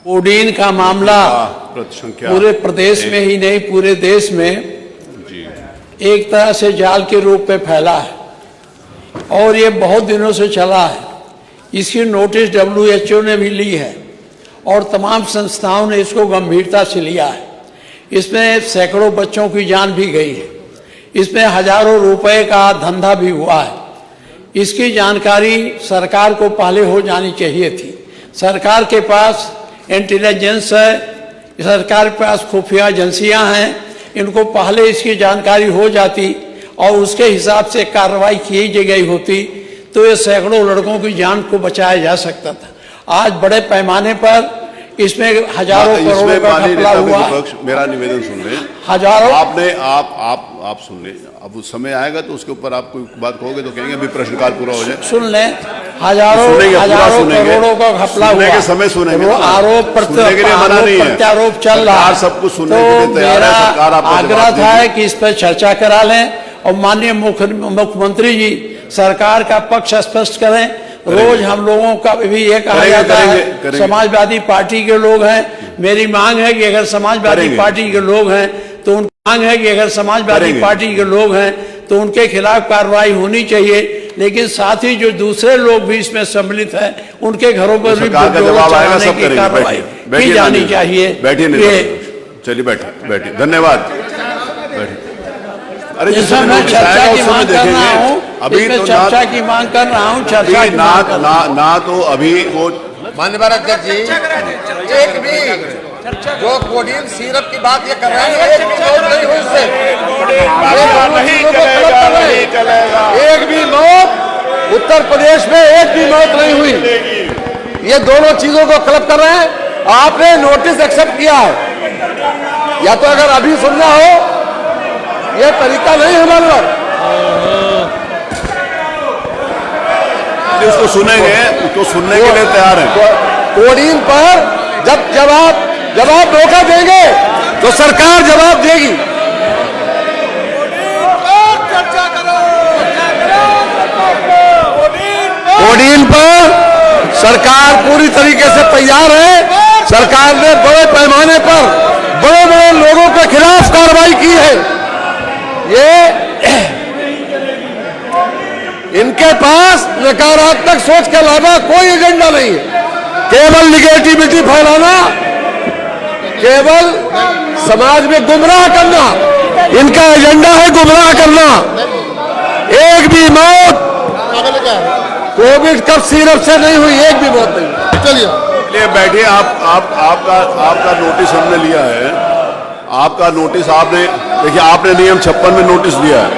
Codeine का मामला पूरे प्रदेश में ही नहीं पूरे देश में एक तरह से जाल के रूप में फैला है और ये बहुत दिनों से चला है। इसकी नोटिस WHO ने भी ली है और तमाम संस्थाओं ने इसको गंभीरता से लिया है। इसमें सैकड़ों बच्चों की जान भी गई है, इसमें हजारों रुपए का धंधा भी हुआ है। इसकी जानकारी सरकार को पहले हो जानी चाहिए थी। सरकार के पास इंटेलिजेंस है, सरकार के पास खुफिया एजेंसियां हैं, इनको पहले इसकी जानकारी हो जाती और उसके हिसाब से कार्रवाई की गई होती तो ये सैकड़ों लड़कों की जान को बचाया जा सकता था। आज बड़े पैमाने पर इसमें हजारों करोड़ों का घपला हुआ। मेरा निवेदन सुन रहे हैं, हजारों आप सुन लें। अब उस समय आएगा तो उसके ऊपर आप कोई बात कहोगे तो कहेंगे अभी प्रश्नकाल पूरा हो जाए। सुन लें, हजारों करोड़ों का घपला हुआ। के समय सुनेंगे, आरोप प्रत्यारोप चल रहा है, सब कुछ सुनने तो के लिए तैयार है। सरकार आग्रह था कि इस पर चर्चा करा लें और माननीय मुख्यमंत्री जी सरकार का पक्ष स्पष्ट करें। रोज हम लोगों का भी ये कहा जाता है समाजवादी पार्टी के लोग हैं। मेरी मांग है कि अगर समाजवादी पार्टी के लोग हैं तो उनके खिलाफ कार्रवाई होनी चाहिए, लेकिन साथ ही जो दूसरे लोग भी इसमें सम्मिलित हैं उनके घरों पर भी कार्रवाई की जानी चाहिए। चलिए बैठिए, धन्यवाद। अरे मैं चर्चा की मांग कर रहा हूँ, अभी तो चर्चा की मांग कर रहा हूँ। चर्चा ना तो अभी वो माननीय अध्यक्ष जी एक भी जो कोडीन सिरप की बात ये कर रहे हैं, एक भी मौत नहीं हुई इससे, एक भी मौत उत्तर प्रदेश में एक भी मौत नहीं हुई। ये दोनों चीजों को क्लब कर रहे हैं। आपने नोटिस एक्सेप्ट किया है, या तो अगर अभी सुनना हो ये तरीका नहीं है हमारे पास। उसको सुनेंगे, उसको सुनने के लिए तैयार है। कोडीन पर जब आप धोखा देंगे तो सरकार जवाब देगी। कोडीन पर सरकार पूरी तरीके से तैयार है। सरकार ने बड़े पैमाने पर बड़े बड़े लोगों के खिलाफ कार्रवाई की है। ये इनके पास नकारात्मक सोच के अलावा कोई एजेंडा नहीं है, केवल निगेटिविटी फैलाना, केवल समाज में गुमराह करना। इनका एजेंडा है गुमराह करना। एक भी मौत कोविड कफ सिरप से नहीं हुई, एक भी मौत नहीं। चलिए बैठिए। आपका नोटिस हमने लिया है। आपका नोटिस आपने देखिए, आपने नियम 56 में नोटिस दिया है।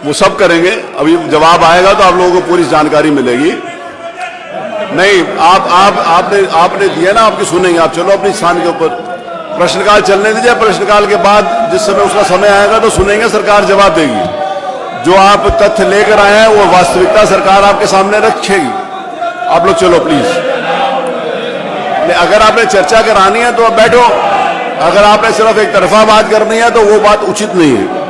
वो सब करेंगे। अभी जवाब आएगा तो आप लोगों को पूरी जानकारी मिलेगी। नहीं, आपने दिया ना, आपकी सुनेंगे। आप चलो अपनी स्थान के ऊपर प्रश्नकाल चलने दीजिए। प्रश्नकाल के बाद जिस समय उसका समय आएगा तो सुनेंगे, सरकार जवाब देगी। जो आप तथ्य लेकर आए हैं वो वास्तविकता सरकार आपके सामने रखेगी। आप लोग चलो प्लीज। अगर आपने चर्चा करानी है तो अब बैठो। अगर आपने सिर्फ एक तरफा बात करनी है तो वो बात उचित नहीं है।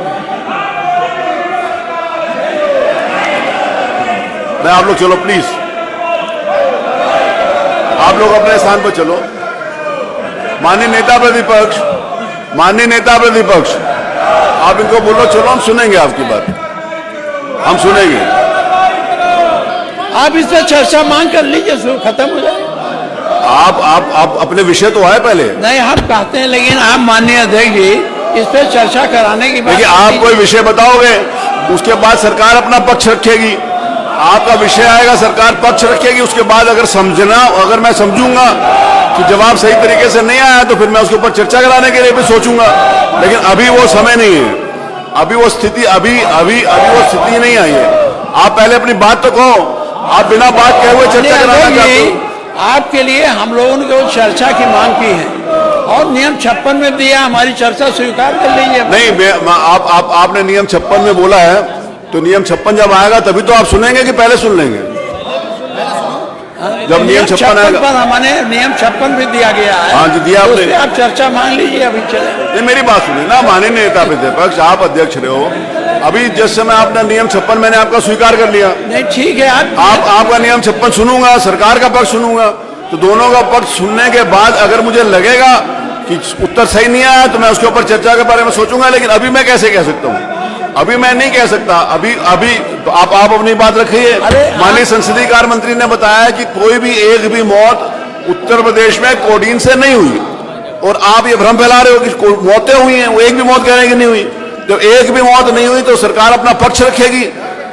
आप लोग चलो प्लीज, आप लोग अपने स्थान पर चलो। माननीय नेता प्रतिपक्ष, आप इनको बोलो चलो, हम सुनेंगे आपकी बात, हम सुनेंगे। आप इस पर चर्चा मांग कर लीजिए, खत्म हो जाए। आप अपने विषय तो आए पहले। नहीं, हम कहते हैं, लेकिन आप माननीय अध्यक्ष जी इस पर चर्चा कराने की बात। देखिए, आप कोई विषय बताओगे, उसके बाद सरकार अपना पक्ष रखेगी। आपका विषय आएगा, सरकार पक्ष रखेगी। उसके बाद अगर मैं समझूंगा कि जवाब सही तरीके से नहीं आया तो फिर मैं उसके ऊपर चर्चा कराने के लिए भी सोचूंगा। लेकिन अभी वो समय नहीं है, अभी वो स्थिति नहीं आई है। आप पहले अपनी बात तो कहो। आप बिना बात कहे हुए चर्चा कराना चाहते हो। आपके लिए हम लोगों ने चर्चा की मांग की है और नियम 56 में दिया, हमारी चर्चा स्वीकार कर लीजिए। नहीं, आपने नियम 56 में बोला है तो नियम 56 जब आएगा तभी तो आप सुनेंगे कि पहले सुन लेंगे? जब नियम 56 आएगा। पर हमारे नियम 56 भी दिया गया है। हाँ जी, दिया तो आपने। उस पे आप चर्चा मान लीजिए, अभी चले। नहीं, मेरी बात सुनिए ना, माननीय नेता प्रतिपक्ष, आप अध्यक्ष रहे हो, अभी जिस समय आपने नियम 56 मैंने आपका स्वीकार कर लिया। नहीं ठीक है, आपका नियम 56 सुनूंगा, सरकार का पक्ष सुनूंगा, तो दोनों का पक्ष सुनने के बाद अगर मुझे लगेगा कि उत्तर सही नहीं आया तो मैं उसके ऊपर चर्चा के बारे में सोचूंगा। लेकिन अभी मैं कैसे कह सकता हूं? अभी मैं नहीं कह सकता। अभी आप अपनी बात रखिए। माननीय संसदीय कार्य मंत्री ने बताया कि कोई भी एक भी मौत उत्तर प्रदेश में कोडीन से नहीं हुई, और आप ये भ्रम फैला रहे हो कि मौतें हुई हैं। वो एक भी मौत कह रहे हैं कि नहीं हुई। जब एक भी मौत नहीं हुई तो सरकार अपना पक्ष रखेगी।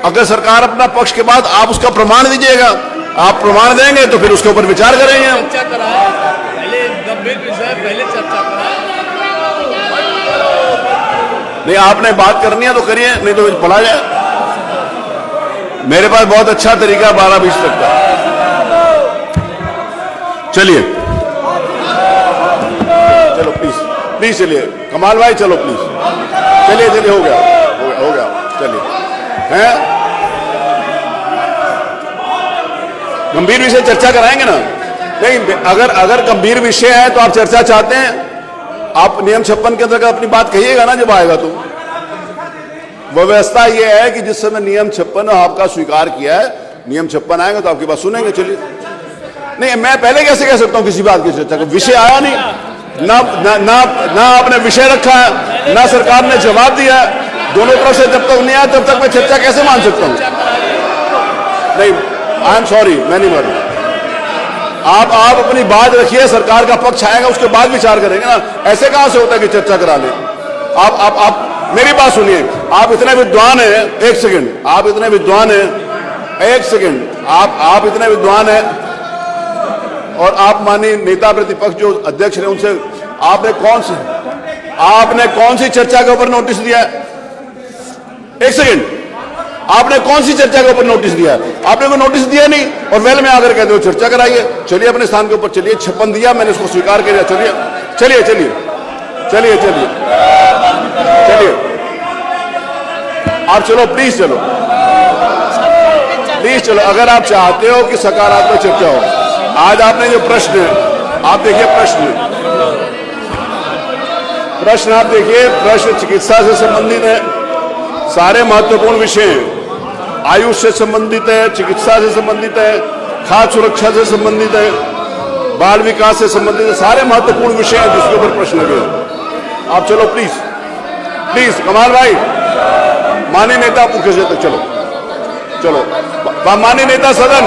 अगर सरकार अपना पक्ष के बाद आप उसका प्रमाण दीजिएगा, आप प्रमाण देंगे तो फिर उसके ऊपर विचार करेंगे हम। पहले गंभीर विषय, पहले चर्चा कराएं। नहीं, आपने बात करनी है तो करिए, नहीं तो पढ़ा जाए। मेरे पास बहुत अच्छा तरीका 12-20 तक का। चलिए चलो प्लीज चलिए कमाल भाई, चलो प्लीज चलिए, हो गया चलिए। हैं, गंभीर विषय चर्चा कराएंगे ना? नहीं, अगर गंभीर विषय है तो आप चर्चा चाहते हैं, आप नियम 56 के अंतर्गत अपनी बात कहिएगा ना जब आएगा तो। व्यवस्था यह है कि जिस समय नियम 56 आपका स्वीकार किया है, नियम 56 आएगा तो आपकी बात सुनेंगे। चलिए। नहीं, मैं पहले कैसे कह सकता हूं किसी बात की चर्चा का? विषय आया नहीं, ना आपने विषय रखा है, ना सरकार ने जवाब दिया है। दोनों तरफ से जब तक नहीं आया तब तक मैं चर्चा कैसे मान सकता हूं? नहीं, आई एम सॉरी, मैं नहीं मान रहा। आप अपनी बात रखिए, सरकार का पक्ष आएगा उसके बाद विचार करेंगे ना। ऐसे कहां से होता है कि चर्चा करा लें? आप मेरी बात सुनिए। आप इतने विद्वान हैं, एक सेकंड, आप इतने विद्वान हैं, एक सेकंड, आप इतने विद्वान हैं, और आप माननीय नेता प्रतिपक्ष जो अध्यक्ष रहे उनसे आपने कौन सी चर्चा के ऊपर नोटिस दिया है? एक सेकंड, आपने कौन सी चर्चा के ऊपर नोटिस दिया है? आपने कोई नोटिस दिया नहीं, और वेल में आकर कहते हो चर्चा कराइए। चलिए अपने स्थान के ऊपर चलिए। 56 दिया, मैंने उसको स्वीकार कर लिया। चलिए आप चलो, प्लीज चलो। अगर आप चाहते हो कि सकारात्मक चर्चा हो, आज आपने जो प्रश्न है, आप देखिए प्रश्न आप देखिए, प्रश्न चिकित्सा से संबंधित है, सारे महत्वपूर्ण विषय हैं। आयुष से संबंधित है, चिकित्सा से संबंधित है, खाद्य सुरक्षा से संबंधित है, बाल विकास से संबंधित है, सारे महत्वपूर्ण विषय हैं जिसके ऊपर प्रश्न लगे। आप चलो प्लीज कमाल भाई, माननीय नेता मुख्य से तक चलो, माननीय नेता सदन,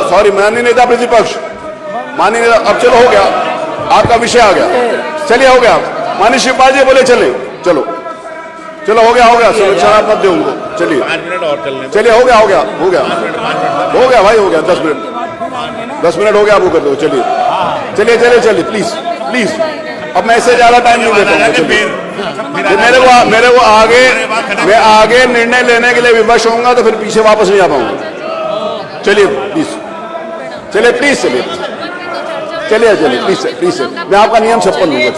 सॉरी माननीय नेता प्रतिपक्ष, माननीय नेता, अब चलो, हो गया आपका विषय आ गया। चलिए, हो गया। माननीय शिवपाल जी बोले चलो, हो गया सुरक्षा आप मत दे उनको। चलिए 5 मिनट और चलने, चलिए, हो गया भाई, हो गया 10 मिनट हो गया, आप वो कर दो। चलिए प्लीज। अब मैं इससे ज्यादा टाइम नहीं देता। मेरे को आगे निर्णय लेने के लिए विवश होऊंगा तो फिर पीछे वापस नहीं आ पाऊंगा। चलिए प्लीज मैं आपका नियम 56 लूंगा।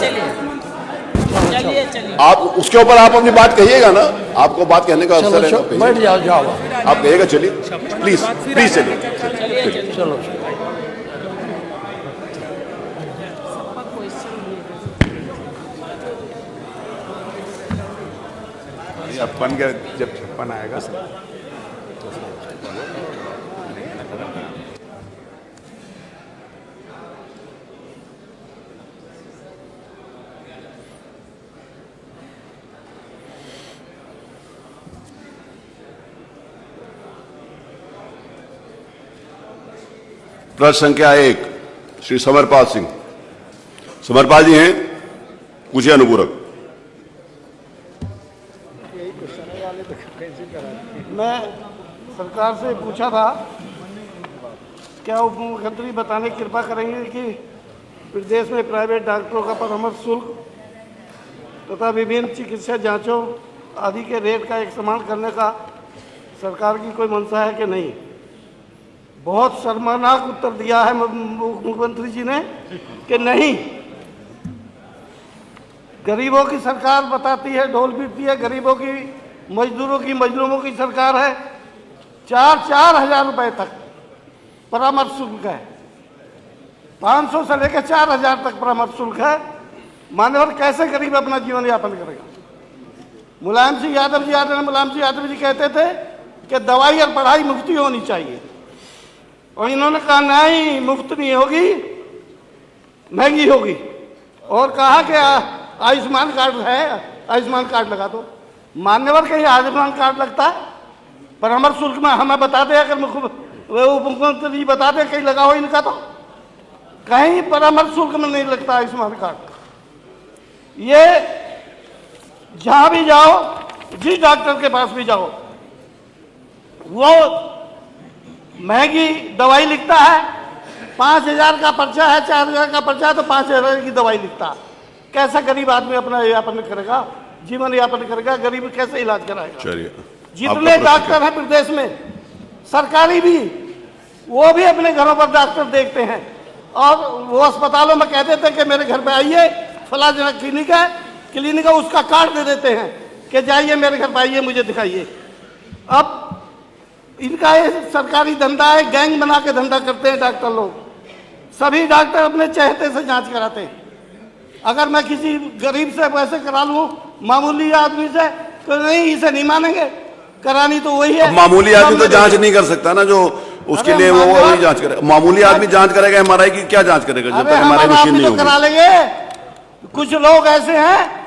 आप उसके ऊपर आप अपनी बात कहिएगा ना, आपको बात कहने का अवसर है। बैठ जाओ, आप कहिएगा। चलिए प्लीज चलिए। चलो। अब बन गया, जब 56 आएगा। प्रश्न संख्या 1, श्री समरपाल सिंह। समरपाल जी हैं, पूछिए अनुपूरक। मैं सरकार से पूछा था, क्या उप मुख्यमंत्री बताने की कृपा करेंगे कि प्रदेश में प्राइवेट डॉक्टरों का परामर्श शुल्क तथा विभिन्न चिकित्सा जांचों आदि के रेट का एक समान करने का सरकार की कोई मंशा है कि नहीं? बहुत शर्मनाक उत्तर दिया है मुख्यमंत्री जी ने कि नहीं। गरीबों की सरकार बताती है, ढोल पीटती है, गरीबों की, मजदूरों की, मजलूमों की सरकार है। 4-4 हजार रुपए तक परामर्श शुल्क है। 500 से लेकर 4000 तक परामर्श शुल्क है। मान्यवर कैसे गरीब अपना जीवन यापन करेगा? मुलायम सिंह यादव जी कहते थे कि दवाई और पढ़ाई मुफ्ती होनी चाहिए, और इन्होंने कहा नहीं, मुफ्त नहीं होगी, महंगी होगी। और कहा कि आयुष्मान कार्ड है, आयुष्मान कार्ड लगा दो। मान्यवर कहीं आयुष्मान कार्ड लगता है? परामर्श शुल्क में हमें बता दे, अगर उप मुख्यमंत्री बता दे कहीं लगा हो इनका, तो कहीं परामर्श शुल्क में नहीं लगता आयुष्मान कार्ड। ये जहां भी जाओ, जिस डॉक्टर के पास भी जाओ, वो महंगी दवाई लिखता है। 5000 का पर्चा है, 4000 का पर्चा है, तो 5000 की दवाई लिखता है। कैसा गरीब आदमी अपना यापन करेगा, जीवन यापन करेगा? गरीब कैसे इलाज कराएगा? चलिए, जितने डॉक्टर हैं प्रदेश में, सरकारी भी, वो भी अपने घरों पर डॉक्टर देखते हैं, और वो अस्पतालों में कहते थे कि मेरे घर पे आइए, फलाना क्लिनिक है, उसका कार्ड दे देते हैं कि जाइए मेरे घर पे आइए, मुझे दिखाइए। अब इनका ये सरकारी धंधा है, गैंग बना के धंधा करते हैं डॉक्टर लोग। सभी डॉक्टर अपने चहेते से जांच कराते हैं। अगर मैं किसी गरीब से वैसे करा लूं, मामूली आदमी से, तो नहीं, इसे नहीं मानेंगे, करानी तो वही है। मामूली आदमी तो जांच नहीं कर सकता ना, जो उसके लिए वो वही जांच करेगा। मामूली आदमी जांच करेगा, एमआरआई की क्या जांच करेगा जब तक एमआरआई मशीन नहीं होगी? करा लेंगे। कुछ लोग ऐसे हैं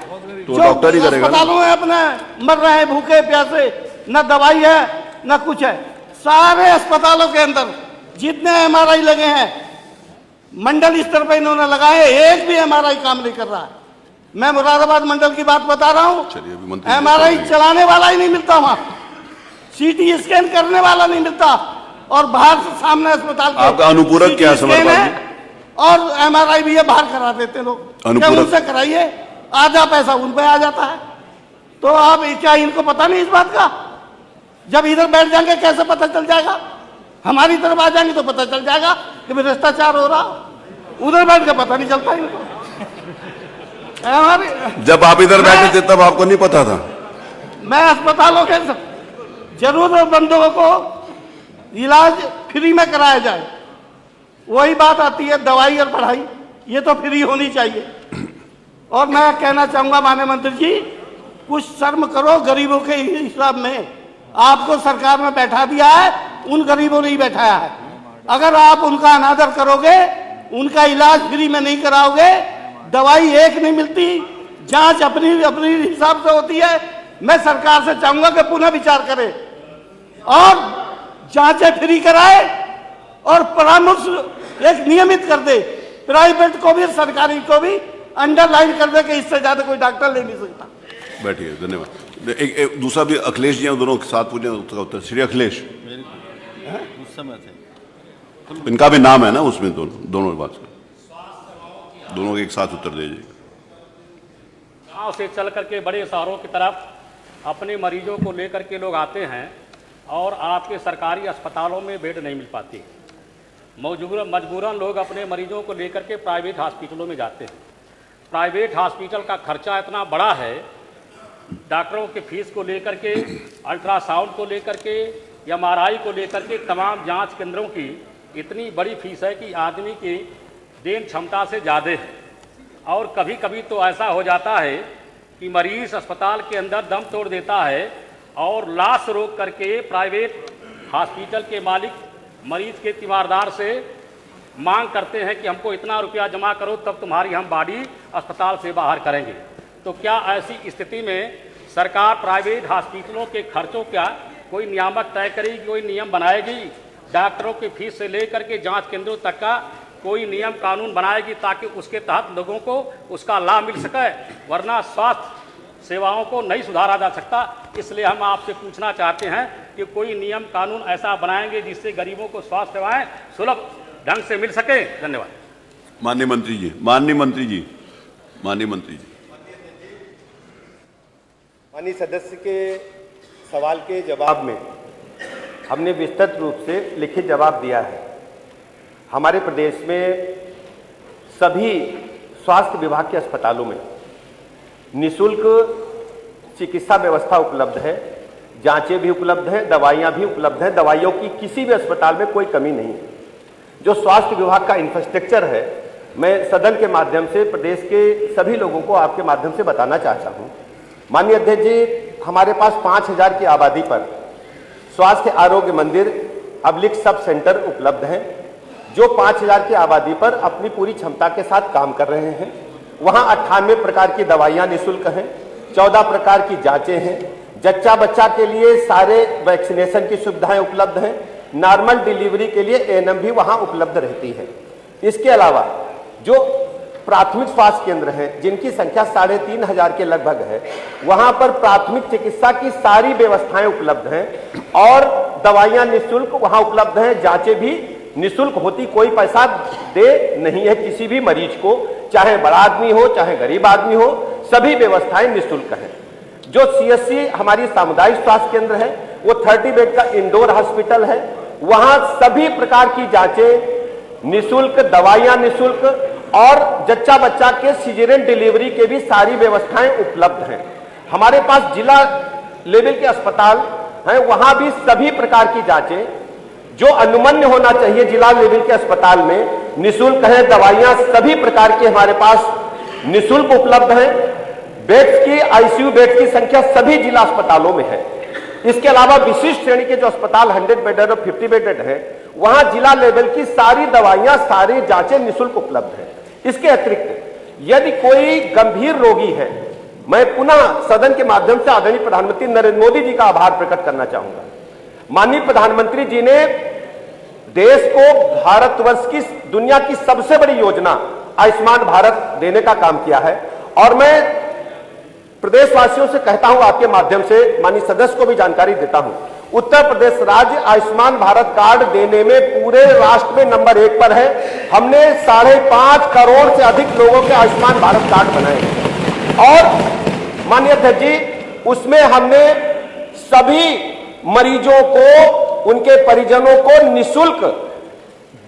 तो डॉक्टर ही करेगा। अस्पतालों में अपने मर रहे हैं भूखे प्यासे, न दवाई है न कुछ है। सारे अस्पतालों के अंदर जितने एमआरआई लगे हैं, मंडल स्तर पर इन्होंने लगाए, एक भी एमआरआई काम नहीं कर रहा है। मैं मुरादाबाद मंडल की बात बता रहा हूँ, एमआरआई चलाने वाला ही नहीं मिलता वहां, सीटी स्कैन करने वाला नहीं मिलता, और बाहर से सामने अस्पताल के आपका अनुपूरक क्या समझ, और एमआरआई भी ये बाहर करा देते लोग। क्या उनसे कराइए, आधा पैसा उन पे आ जाता है। तो आप क्या इनको पता नहीं इस बात का? जब इधर बैठ जाएंगे कैसे पता चल जाएगा? हमारी तरफ आ जाएंगे तो पता चल जाएगा कि भ्रष्टाचार हो रहा। उधर बैठ के पता नहीं चलता इनको। जब आप इधर बैठे थे तब आपको नहीं पता था? मैं अस्पतालों के जरूरतमंदों को इलाज फ्री में कराया जाए, वही बात आती है। दवाई और पढ़ाई ये तो फ्री होनी चाहिए। और मैं कहना चाहूंगा माननीय मंत्री जी, कुछ शर्म करो गरीबों के हिसाब में। आपको सरकार में बैठा दिया है, उन गरीबों ने ही बैठाया है। अगर आप उनका अनादर करोगे, उनका इलाज फ्री में नहीं कराओगे, दवाई एक नहीं मिलती, जांच अपनी हिसाब से होती है। मैं सरकार से चाहूंगा कि पुनः विचार करे और जांचें फ्री कराए, और परामर्श एक नियमित कर दे। प्राइवेट को भी सरकारी को भी अंडरलाइन कर दे कि इससे ज्यादा कोई डॉक्टर ले नहीं सकता। बैठिए, धन्यवाद। एक दूसरा भी अखिलेश जी हैं, दोनों के साथ पूछने उसका उत्तर। श्री अखिलेश, इनका भी नाम है ना उसमें, दोनों बात कर, दोनों एक साथ उत्तर दीजिए। गाँव से चल करके बड़े शहरों की तरफ अपने मरीजों को लेकर के लोग आते हैं, और आपके सरकारी अस्पतालों में बेड नहीं मिल पाती। मजबूरन लोग अपने मरीजों को लेकर के प्राइवेट हॉस्पिटलों में जाते हैं। प्राइवेट हॉस्पिटल का खर्चा इतना बड़ा है, डॉक्टरों के फीस को लेकर के, अल्ट्रासाउंड को लेकर के, एमआरआई को लेकर के, तमाम जांच केंद्रों की इतनी बड़ी फीस है कि आदमी की देन क्षमता से ज़्यादा है। और कभी कभी तो ऐसा हो जाता है कि मरीज अस्पताल के अंदर दम तोड़ देता है, और लाश रोक करके प्राइवेट हॉस्पिटल के मालिक मरीज के तीमारदार से मांग करते हैं कि हमको इतना रुपया जमा करो, तब तुम्हारी हम बॉडी अस्पताल से बाहर करेंगे। तो क्या ऐसी स्थिति में सरकार प्राइवेट हॉस्पिटलों के खर्चों का कोई नियामक तय करेगी, कोई नियम बनाएगी? डॉक्टरों की फीस से लेकर के जांच केंद्रों तक का कोई नियम कानून बनाएगी, ताकि उसके तहत लोगों को उसका लाभ मिल सके? वरना स्वास्थ्य सेवाओं को नहीं सुधारा जा सकता। इसलिए हम आपसे पूछना चाहते हैं कि कोई नियम कानून ऐसा बनाएंगे जिससे गरीबों को स्वास्थ्य सेवाएं सुलभ ढंग से मिल सके। धन्यवाद। माननीय मंत्री जी, माननीय मंत्री जी, माननीय मंत्री जी। माननीय सदस्य के सवाल के जवाब में हमने विस्तृत रूप से लिखित जवाब दिया है। हमारे प्रदेश में सभी स्वास्थ्य विभाग के अस्पतालों में निःशुल्क चिकित्सा व्यवस्था उपलब्ध है, जांचें भी उपलब्ध हैं, दवाइयां भी उपलब्ध हैं। दवाइयों की किसी भी अस्पताल में कोई कमी नहीं है। जो स्वास्थ्य विभाग का इंफ्रास्ट्रक्चर है, मैं सदन के माध्यम से प्रदेश के सभी लोगों को आपके माध्यम से बताना चाहता हूं। माननीय अध्यक्ष जी, हमारे पास 5000 की आबादी पर स्वास्थ्य आरोग्य मंदिर / सब सेंटर उपलब्ध हैं, जो 5000 की आबादी पर अपनी पूरी क्षमता के साथ काम कर रहे हैं। वहां 98 प्रकार की दवाइयां निःशुल्क हैं, 14 प्रकार की जांचें हैं, जच्चा बच्चा के लिए सारे वैक्सीनेशन की सुविधाएं उपलब्ध हैं, नॉर्मल डिलीवरी के लिए एएनएम भी वहां उपलब्ध रहती है। इसके अलावा जो प्राथमिक स्वास्थ्य केंद्र हैं, जिनकी संख्या 3500 के लगभग है, वहां पर प्राथमिक चिकित्सा की सारी व्यवस्थाएं उपलब्ध हैं और दवाइयां निःशुल्क वहां उपलब्ध हैं, जांचें भी निःशुल्क होती, कोई पैसा दे नहीं है किसी भी मरीज को, चाहे बड़ा आदमी हो चाहे गरीब आदमी हो, सभी व्यवस्थाएं निःशुल्क हैं। जो सीएससी हमारी सामुदायिक स्वास्थ्य केंद्र है, वो 30 बेड का इंडोर हॉस्पिटल है, वहां सभी प्रकार की जांचें निःशुल्क, दवाइयां निःशुल्क और जच्चा बच्चा के सीजरियन डिलीवरी के भी सारी व्यवस्थाएं उपलब्ध हैं। हमारे पास जिला लेवल के अस्पताल हैं, वहां भी सभी प्रकार की जांचें जो अनुमन्य होना चाहिए जिला लेवल के अस्पताल में निःशुल्क है। दवाइयां सभी प्रकार की हमारे पास निःशुल्क उपलब्ध हैं। बेड्स की, आईसीयू बेड्स की संख्या सभी जिला अस्पतालों में है। इसके अलावा विशिष्ट श्रेणी के जो अस्पताल 100 बेडेड और 50 बेडेड है, वहां जिला लेवल की सारी दवाइयां, सारी जांचें निःशुल्क उपलब्ध है। इसके अतिरिक्त यदि कोई गंभीर रोगी है, मैं पुनः सदन के माध्यम से आदरणीय प्रधानमंत्री नरेंद्र मोदी जी का आभार प्रकट करना चाहूंगा। माननीय प्रधानमंत्री जी ने देश को भारतवर्ष की, दुनिया की सबसे बड़ी योजना आयुष्मान भारत देने का काम किया है और मैं प्रदेशवासियों से कहता हूं, आपके माध्यम से माननीय सदस्य को भी जानकारी देता हूं, उत्तर प्रदेश राज्य आयुष्मान भारत कार्ड देने में पूरे राष्ट्र में नंबर 1 पर है। हमने 5.5 करोड़ से अधिक लोगों के आयुष्मान भारत कार्ड बनाए हैं और माननीय अध्यक्ष जी, उसमें हमने सभी मरीजों को, उनके परिजनों को निःशुल्क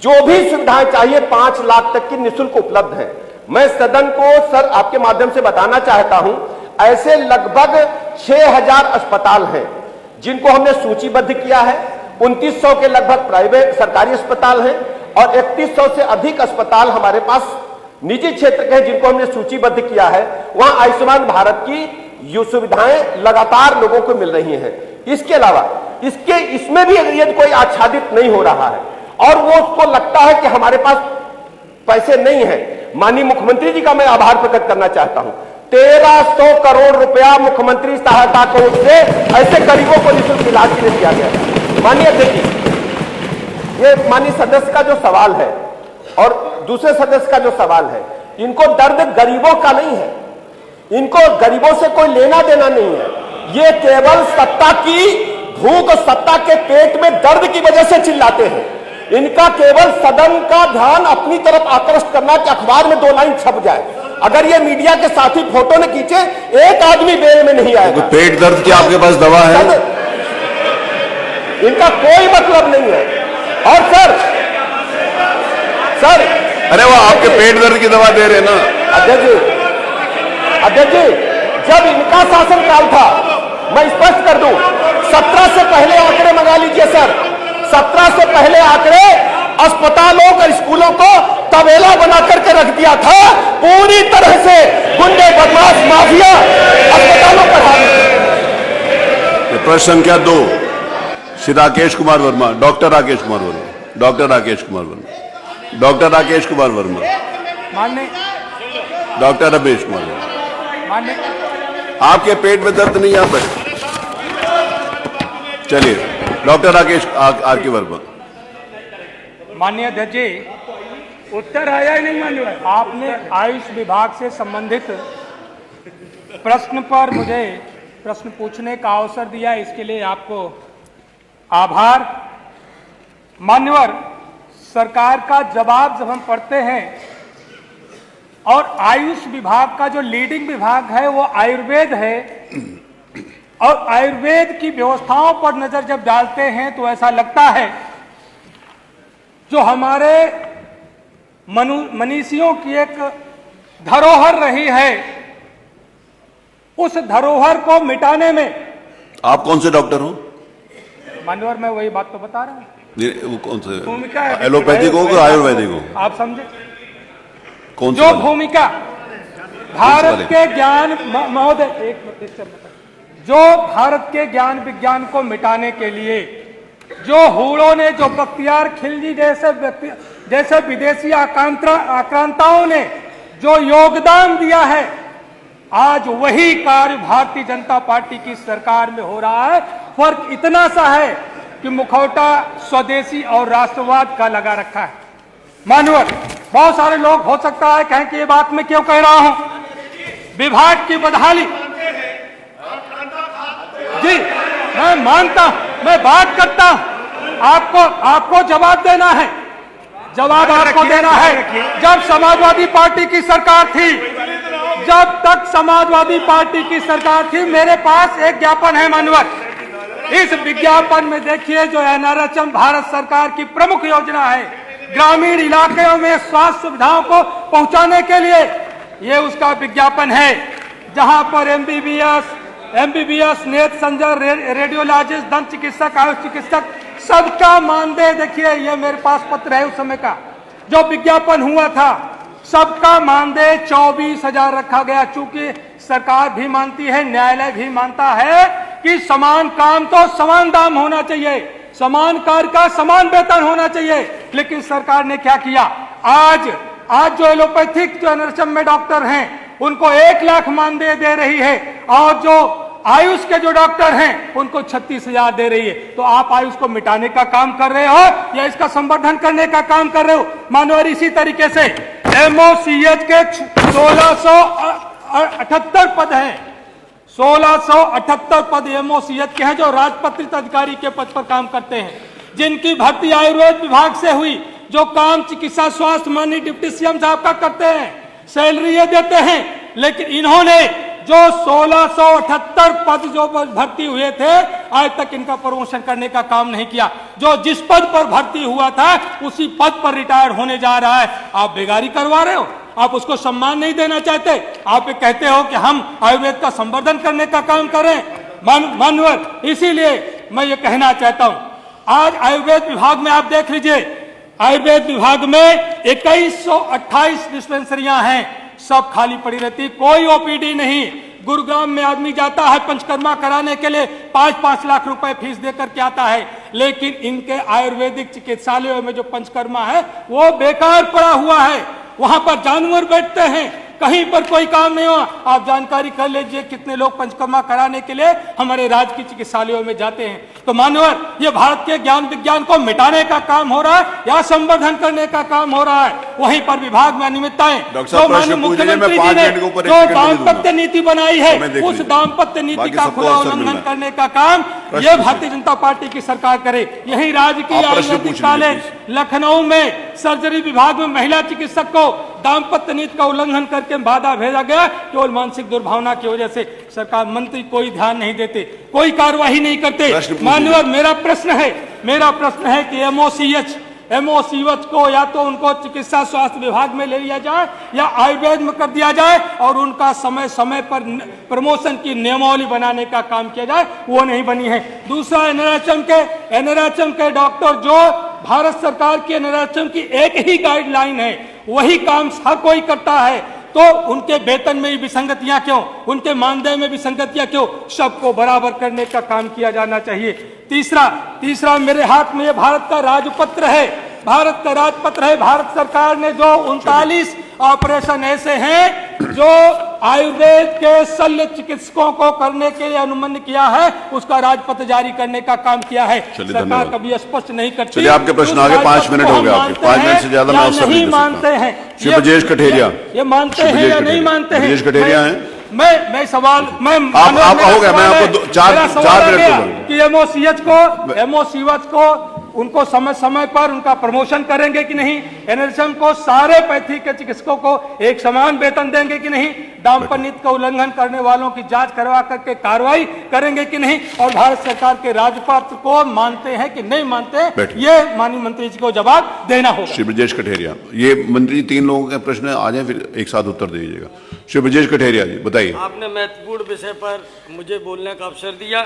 जो भी सुविधाएं चाहिए 5 लाख तक की निःशुल्क उपलब्ध है। मैं सदन को सर आपके माध्यम से बताना चाहता हूं, ऐसे लगभग 6000 अस्पताल हैं जिनको हमने सूचीबद्ध किया है। 2900 के लगभग प्राइवेट सरकारी अस्पताल हैं और 3100 से अधिक अस्पताल हमारे पास निजी क्षेत्र के हैं जिनको हमने सूचीबद्ध किया है। वहां आयुष्मान भारत की सुविधाएं लगातार लोगों को मिल रही हैं। इसके अलावा इसमें भी यदि कोई आच्छादित नहीं हो रहा है और वो उसको लगता है कि हमारे पास पैसे नहीं है, माननीय मुख्यमंत्री जी का मैं आभार प्रकट करना चाहता हूं। 1300 करोड़ रुपया मुख्यमंत्री सहायता कोष से ऐसे गरीबों को निःशुल्क इलाज के लिए दिया गया है। माननीय अध्यक्ष जी, ये माननीय सदस्य का जो सवाल है और दूसरे सदस्य का जो सवाल है, इनको दर्द गरीबों का नहीं है, इनको गरीबों से कोई लेना देना नहीं है। ये केवल सत्ता की भूख, सत्ता के पेट में दर्द की वजह से चिल्लाते हैं। इनका केवल सदन का ध्यान अपनी तरफ आकर्षित करना कि अखबार में 2 लाइन छप जाए। अगर ये मीडिया के साथी फोटो न खींचे, एक आदमी बेल में नहीं आएगा। तो पेट दर्द की आपके पास दवा है? इनका कोई मतलब नहीं है। और सर अरे वो आपके पेट दर्द की दवा दे रहे ना अध्यक्ष जी, जब इनका शासनकाल था, मैं स्पष्ट कर दूं, 17 से पहले आंकड़े मंगा लीजिए सर, 17 से पहले आंकड़े अस्पतालों और स्कूलों को तबेला बना करके रख दिया था। पूरी तरह से गुंडे, बदमाश, माफिया अस्पतालों पर हावी। प्रश्न संख्या 2 Shri Rakesh Kumar Verma, doctor Rakesh Kumar Verma, doctor Rakesh Kumar Verma, doctor Rakesh Kumar Verma, माननीय डॉक्टर रमेश कुमार वर्मा। आपके पेट में दर्द नहीं आता है? चलिए डॉक्टर राकेश आर के वर्मा। माननीय अध्यक्ष जी, उत्तर आया ही नहीं माननीय। आपने आयुष विभाग से संबंधित प्रश्न पर मुझे प्रश्न पूछने का अवसर दिया, इसके लिए आपको आभार। मान्यवर, सरकार का जवाब जब हम पढ़ते हैं और आयुष विभाग का जो लीडिंग विभाग है वो आयुर्वेद है और आयुर्वेद की व्यवस्थाओं पर नजर जब डालते हैं तो ऐसा लगता है जो हमारे मनीषियों की एक धरोहर रही है, उस धरोहर को मिटाने में। आप कौन से डॉक्टर हो? मान्यवर, मैं वही बात तो बता रहा हूं। वो कौन सा भूमिका एलोपैथिक हो कि आयुर्वेदिक हो? आप समझे? कौन जो भूमिका भारत के ज्ञान महोदय एक मिनट, जो भारत के ज्ञान विज्ञान को मिटाने के लिए जो हूड़ों ने, जो बख्तियार खिलजी जैसे विदेशी आक्रांताओं ने जो योगदान दिया है, आज वही कार्य भारतीय जनता पार्टी की सरकार में हो रहा है। फर्क इतना सा है कि मुखौटा स्वदेशी और राष्ट्रवाद का लगा रखा है। मानवर बहुत सारे लोग हो सकता है कहें कि ये बात मैं क्यों कह रहा हूं। विभाग की बदहाली, जी मैं मानता हूं, मैं बात करता हूं, आपको जवाब देना है, जवाब आपको देना है। जब समाजवादी पार्टी की सरकार थी, जब तक समाजवादी पार्टी की सरकार थी, मेरे पास एक ज्ञापन है मानवर। इस विज्ञापन में देखिए जो एनआरएचएम भारत सरकार की प्रमुख योजना है ग्रामीण इलाकों में स्वास्थ्य सुविधाओं को पहुंचाने के लिए, ये उसका विज्ञापन है, जहां पर एमबीबीएस नेत्र सर्जन, रेडियोलॉजिस्ट, दंत चिकित्सक, आयुष चिकित्सक सबका मानदेय देखिए, ये मेरे पास पत्र है उस समय का जो विज्ञापन हुआ था, सबका मानदेय 24,000 रखा गया। चूंकि सरकार भी मानती है, न्यायालय भी मानता है कि समान काम तो समान दाम होना चाहिए, समान कार्य का समान वेतन होना चाहिए। लेकिन सरकार ने क्या किया, आज जो एलोपैथिक जो एनआरएचएम में डॉक्टर हैं उनको 1 लाख मानदेय दे रही है, और जो आयुष के जो डॉक्टर हैं उनको 36,000 दे रही है। तो आप आयुष को मिटाने का काम कर रहे हो या इसका संवर्धन करने का काम कर रहे हो? मानवर इसी तरीके से एमओसीएच के 1678 पद हैं, 1678 पद एमओसीएच के हैं जो राजपत्रित अधिकारी के पद पर काम करते हैं, जिनकी भर्ती आयुर्वेद विभाग से हुई, जो काम चिकित्सा स्वास्थ्य माननीय डिप्टी सीएम साहब का करते हैं, सैलरी ये देते हैं। लेकिन इन्होंने जो 1678 पद जो भर्ती हुए थे, आज तक इनका प्रमोशन करने का काम नहीं किया। जो जिस पद पर भर्ती हुआ था उसी पद पर रिटायर होने जा रहा है। आप बेगारी करवा रहे हो, आप उसको सम्मान नहीं देना चाहते। आप ये कहते हो कि हम आयुर्वेद का संवर्धन करने का काम करें। मानवर, इसीलिए मैं ये कहना चाहता हूं, आज आयुर्वेद विभाग में आप देख लीजिए, आयुर्वेद विभाग में 2128 डिस्पेंसरियां हैं, सब खाली पड़ी रहती, कोई ओपीडी नहीं। गुरुग्राम में आदमी जाता है पंचकर्मा कराने के लिए, 5-5 लाख रुपए फीस देकर के आता है, लेकिन इनके आयुर्वेदिक चिकित्सालयों में जो पंचकर्मा है वो बेकार पड़ा हुआ है। वहां पर जानवर बैठते हैं, कहीं पर कोई काम नहीं हुआ। आप जानकारी कर लीजिए कितने लोग पंचकर्मा कराने के लिए हमारे राज्य की चिकित्सालयों में जाते हैं। तो मानवर, ये भारत के ज्ञान विज्ञान को मिटाने का काम हो रहा है या संवर्धन करने का काम हो रहा है? वहीं पर विभाग में अनियमितताएं, जो माननीय मुख्यमंत्री जी ने जो दाम्पत्य नीति बनाई है, उस दाम्पत्य नीति का खुला उल्लंघन करने का काम ये भारतीय जनता पार्टी की सरकार करे। यही राजकीय आयुर्वेदिक कॉलेज लखनऊ में सर्जरी विभाग में महिला चिकित्सक को दाम्पत्य नीति का उल्लंघन करके बाधा भेजा गया, केवल मानसिक दुर्भावना की वजह से। सरकार मंत्री कोई ध्यान नहीं देते, कोई कार्यवाही नहीं करते। माननीय, मेरा प्रश्न है कि एमओसीएच को या तो उनको चिकित्सा स्वास्थ्य विभाग में ले लिया जाए या आयुर्वेद में कर दिया जाए, और उनका समय समय पर प्रमोशन की नियमावली बनाने का काम किया जाए, वो नहीं बनी है। दूसरा, एनआरएचएम के डॉक्टर, जो भारत सरकार की एनआरएचएम की एक ही गाइडलाइन है, वही काम हर कोई करता है, तो उनके वेतन में विसंगतियां क्यों, उनके मानदेय में विसंगतियां क्यों? सबको बराबर करने का काम किया जाना चाहिए। तीसरा मेरे हाथ में ये भारत का राजपत्र है, भारत सरकार ने जो 39 ऑपरेशन ऐसे हैं जो आयुर्वेद के शल्य चिकित्सकों को करने के लिए अनुमति किया है, उसका राजपत्र जारी करने का काम किया है। सरकार कभी स्पष्ट नहीं करती। चलिए, आपके प्रश्न आगे, 5 मिनट हो गए आपके, 5 मिनट से ज्यादा मैं अवसर नहीं मानते हैं। श्री ब्रजेश कठेरिया, ये मानते हैं या नहीं मानते हैं? ब्रजेश कठेरिया हैं। मैं सवाल आप हो गया, मैं आपको 4 मिनट कि एमओसीएच को उनको समय समय पर उनका प्रमोशन करेंगे कि नहीं? एनआरएचएम को सारे पैथी के चिकित्सकों को एक समान वेतन देंगे कि नहीं? दाम्पत्य नीति का उल्लंघन करने वालों की जांच करवा करके कार्रवाई करेंगे कि नहीं? और भारत सरकार के राजपत्र को मानते हैं कि नहीं मानते? ये माननीय मंत्री जी को जवाब देना होगा। श्री ब्रजेश कठेरिया, ये मंत्री 3 लोगों के प्रश्न आ जाए, फिर एक साथ उत्तर दीजिएगा। श्री ब्रजेश कठेरिया जी, बताइए। आपने महत्वपूर्ण विषय पर मुझे बोलने का अवसर दिया,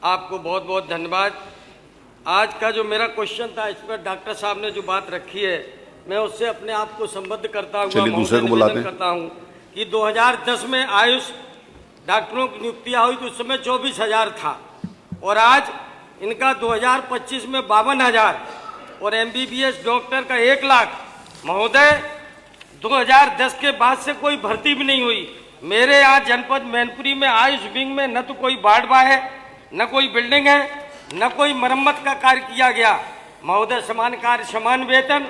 आपको बहुत बहुत धन्यवाद। आज का जो मेरा क्वेश्चन था, इस पर डॉक्टर साहब ने जो बात रखी है, मैं उससे अपने आप को संबद्ध करता हुआ दूसरे को बुलाते करता हूँ कि 2010 में आयुष डॉक्टरों की नियुक्तियाँ हुई तो उस समय 24,000 था और आज इनका 2025 में 52,000 और MBBS डॉक्टर का 1 लाख। महोदय, 2010 के बाद से कोई भर्ती भी नहीं हुई। मेरे यहाँ जनपद मैनपुरी में आयुष विंग में न तो कोई बाड़वा है, न कोई बिल्डिंग है, न कोई मरम्मत का कार्य किया गया। महोदय, समान कार्य समान वेतन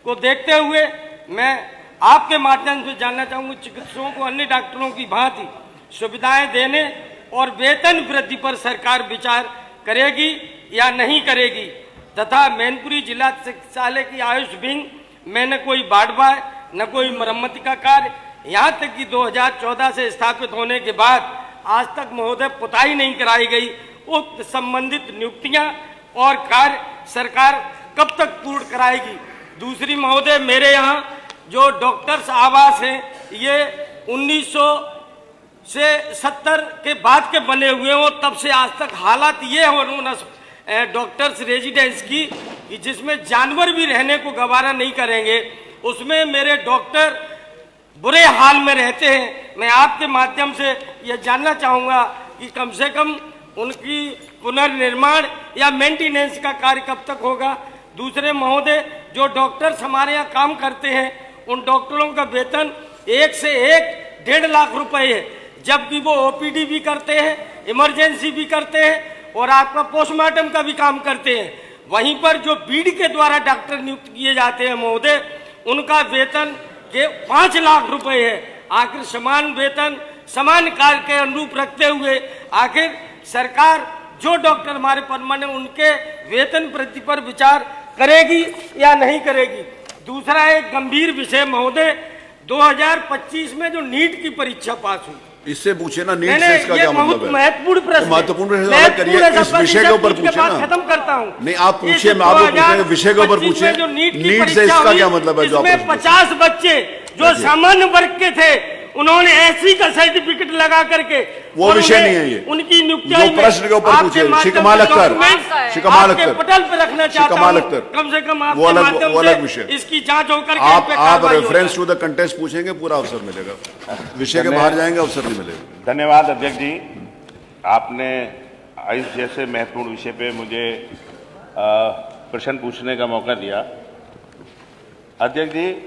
को देखते हुए मैं आपके माध्यम से जानना चाहूँगा, चिकित्सकों को अन्य डॉक्टरों की भांति सुविधाएं देने और वेतन वृद्धि पर सरकार विचार करेगी या नहीं करेगी, तथा मैनपुरी जिला चिकित्सालय की आयुष विंग में न कोई बाड़वा है, न कोई मरम्मत का कार्य, यहाँ तक कि 2014 से स्थापित होने के बाद आज तक महोदय पुताई नहीं कराई गई। उक्त संबंधित नियुक्तियां और कार्य सरकार कब तक पूर्ण कराएगी? दूसरी महोदय, मेरे यहाँ जो डॉक्टर्स आवास हैं ये 1970 के बाद के बने हुए हो, तब से आज तक हालात ये हो डॉक्टर्स रेजिडेंस की कि जिसमें जानवर भी रहने को गवारा नहीं करेंगे, उसमें मेरे डॉक्टर बुरे हाल में रहते हैं। मैं आपके माध्यम से यह जानना चाहूँगा कि कम से कम उनकी पुनर्निर्माण या मेंटेनेंस का कार्य कब तक होगा। दूसरे महोदय, जो डॉक्टर्स हमारे यहाँ काम करते हैं उन डॉक्टरों का वेतन 1 से 1.5 लाख रुपए है, जबकि वो OPD भी करते हैं, इमरजेंसी भी करते हैं और आपका पोस्टमार्टम का भी काम करते हैं। वहीं पर जो बीडी के द्वारा डॉक्टर नियुक्त किए जाते हैं महोदय, उनका वेतन के 5 लाख रुपए है। आखिर समान वेतन समान कार्य के अनुरूप रखते हुए आखिर सरकार जो डॉक्टर हमारे परमानेंट उनके वेतन वृद्धि पर विचार करेगी या नहीं करेगी। दूसरा एक गंभीर विषय महोदय, 2025 में जो नीट की परीक्षा पास हुई, इससे पूछे ना, नीट से इसका क्या मतलब है? महत्वपूर्ण प्रश्न, महत्वपूर्ण करिए, इस विषय के ऊपर पूछे ना। खत्म करता हूँ। नहीं, आप पूछिए, मैं आपको पूछूंगा, विषय के ऊपर पूछे। नीट से इसका क्या मतलब है? जो 50 बच्चे जो सामान्य वर्ग के थे उन्होंने SC का सर्टिफिकेट लगा करके, वो विषय नहीं है ये, उनकी नियुक्ति जो प्रश्न के ऊपर पूछे। शिकमाल अख्तर पटल पे रखना चाहता हूं, कम से कम वो अलग विषय, इसकी जांच होकर आप रेफरेंस टू द कंटेस्ट पूछेंगे, पूरा अवसर मिलेगा। विषय के बाहर जाएंगे, अवसर नहीं मिलेगा। धन्यवाद अध्यक्ष जी, आपने आयुष जैसे महत्वपूर्ण विषय पे मुझे प्रश्न पूछने का मौका दिया। अध्यक्ष जी,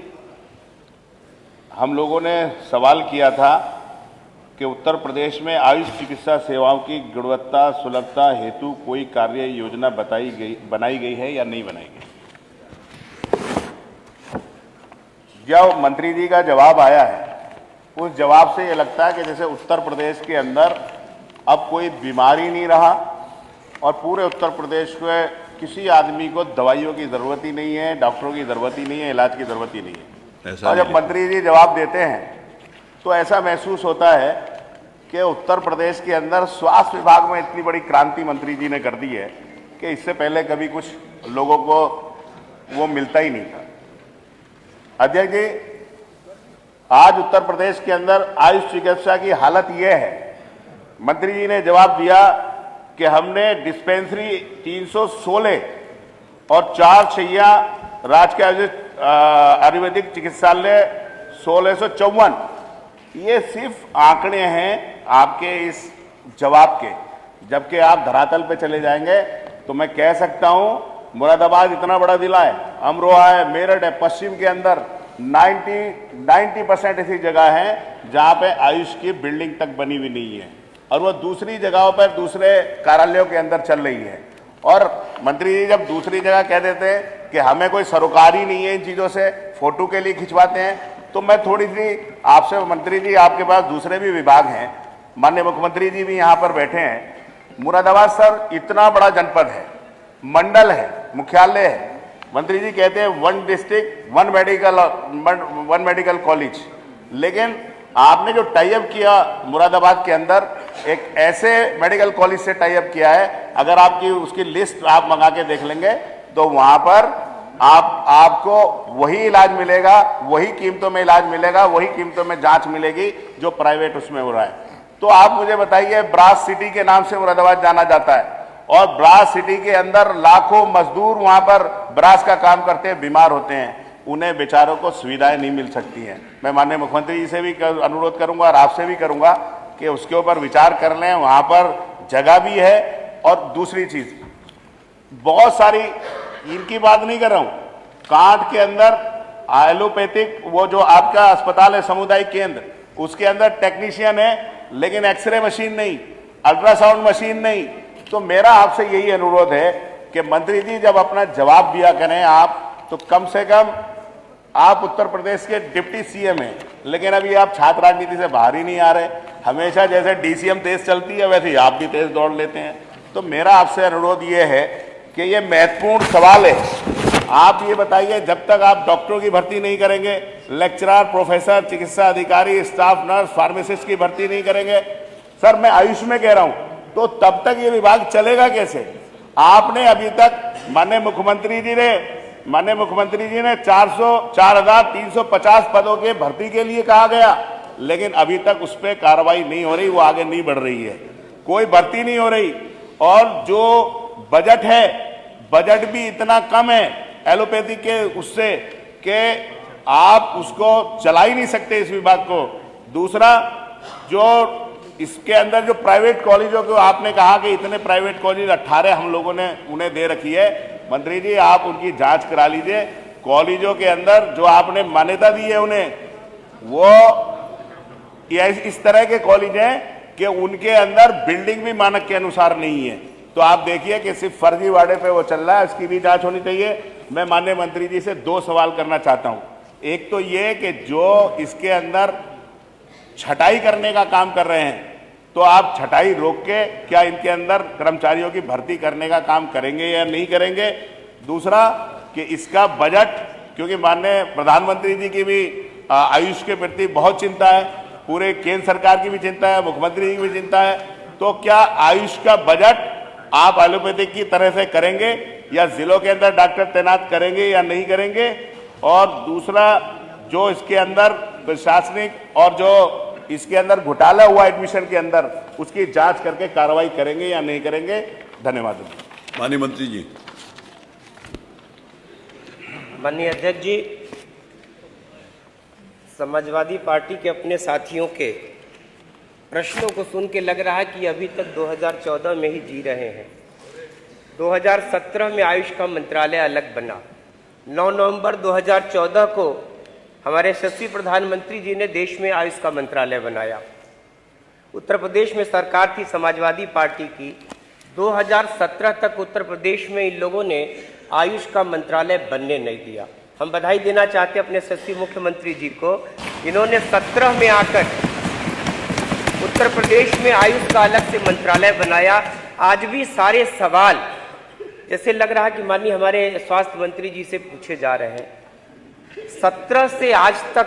हम लोगों ने सवाल किया था कि उत्तर प्रदेश में आयुष चिकित्सा सेवाओं की गुणवत्ता सुलभता हेतु कोई कार्य योजना बनाई गई है या नहीं बनाई गई। जब मंत्री जी का जवाब आया है, उस जवाब से ये लगता है कि जैसे उत्तर प्रदेश के अंदर अब कोई बीमारी नहीं रहा और पूरे उत्तर प्रदेश में किसी आदमी को दवाइयों की ज़रूरत ही नहीं है, डॉक्टरों की ज़रूरत ही नहीं है, इलाज की ज़रूरत ही नहीं है। और जब मंत्री जी जवाब देते हैं तो ऐसा महसूस होता है कि उत्तर प्रदेश के अंदर स्वास्थ्य विभाग में इतनी बड़ी क्रांति मंत्री जी ने कर दी है कि इससे पहले कभी कुछ लोगों को वो मिलता ही नहीं था। अध्यक्ष जी, आज उत्तर प्रदेश के अंदर आयुष चिकित्सा की हालत ये है, मंत्री जी ने जवाब दिया कि हमने डिस्पेंसरी 316 और 4 शैय्या राजकीय आयुर्वेदिक चिकित्सालय 1654, ये सिर्फ आंकड़े हैं आपके इस जवाब के। जबकि आप धरातल पे चले जाएंगे तो मैं कह सकता हूं मुरादाबाद इतना बड़ा जिला है, अमरोहा है, मेरठ है, पश्चिम के अंदर 90% ऐसी जगह है जहां पे आयुष की बिल्डिंग तक बनी हुई नहीं है और वो दूसरी जगहों पर दूसरे कार्यालयों के अंदर चल रही है। और मंत्री जी जब दूसरी जगह कह देते हैं कि हमें कोई सरोकार ही नहीं है इन चीज़ों से, फोटो के लिए खिंचवाते हैं, तो मैं थोड़ी सी आपसे, मंत्री जी आपके पास दूसरे भी विभाग हैं, माननीय मुख्यमंत्री जी भी यहाँ पर बैठे हैं। मुरादाबाद सर इतना बड़ा जनपद है, मंडल है, मुख्यालय है, मंत्री जी कहते हैं 1 डिस्ट्रिक्ट 1 मेडिकल कॉलेज, लेकिन आपने जो टाई अप किया मुरादाबाद के अंदर एक ऐसे मेडिकल कॉलेज से टाई अप किया है, अगर आपकी उसकी लिस्ट आप मंगा के देख लेंगे तो वहां पर आपको वही इलाज मिलेगा, वही कीमतों में इलाज मिलेगा, वही कीमतों में जांच मिलेगी जो प्राइवेट उसमें हो रहा है। तो आप मुझे बताइए, ब्रास सिटी के नाम से मुरादाबाद जाना जाता है और ब्रास सिटी के अंदर लाखों मजदूर वहां पर ब्रास का काम करते हैं, बीमार होते हैं, उन्हें बेचारों को सुविधाएं नहीं मिल सकती हैं। मैं माननीय मुख्यमंत्री जी से भी अनुरोध करूंगा और आपसे भी करूंगा कि उसके ऊपर विचार कर लें, वहां पर जगह भी है। और दूसरी चीज, बहुत सारी, इनकी बात नहीं कर रहा हूं, कांट के अंदर एलोपैथिक वो जो आपका अस्पताल है सामुदायिक केंद्र, उसके अंदर टेक्नीशियन है लेकिन एक्सरे मशीन नहीं, अल्ट्रासाउंड मशीन नहीं। तो मेरा आपसे यही अनुरोध है कि मंत्री जी जब अपना जवाब दिया करें आप, तो कम से कम आप उत्तर प्रदेश के डिप्टी सीएम हैं, लेकिन अभी आप छात्र राजनीति से बाहर ही नहीं आ रहे। हमेशा जैसे डीसीएम तेज चलती है वैसे ही आप भी तेज दौड़ लेते हैं। तो मेरा आपसे अनुरोध ये है कि ये महत्वपूर्ण सवाल है। आप ये बताइए, जब तक आप डॉक्टरों की भर्ती नहीं करेंगे, लेक्चरर, प्रोफेसर, चिकित्सा अधिकारी, स्टाफ नर्स, फार्मासिस्ट की भर्ती नहीं करेंगे, सर मैं आयुष में कह रहा हूं, तो तब तक ये विभाग चलेगा कैसे? आपने अभी तक माननीय मुख्यमंत्री जी ने 4,350 पदों के भर्ती के लिए कहा गया, लेकिन अभी तक उस पर कार्रवाई नहीं हो रही, वो आगे नहीं बढ़ रही है, कोई भर्ती नहीं हो रही। और जो बजट है, बजट भी इतना कम है एलोपैथी के उससे कि आप उसको चला ही नहीं सकते इस विभाग को। दूसरा, जो इसके अंदर जो प्राइवेट कॉलेजों को आपने कहा कि इतने प्राइवेट कॉलेज 18 हम लोगों ने उन्हें दे रखी है, मंत्री जी आप उनकी जांच करा लीजिए। कॉलेजों के अंदर जो आपने मान्यता दी है उन्हें, वो इस तरह के कॉलेज हैं कि उनके अंदर बिल्डिंग भी मानक के अनुसार नहीं है। तो आप देखिए कि सिर्फ फर्जीवाड़े पे वो चल रहा है, इसकी भी जांच होनी चाहिए। मैं माननीय मंत्री जी से 2 सवाल करना चाहता हूं। एक तो ये कि जो इसके अंदर छटाई करने का काम कर रहे हैं, तो आप छटाई रोक के क्या इनके अंदर कर्मचारियों की भर्ती करने का काम करेंगे या नहीं करेंगे? दूसरा कि इसका बजट, क्योंकि माननीय प्रधानमंत्री जी की भी आयुष के प्रति बहुत चिंता है, पूरे केंद्र सरकार की भी चिंता है, मुख्यमंत्री जी की भी चिंता है, तो क्या आयुष का बजट आप एलोपैथिक की तरह से करेंगे या जिलों के अंदर डॉक्टर तैनात करेंगे या नहीं करेंगे? और दूसरा, जो इसके अंदर प्रशासनिक और जो इसके अंदर घोटाला हुआ एडमिशन के अंदर, उसकी जांच करके कार्रवाई करेंगे या नहीं करेंगे? धन्यवाद। माननीय मंत्री जी। माननीय अध्यक्ष जी, समाजवादी पार्टी के अपने साथियों के प्रश्नों को सुन के लग रहा है कि अभी तक 2014 में ही जी रहे हैं। 2017 में आयुष का मंत्रालय अलग बना। 9 नवंबर 2014 को हमारे यशस्वी प्रधानमंत्री जी ने देश में आयुष का मंत्रालय बनाया। उत्तर प्रदेश में सरकार थी समाजवादी पार्टी की। 2017 तक उत्तर प्रदेश में इन लोगों ने आयुष का मंत्रालय बनने नहीं दिया। हम बधाई देना चाहते हैं अपने यशस्वी मुख्यमंत्री जी को, इन्होंने 17 में आकर उत्तर प्रदेश में आयुष का अलग से मंत्रालय बनाया। आज भी सारे सवाल जैसे लग रहा है कि माननीय हमारे स्वास्थ्य मंत्री जी से पूछे जा रहे हैं। 17 से आज तक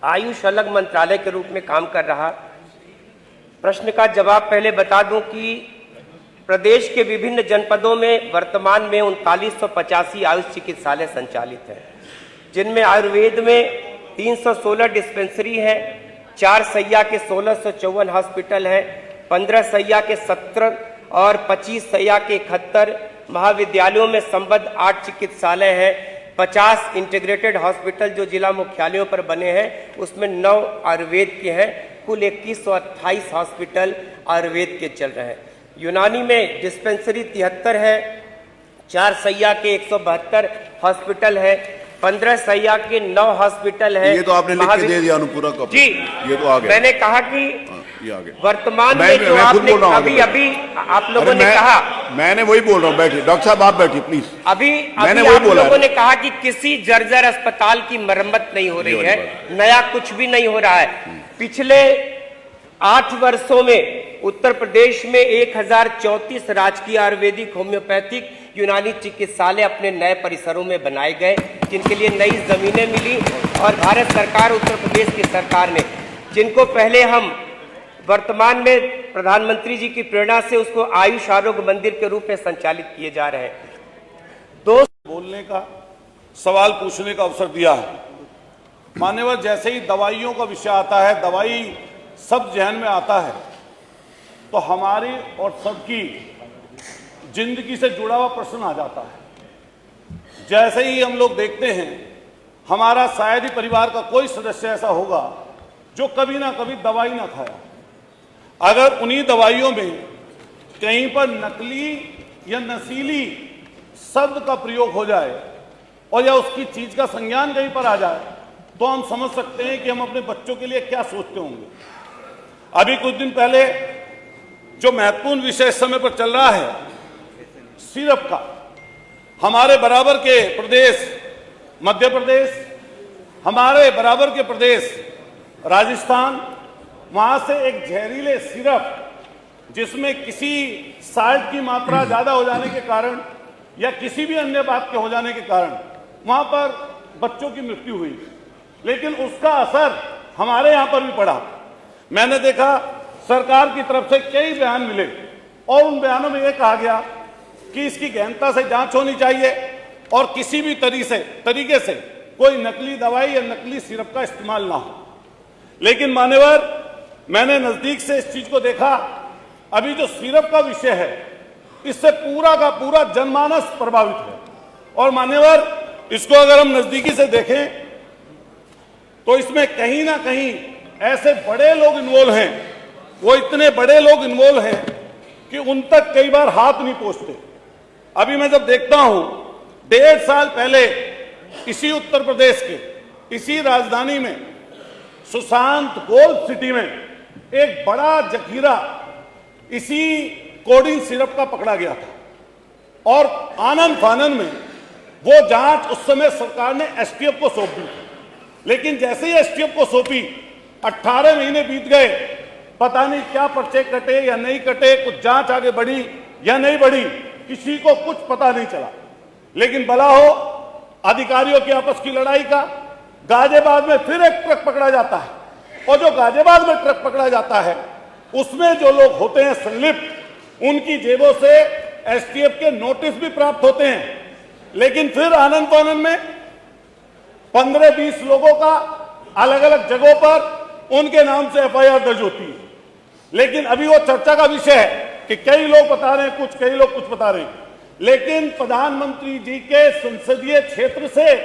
आयुष अलग मंत्रालय के रूप में काम कर रहा। प्रश्न का जवाब पहले बता दूं कि प्रदेश के विभिन्न जनपदों में वर्तमान में 3985 आयुष चिकित्सालय संचालित हैं, जिनमें आयुर्वेद में 316 डिस्पेंसरी है, 4 सैया के 1654 हॉस्पिटल हैं, 15 सैया के 17 और 25 सैया के 71 महाविद्यालयों में संबद्ध 8 चिकित्सालय हैं, 50 इंटीग्रेटेड हॉस्पिटल जो जिला मुख्यालयों पर बने हैं उसमें 9 आयुर्वेद के हैं। कुल 2128 हॉस्पिटल आयुर्वेद के चल रहे हैं। यूनानी में डिस्पेंसरी 73 है, 4 सैया के 172 हॉस्पिटल है, 15 सैया के 9 हॉस्पिटल है। ये तो आपने लिख के दे दिया अनुपूरक का। जी, ये तो आ गया। मैंने कहा कि ये आ गया। वर्तमान में जो आपने अभी आप लोगों ने कहा, मैंने वही बोल रहा हूँ, बैठिए डॉक्टर साहब, आप बैठिए प्लीज। अभी आप लोगों ने कहा कि किसी जर्जर अस्पताल की मरम्मत नहीं हो रही है, नया कुछ भी नहीं हो रहा है। पिछले 8 वर्षों में उत्तर प्रदेश में 1034 राजकीय आयुर्वेदिक, होम्योपैथिक, यूनानी चिकित्सालय अपने नए परिसरों में बनाए गए, जिनके लिए नई जमीनें मिली और भारत सरकार, उत्तर प्रदेश की सरकार ने, जिनको पहले हम वर्तमान में प्रधानमंत्री जी की प्रेरणा से उसको आयुष आरोग्य मंदिर के रूप में संचालित किए जा रहे हैं। बोलने का, सवाल पूछने का अवसर दिया है। मान्यवर, जैसे ही दवाइयों का विषय आता है, दवाई सब जहन में आता है, तो हमारी और सबकी जिंदगी से जुड़ा हुआ प्रश्न आ जाता है। जैसे ही हम लोग देखते हैं, हमारा शायद ही परिवार का कोई सदस्य ऐसा होगा जो कभी ना कभी दवाई ना खाया। अगर उन्हीं दवाइयों में कहीं पर नकली या नशीली शब्द का प्रयोग हो जाए और या उसकी चीज का संज्ञान कहीं पर आ जाए, तो हम समझ सकते हैं कि हम अपने बच्चों के लिए क्या सोचते होंगे। अभी कुछ दिन पहले जो महत्वपूर्ण विषय इस समय पर चल रहा है, सिरप का, हमारे बराबर के प्रदेश मध्य प्रदेश, हमारे बराबर के प्रदेश राजस्थान, वहां से एक जहरीले सिरप जिसमें किसी साल्ट की मात्रा ज्यादा हो जाने के कारण या किसी भी अन्य बात के हो जाने के कारण वहां पर बच्चों की मृत्यु हुई, लेकिन उसका असर हमारे यहां पर भी पड़ा। मैंने देखा सरकार की तरफ से कई बयान मिले और उन बयानों में यह कहा गया कि इसकी गहनता से जांच होनी चाहिए और किसी भी तरीके से कोई नकली दवाई या नकली सिरप का इस्तेमाल ना हो। लेकिन मान्यवर, मैंने नजदीक से इस चीज को देखा। अभी जो सिरप का विषय है, इससे पूरा का पूरा जनमानस प्रभावित है। और मान्यवर, इसको अगर हम नजदीकी से देखें तो इसमें कहीं ना कहीं ऐसे बड़े लोग इन्वॉल्व हैं, वो इतने बड़े लोग इन्वॉल्व हैं कि उन तक कई बार हाथ नहीं पहुंचते। अभी मैं जब देखता हूं, 1.5 साल पहले इसी उत्तर प्रदेश के इसी राजधानी में सुशांत गोल्ड सिटी में एक बड़ा जखीरा इसी कोडिन सिरप का पकड़ा गया था और आनन फानन में वो जांच उस समय सरकार ने एसटीएफ को सौंप दी। लेकिन जैसे ही एसटीएफ को सौंपी, 18 महीने बीत गए, पता नहीं क्या पर्चे कटे या नहीं कटे, कुछ जांच आगे बढ़ी या नहीं बढ़ी, किसी को कुछ पता नहीं चला। लेकिन भला हो अधिकारियों की आपस की लड़ाई का, गाजियाबाद में फिर एक ट्रक पकड़ा जाता है और जो गाजियाबाद में ट्रक पकड़ा जाता है उसमें जो लोग होते हैं संलिप्त, उनकी जेबों से एसटीएफ के नोटिस भी प्राप्त होते हैं। लेकिन फिर आनंद फानन में 15-20 लोगों का अलग अलग जगहों पर उनके नाम से एफआईआर दर्ज होती है। लेकिन अभी वो चर्चा का विषय है कि कई लोग बता रहे हैं कुछ, कई लोग कुछ बता रहे हैं। लेकिन प्रधानमंत्री जी के संसदीय क्षेत्र से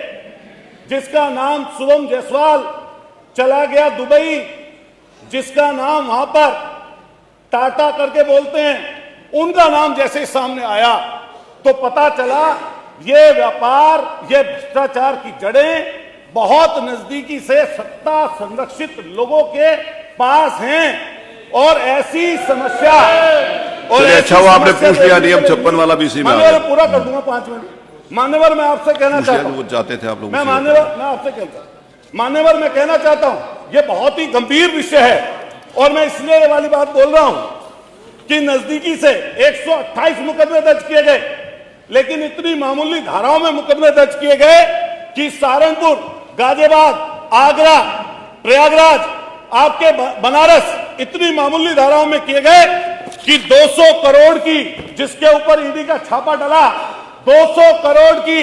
जिसका नाम शुभम जायसवाल चला गया दुबई, जिसका नाम वहां पर टाटा करके बोलते हैं, उनका नाम जैसे सामने आया तो पता चला ये व्यापार, ये भ्रष्टाचार की जड़ें बहुत नजदीकी से सत्ता संरक्षित लोगों के पास हैं। और ऐसी समस्या और अच्छा हुआ आपने पूछ लिया, नियम 56 वाला भी इसी में पूरा कर दूंगा 5 मिनट। मान्यवर, मैं आपसे कहना चाहता हूं, जाते थे आप लोग, मैं आपसे मान्यवर मैं कहना चाहता हूं, ये बहुत ही गंभीर विषय है और मैं इसलिए ये वाली बात बोल रहा हूं कि नजदीकी से 128 मुकदमे दर्ज किए गए, लेकिन इतनी मामूली धाराओं में मुकदमे दर्ज किए गए कि सहारनपुर, गाजियाबाद, आगरा, प्रयागराज, आपके बनारस, इतनी मामूली धाराओं में किए गए कि 200 करोड़ की जिसके ऊपर ईडी का छापा डला, 200 करोड़ की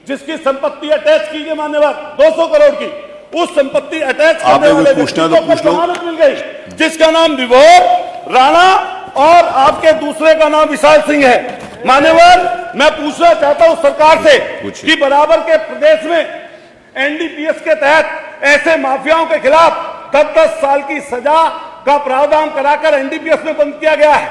जिसकी संपत्ति अटैच की गई, मान्यवर 200 करोड़ की, उस संपत्ति अटैच करने वाले व्यक्ति को जमानत मिल गई, जिसका नाम विभोर राणा और आपके दूसरे का नाम विशाल सिंह है। मान्यवर, मैं पूछना चाहता हूं सरकार से कि बराबर के प्रदेश में एनडीपीएस के तहत ऐसे माफियाओं के खिलाफ 10-10 साल की सजा का प्रावधान कराकर एनडीपीएस में बंद किया गया है।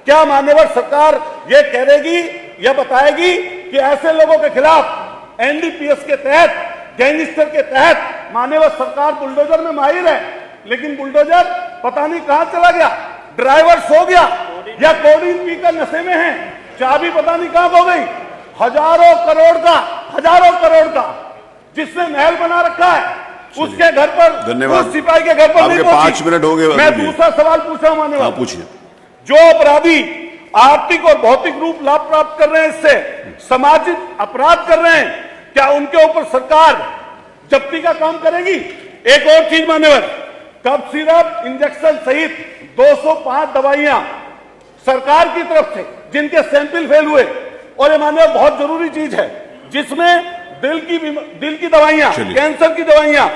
क्या मान्यवर सरकार ये कहेगी या बताएगी कि ऐसे लोगों के खिलाफ एनडीपीएस के तहत, गैंगस्टर के तहत मान्यवर सरकार बुलडोजर में माहिर है, लेकिन बुलडोजर पता नहीं कहां चला गया, ड्राइवर सो गया या कोडीन पीकर नशे में है, चाबी पता नहीं कहां खो गई। हजारों करोड़ का जिसने महल बना रखा है, उसके घर पर, उस सिपाही के घर पर नहीं पहुंची। 5 मिनट हो गए। मैं दूसरा सवाल पूछ रहा हूं मान्यवर, पूछिए। जो अपराधी आर्थिक और भौतिक रूप लाभ प्राप्त कर रहे हैं, इससे सामाजिक अपराध कर रहे हैं, क्या उनके ऊपर सरकार जब्ती का काम करेगी? एक और चीज मान्यवर, कफ सिरप, इंजेक्शन सहित 205 दवाइयां सरकार की तरफ से जिनके सैंपल फेल हुए, और ये मान्यवर बहुत जरूरी चीज है, जिसमें दिल की दवाइयां, कैंसर की दवाइयां,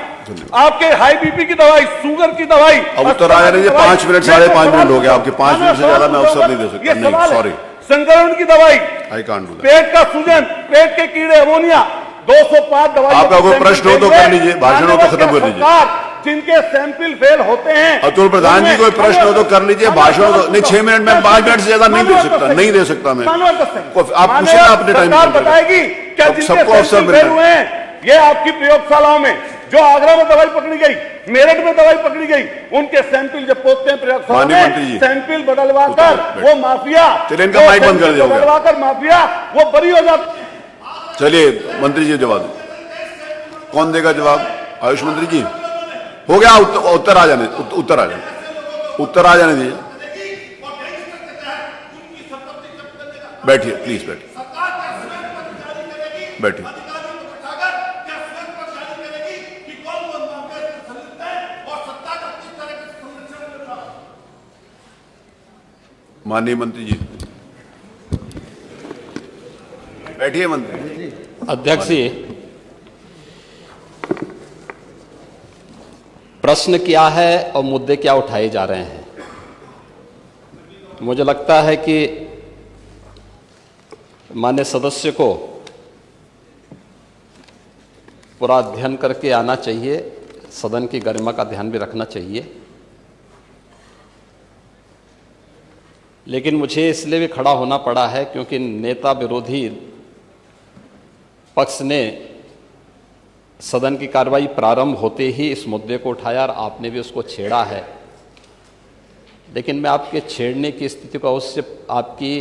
आपके हाई बीपी की दवाई, शुगर की दवाई। अब उत्तर आया नहीं, 5 मिनट 5.5 मिनट हो गया आपके, 5 मिनट से ज्यादा मैं अवसर नहीं दे सकता। नहीं, संक्रमण की दवाई, आई कांट डू दैट। पेट का सूजन, पेट के कीड़े, अमोनिया, 205 दवाई। आपका कोई प्रश्न हो तो कर लीजिए, भाषण हो तो खत्म कर लीजिए। जिनके सैंपल फेल होते हैं, अतुल प्रधान जी कोई प्रश्न हो तो कर लीजिए, भाषण हो तो नहीं। 6 मिनट में 5 मिनट से ज्यादा नहीं दे सकता, नहीं दे सकता मैं। आप पूछिए ना अपने टाइम सरकार बताएगी क्या जिनके सैंपल फेल हुए हैं, ये आपकी प्रयोगशालाओं में जो आगरा में दवाई पकड़ी गई, मेरठ में दवाई पकड़ी गई, उनके सैंपल जब पहुंचते हैं प्रयोगशाला में, सैंपल बदलवा कर वो माफिया, चलिए इनका माइक बंद कर दिया, बदलवा कर माफिया वो बरी हो जाती। चलिए मंत्री जी जवाब दें। कौन देगा जवाब? आयुष मंत्री जी। हो गया, उत्तर आ जाने, उत्तर आ जाने, उत्तर आ जाने दीजिए। बैठिए प्लीज, बैठिए बैठिए। माननीय मंत्री जी बैठिए। मंत्री अध्यक्ष जी, प्रश्न क्या है और मुद्दे क्या उठाए जा रहे हैं? मुझे लगता है कि माननीय सदस्य को पूरा अध्ययन करके आना चाहिए, सदन की गरिमा का ध्यान भी रखना चाहिए। लेकिन मुझे इसलिए भी खड़ा होना पड़ा है क्योंकि नेता विरोधी पक्ष ने सदन की कार्रवाई प्रारंभ होते ही इस मुद्दे को उठाया और आपने भी उसको छेड़ा है। लेकिन मैं आपके छेड़ने की स्थिति को अवश्य आपकी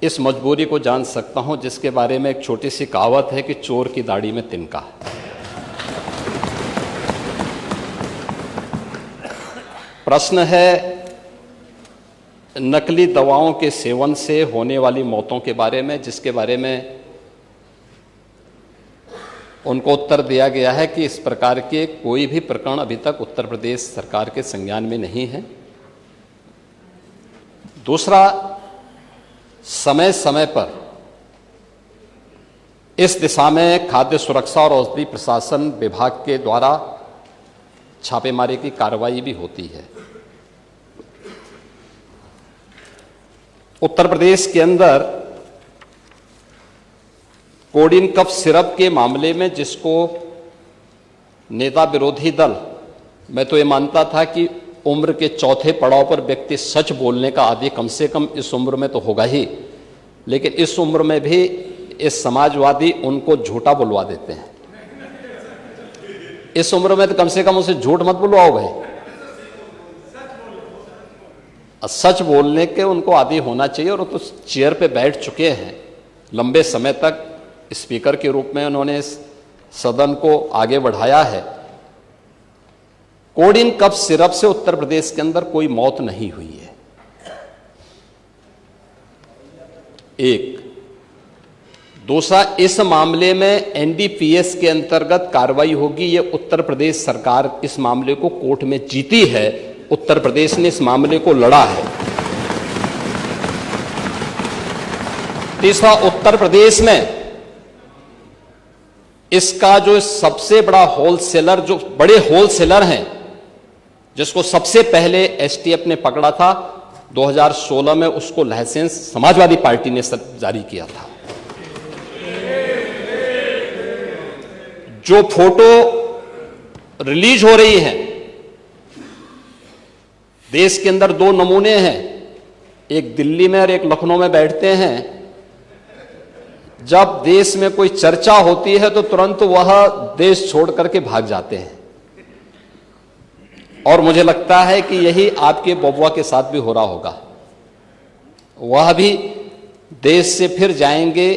इस मजबूरी को जान सकता हूं, जिसके बारे में एक छोटी सी कहावत है कि चोर की दाढ़ी में तिनका। प्रश्न है नकली दवाओं के सेवन से होने वाली मौतों के बारे में, जिसके बारे में उनको उत्तर दिया गया है कि इस प्रकार के कोई भी प्रकरण अभी तक उत्तर प्रदेश सरकार के संज्ञान में नहीं है। दूसरा, समय समय पर इस दिशा में खाद्य सुरक्षा और औषधि प्रशासन विभाग के द्वारा छापेमारी की कार्रवाई भी होती है। उत्तर प्रदेश के अंदर कोडिन कफ सिरप के मामले में, जिसको नेता विरोधी दल, मैं तो ये मानता था कि उम्र के चौथे पड़ाव पर व्यक्ति सच बोलने का आदि कम से कम इस उम्र में तो होगा ही, लेकिन इस उम्र में भी इस समाजवादी उनको झूठा बुलवा देते हैं। इस उम्र में तो कम से कम उसे झूठ मत बुलवाओ भाई, सच बोलने के उनको आदी होना चाहिए। और तो चेयर पे बैठ चुके हैं लंबे समय तक, स्पीकर के रूप में उन्होंने सदन को आगे बढ़ाया है। कोडिन कफ सिरप से उत्तर प्रदेश के अंदर कोई मौत नहीं हुई है। एक। दूसरा, इस मामले में एनडीपीएस के अंतर्गत कार्रवाई होगी। ये उत्तर प्रदेश सरकार इस मामले को कोर्ट में जीती है, उत्तर प्रदेश ने इस मामले को लड़ा है। तीसरा, उत्तर प्रदेश में इसका जो सबसे बड़ा होलसेलर, जो बड़े होलसेलर हैं, जिसको सबसे पहले एसटीएफ ने पकड़ा था 2016 में, उसको लाइसेंस समाजवादी पार्टी ने जारी किया था। जो फोटो रिलीज हो रही है, देश के अंदर दो नमूने हैं, एक दिल्ली में और एक लखनऊ में बैठते हैं। जब देश में कोई चर्चा होती है तो तुरंत वह देश छोड़ करके भाग जाते हैं। और मुझे लगता है कि यही आपके बबुआ के साथ भी हो रहा होगा। वह भी देश से फिर जाएंगे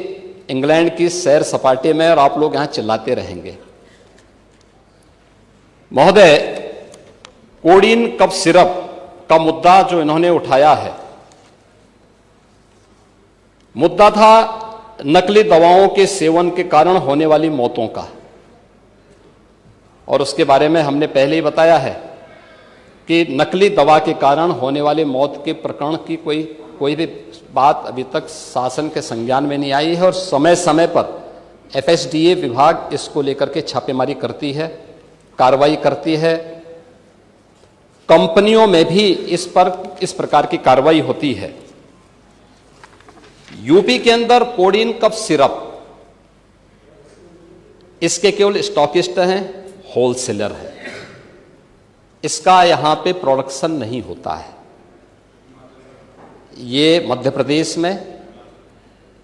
इंग्लैंड की सैर सपाटे में और आप लोग यहां चिल्लाते रहेंगे। महोदय, कोडिन कफ सिरप का मुद्दा जो इन्होंने उठाया है, मुद्दा था नकली दवाओं के सेवन के कारण होने वाली मौतों का। और उसके बारे में हमने पहले ही बताया है कि नकली दवा के कारण होने वाली मौत के प्रकरण की कोई भी बात अभी तक शासन के संज्ञान में नहीं आई है। और समय समय पर एफएसडीए विभाग इसको लेकर के छापेमारी करती है, कार्रवाई करती है। कंपनियों में भी इस प्रकार की कार्रवाई होती है। यूपी के अंदर कोडीन कफ सिरप इसके केवल स्टॉकिस्ट हैं, होलसेलर है, इसका यहां पे प्रोडक्शन नहीं होता है। ये मध्य प्रदेश में,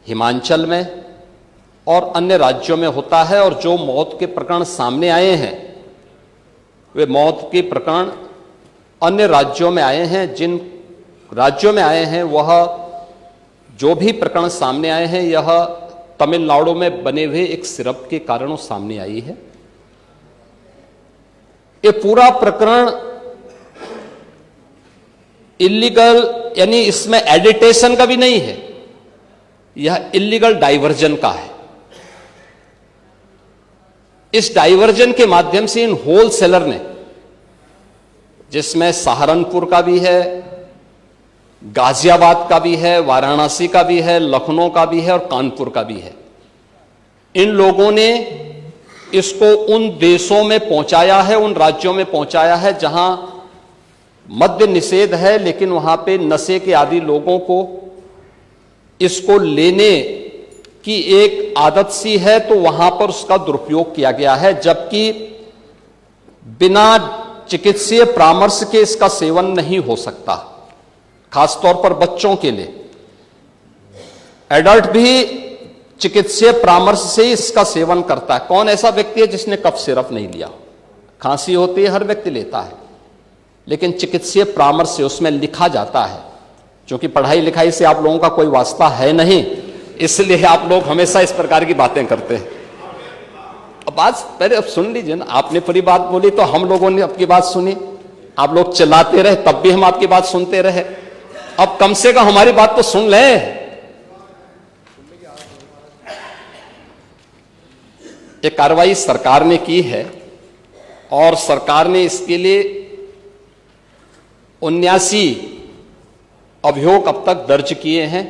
हिमाचल में और अन्य राज्यों में होता है। और जो मौत के प्रकरण सामने आए हैं वे मौत के प्रकरण अन्य राज्यों में आए हैं। जिन राज्यों में आए हैं वह जो भी प्रकरण सामने आए हैं यह तमिलनाडु में बने हुए एक सिरप के कारण सामने आई है। ये पूरा प्रकरण इलीगल, यानी इसमें एडिटेशन का भी नहीं है, यह इलीगल डाइवर्जन का है। इस डाइवर्जन के माध्यम से इन होलसेलर ने, जिसमें सहारनपुर का भी है, गाजियाबाद का भी है, वाराणसी का भी है, लखनऊ का भी है और कानपुर का भी है, इन लोगों ने इसको उन देशों में पहुंचाया है, उन राज्यों में पहुंचाया है जहां मद्य निषेध है, लेकिन वहां पे नशे के आदी लोगों को इसको लेने की एक आदत सी है, तो वहां पर उसका दुरुपयोग किया गया है। जबकि बिना चिकित्सीय परामर्श के इसका सेवन नहीं हो सकता, खासतौर पर बच्चों के लिए। एडल्ट भी चिकित्सीय परामर्श से इसका सेवन करता है। कौन ऐसा व्यक्ति है जिसने कफ सिरप नहीं लिया? खांसी होती है, हर व्यक्ति लेता है, लेकिन चिकित्सीय परामर्श से उसमें लिखा जाता है। क्योंकि पढ़ाई लिखाई से आप लोगों का कोई वास्ता है नहीं, इसलिए आप लोग हमेशा इस प्रकार की बातें करते हैं। अब बात पहले अब सुन लीजिए ना, आपने पूरी बात बोली तो हम लोगों ने आपकी बात सुनी, आप लोग चिल्लाते रहे तब भी हम आपकी बात सुनते रहे। अब कम से कम हमारी बात तो सुन लें। ये कार्रवाई सरकार ने की है और सरकार ने इसके लिए 79 अभियोग अब तक दर्ज किए हैं।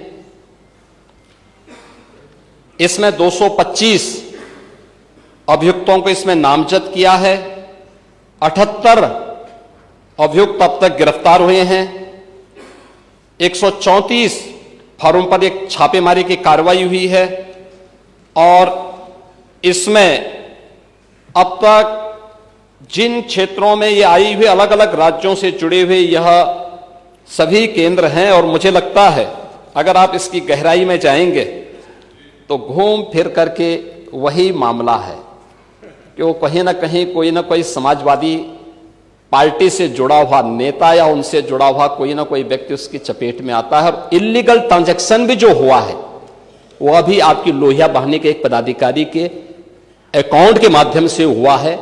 इसमें 225 अभियुक्तों को इसमें नामजद किया है। 78 अभियुक्त अब तक गिरफ्तार हुए हैं। 134 फर्म पर एक छापेमारी की कार्रवाई हुई है और इसमें अब तक जिन क्षेत्रों में ये आई हुई अलग अलग राज्यों से जुड़े हुए यह सभी केंद्र हैं। और मुझे लगता है अगर आप इसकी गहराई में जाएंगे तो घूम फिर करके वही मामला है कि वो कहीं ना कहीं कोई ना कोई समाजवादी पार्टी से जुड़ा हुआ नेता या उनसे जुड़ा हुआ कोई ना कोई व्यक्ति उसकी चपेट में आता है। और इलीगल ट्रांजैक्शन भी जो हुआ है वह भी आपकी लोहिया बहाने के एक पदाधिकारी के अकाउंट के माध्यम से हुआ है।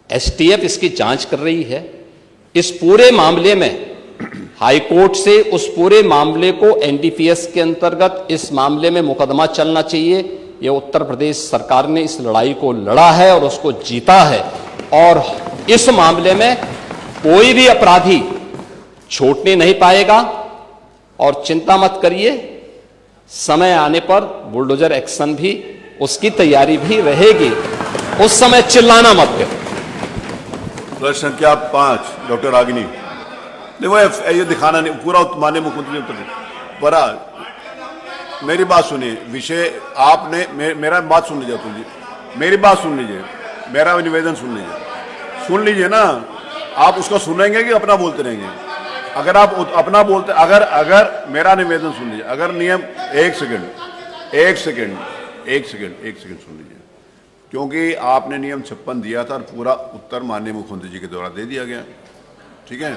एसटीएफ इसकी जांच कर रही है। इस पूरे मामले में हाईकोर्ट से उस पूरे मामले को एनडीपीएस के अंतर्गत इस मामले में मुकदमा चलना चाहिए। ये उत्तर प्रदेश सरकार ने इस लड़ाई को लड़ा है और उसको जीता है और इस मामले में कोई भी अपराधी छूटने नहीं पाएगा। और चिंता मत करिए, समय आने पर बुलडोजर एक्शन भी उसकी तैयारी भी रहेगी, उस समय चिल्लाना मत करो। प्रश्न संख्या 5 डॉक्टर रागिनी। देखो ये दिखाना नहीं, पूरा माननीय मुख्यमंत्री उत्तर दे। बड़ा मेरी बात सुनिए, विषय आपने मेरा बात सुन लीजिए, तुम जी मेरी बात सुन लीजिए, मेरा निवेदन सुन लीजिए ना। आप उसको सुनेंगे कि अपना बोलते रहेंगे? अगर आप अपना बोलते, अगर मेरा निवेदन सुन लीजिए, अगर नियम एक सेकंड सुन लीजिए, क्योंकि आपने नियम 56 दिया था और पूरा उत्तर माननीय मुख्यमंत्री जी के द्वारा दे दिया गया, ठीक है?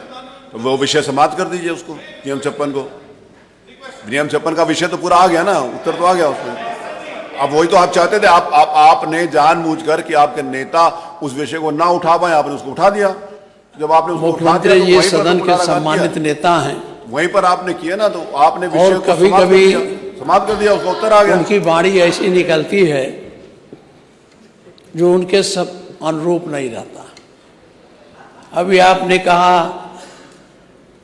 तो वो विषय समाप्त कर दीजिए उसको, नियम 56 को। नियम 56 का विषय तो पूरा आ गया ना, उत्तर तो आ गया उसमें। अब वही तो आप चाहते थे, आपने जानबूझकर कि आपके नेता उस विषय को ना उठा पाए, आपने उसको उठा दिया। जब आपने उसको उठा दिया तो ये सदन के सम्मानित नेता हैं, वहीं पर आपने किया ना, तो आपने विषय को कभी समाप्त कर दिया, उसका उत्तर आ गया। उनकी वाणी ऐसी निकलती है जो उनके सब अनुरूप नहीं रहता। अभी आपने कहा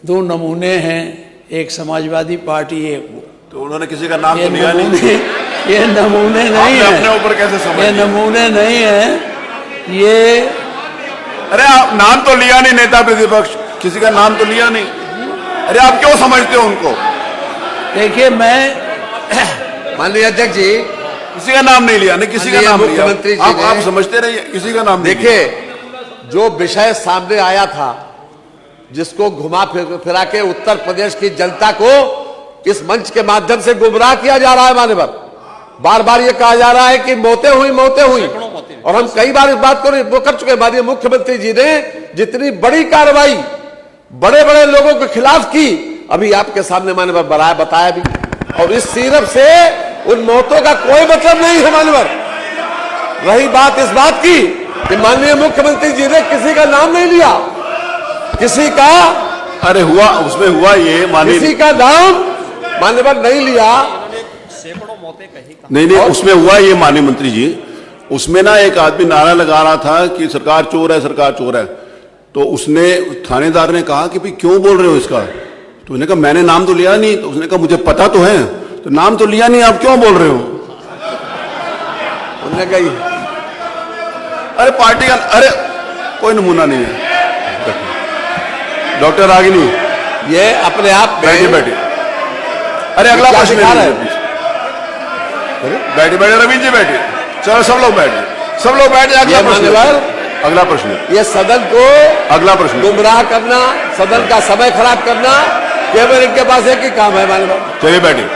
2 नमूने हैं, एक समाजवादी पार्टी, एक वो। तो उन्होंने किसी का नाम तो लिया नहीं। ये नमूने नहीं है, अपने ऊपर कैसे समझ? ये नमूने नहीं है ये। अरे आप नाम तो लिया नहीं, नेता प्रतिपक्ष किसी का नाम तो लिया नहीं। अरे आप क्यों समझते हो उनको? देखिए, मैं माननीय अध्यक्ष जी, किसी का नाम नहीं लिया, नहीं किसी का नाम लिया। मुख्यमंत्री जी आप समझते रहिए, किसी का नाम नहीं लिया। देखिए, जो विषय सामने आया था, जिसको घुमा फिरा के उत्तर प्रदेश की जनता को इस मंच के माध्यम से गुमराह किया जा रहा है। माननीय, बार बार ये कहा जा रहा है कि मौतें हुई, और हम कई बार इस बात को कर चुके हैं। माननीय मुख्यमंत्री जी ने जितनी बड़ी कार्रवाई बड़े बड़े लोगों के खिलाफ की, अभी आपके सामने माननीय बताया भी, और इस सिर्फ से उन मौतों का कोई मतलब नहीं है। माननीय, रही बात इस बात की कि माननीय मुख्यमंत्री जी ने किसी का नाम नहीं लिया, किसी का, अरे हुआ, उसमें हुआ ये माननीय, किसी का नाम माननीय नहीं लिया। नहीं, उसमें हुआ ये माननीय मंत्री जी, उसमें ना एक आदमी नारा लगा रहा था कि सरकार चोर है, सरकार चोर है। तो उसने, थानेदार ने कहा कि भाई क्यों बोल रहे हो इसका? तो उसने कहा मैंने नाम तो लिया नहीं। तो उसने कहा मुझे पता तो है, तो नाम तो लिया नहीं, आप क्यों बोल रहे हो? उन्होंने कही, अरे पार्टी का, अरे कोई नमूना नहीं है। डॉक्टर रागिनी, ये अपने आप बैठिए बैठिए। अरे अगला प्रश्न है, बैठिए बैठिए, रवीन जी बैठिए, चलो सब लोग बैठिए, सब लोग बैठिए। अगला प्रश्न, अगला प्रश्न, ये सदन को अगला प्रश्न, गुमराह करना, सदन का समय खराब करना, केवल इनके पास एक ही काम है। माननीय, चलिए बैठिए,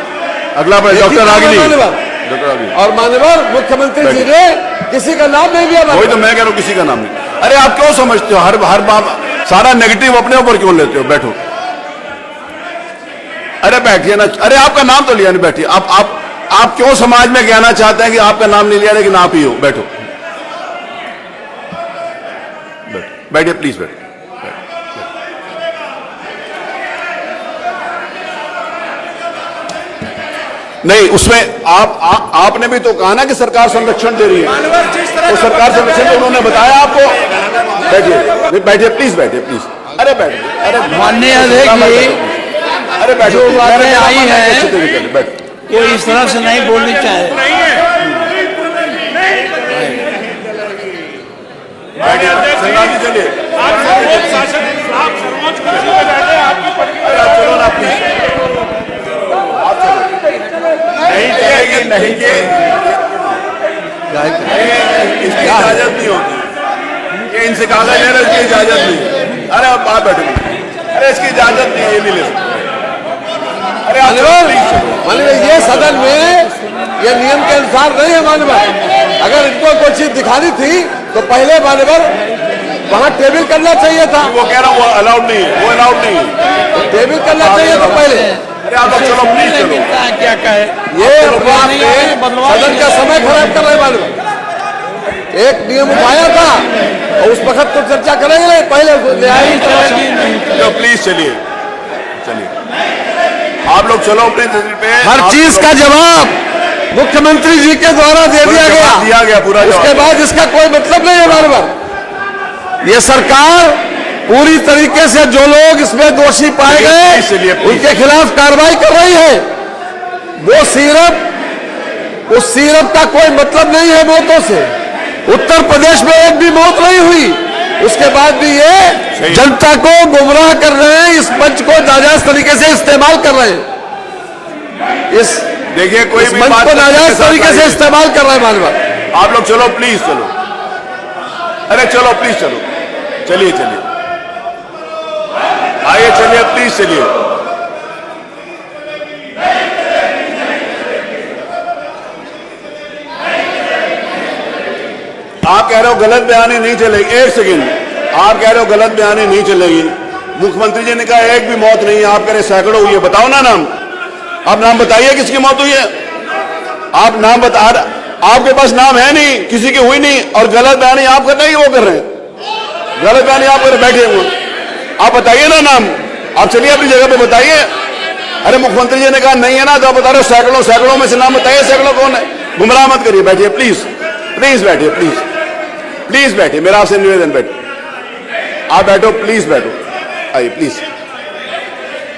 अगला प्रश्न, डॉक्टर रागिनी, डॉक्टर रागिनी। और माननीय मुख्यमंत्री जी ने किसी का नाम नहीं लिया। वही तो मैं कह रहा हूँ, किसी का नाम नहीं। अरे आप क्यों समझते हो, हर बार सारा नेगेटिव अपने ऊपर क्यों लेते हो? बैठो, अरे बैठिए ना। अरे आपका नाम तो लिया नहीं, बैठिए। आप क्यों समाज में कहना चाहते हैं कि आपका नाम नहीं लिया लेकिन आप ही हो? बैठो, बैठिए प्लीज, बैठिए। नहीं, उसमें आपने भी तो कहा ना कि सरकार संरक्षण दे रही है, तो सरकार संरक्षण तो उन्होंने बताया आपको। बैठिए बैठिए प्लीज, बैठिए प्लीज। अरे बैठिए, अरे माननीय अध्यक्ष जी, अरे बैठो, जो बातें आई हैं बैठो, कोई इस तरह से नहीं बोलनी चाहिए। संग्राम जी चलिए, चलो ना प्लीज, नहीं चलेगी, नहीं के इसकी इजाजत नहीं होती, ये इनसे कागज ले रहे, इसकी इजाजत नहीं। अरे आप बात बैठो, अरे इसकी इजाजत नहीं है, ये नहीं ले सकते। अरे माननीय, ये सदन में ये नियम के अनुसार नहीं है। माननीय, अगर इनको कोई चीज दिखानी थी तो पहले माननीय वहां टेबल करना चाहिए था। वो कह रहा हूँ, वो अलाउड नहीं है, वो अलाउड नहीं है, टेबल करना चाहिए था पहले। अरे आप चलो प्लीज, चलो। क्या कहे, ये सदन का समय खराब कर रहे हैं। माननीय, एक नियम उठाया था और उस वक्त तो चर्चा करेंगे, पहले तो प्लीज चलिए, चलिए आप लोग, चलो अपने पे। हर चीज का जवाब मुख्यमंत्री जी के द्वारा दे दिया गया पूरा। उसके बाद इसका कोई मतलब नहीं है। माननीय, ये सरकार पूरी तरीके से जो लोग इसमें दोषी पाए गए उनके खिलाफ कार्रवाई कर रही है। वो सिर्फ, उस सिर्फ का कोई मतलब नहीं है मौतों से। उत्तर प्रदेश में एक भी मौत नहीं हुई, उसके बाद भी ये जनता को गुमराह कर रहे हैं, इस मंच को नाजायज तरीके से इस्तेमाल कर रहे हैं। इस देखिए, कोई भी मंच को नाजायज तरीके से इस्तेमाल कर रहे हैं। माननीय, आप लोग चलो प्लीज, चलो, अरे चलो प्लीज, चलो, चलिए चलिए, आइए चलिए प्लीज, चलिए। आप कह रहे हो गलत बयानी नहीं चलेगी, एक सेकेंड, आप कह रहे हो गलत बयानी नहीं चलेगी। मुख्यमंत्री जी ने कहा एक भी मौत नहीं है, आप कह रहे सैकड़ों हुई है। बताओ ना नाम, आप नाम बताइए किसकी मौत हुई है। आप नाम बता, आपके पास नाम है नहीं, किसी की हुई नहीं, और गलत बयानी आप कर रहे हैं, वो कर रहे हैं, गलत बयानी आप कर बैठे हुए। आप बताइए ना नाम, आप चलिए अपनी जगह पे बताइए। अरे मुख्यमंत्री जी ने कहा नहीं है ना, तो आप बता रहे हो सैकड़ों, सैकड़ों में से नाम बताइए, सैकड़ों कौन है? गुमराह मत करिए, बैठिए प्लीज, प्लीज बैठिए, प्लीज प्लीज बैठिए, मेरा आपसे निवेदन, बैठिए, आप बैठो प्लीज, बैठो, आइए प्लीज।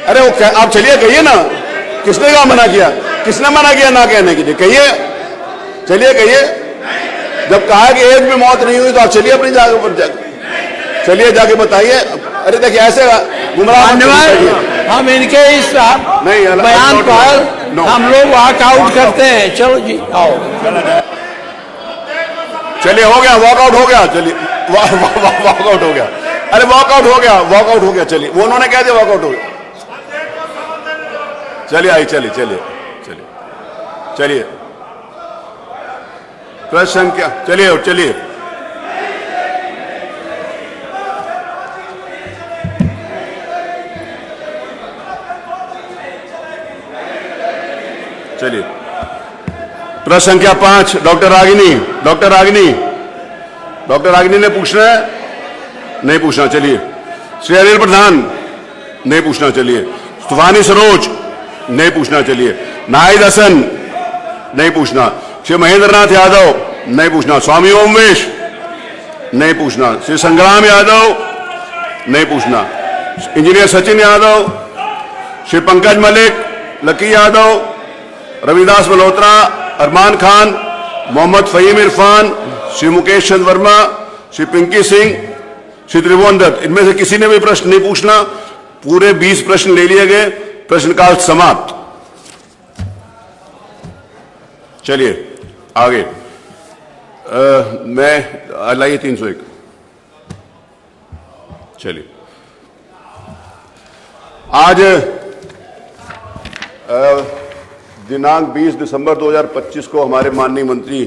अरे वो आप चलिए, कहिए ना, किसने कहा मना किया, किसने मना किया ना कहने के लिए? कहिए, चलिए कहिए। जब कहा कि एक भी मौत नहीं हुई तो आप चलिए अपनी जगह पर, चलिए जाके बताइए। अरे देखिए ऐसे गुमराह हम इनके इस नहीं, बयान पर नो। हम लोग वॉकआउट करते हैं। चलो जी आओ। चलिए हो गया, वॉकआउट हो गया, चलिए वॉकआउट हो गया। अरे वॉकआउट हो गया, वॉकआउट हो गया। चलिए वो उन्होंने कह दिया वॉकआउट हो गया। चलिए आई, चलिए चलिए चलिए चलिए प्रश्न संख्या, चलिए चलिए चलिए प्रश्न संख्या 5 doctor Ragini. Doctor Ragini, doctor Ragini ने पूछना है? नहीं पूछना। चलिए श्री अनिल प्रधान, नहीं पूछना। चलिए तूफानी सरोज, नहीं पूछना। चलिए नाहिद हसन, नहीं पूछना। श्री महेंद्र नाथ यादव, नहीं पूछना। स्वामी ओमवेश, नहीं पूछना। श्री संग्राम यादव, नहीं पूछना। इंजीनियर सचिन यादव, श्री पंकज मलिक, लकी यादव, रविदास मल्होत्रा, अरमान खान, मोहम्मद फहीम इरफान, श्री मुकेश चंद्र वर्मा, श्री पिंकी सिंह, श्री त्रिभुवन दत्त, इनमें से किसी ने भी प्रश्न नहीं पूछना। पूरे 20 प्रश्न ले लिए गए। प्रश्नकाल समाप्त। चलिए आगे। मैं लाइए 301। चलिए आज दिनांक 20 दिसंबर 2025 को हमारे माननीय मंत्री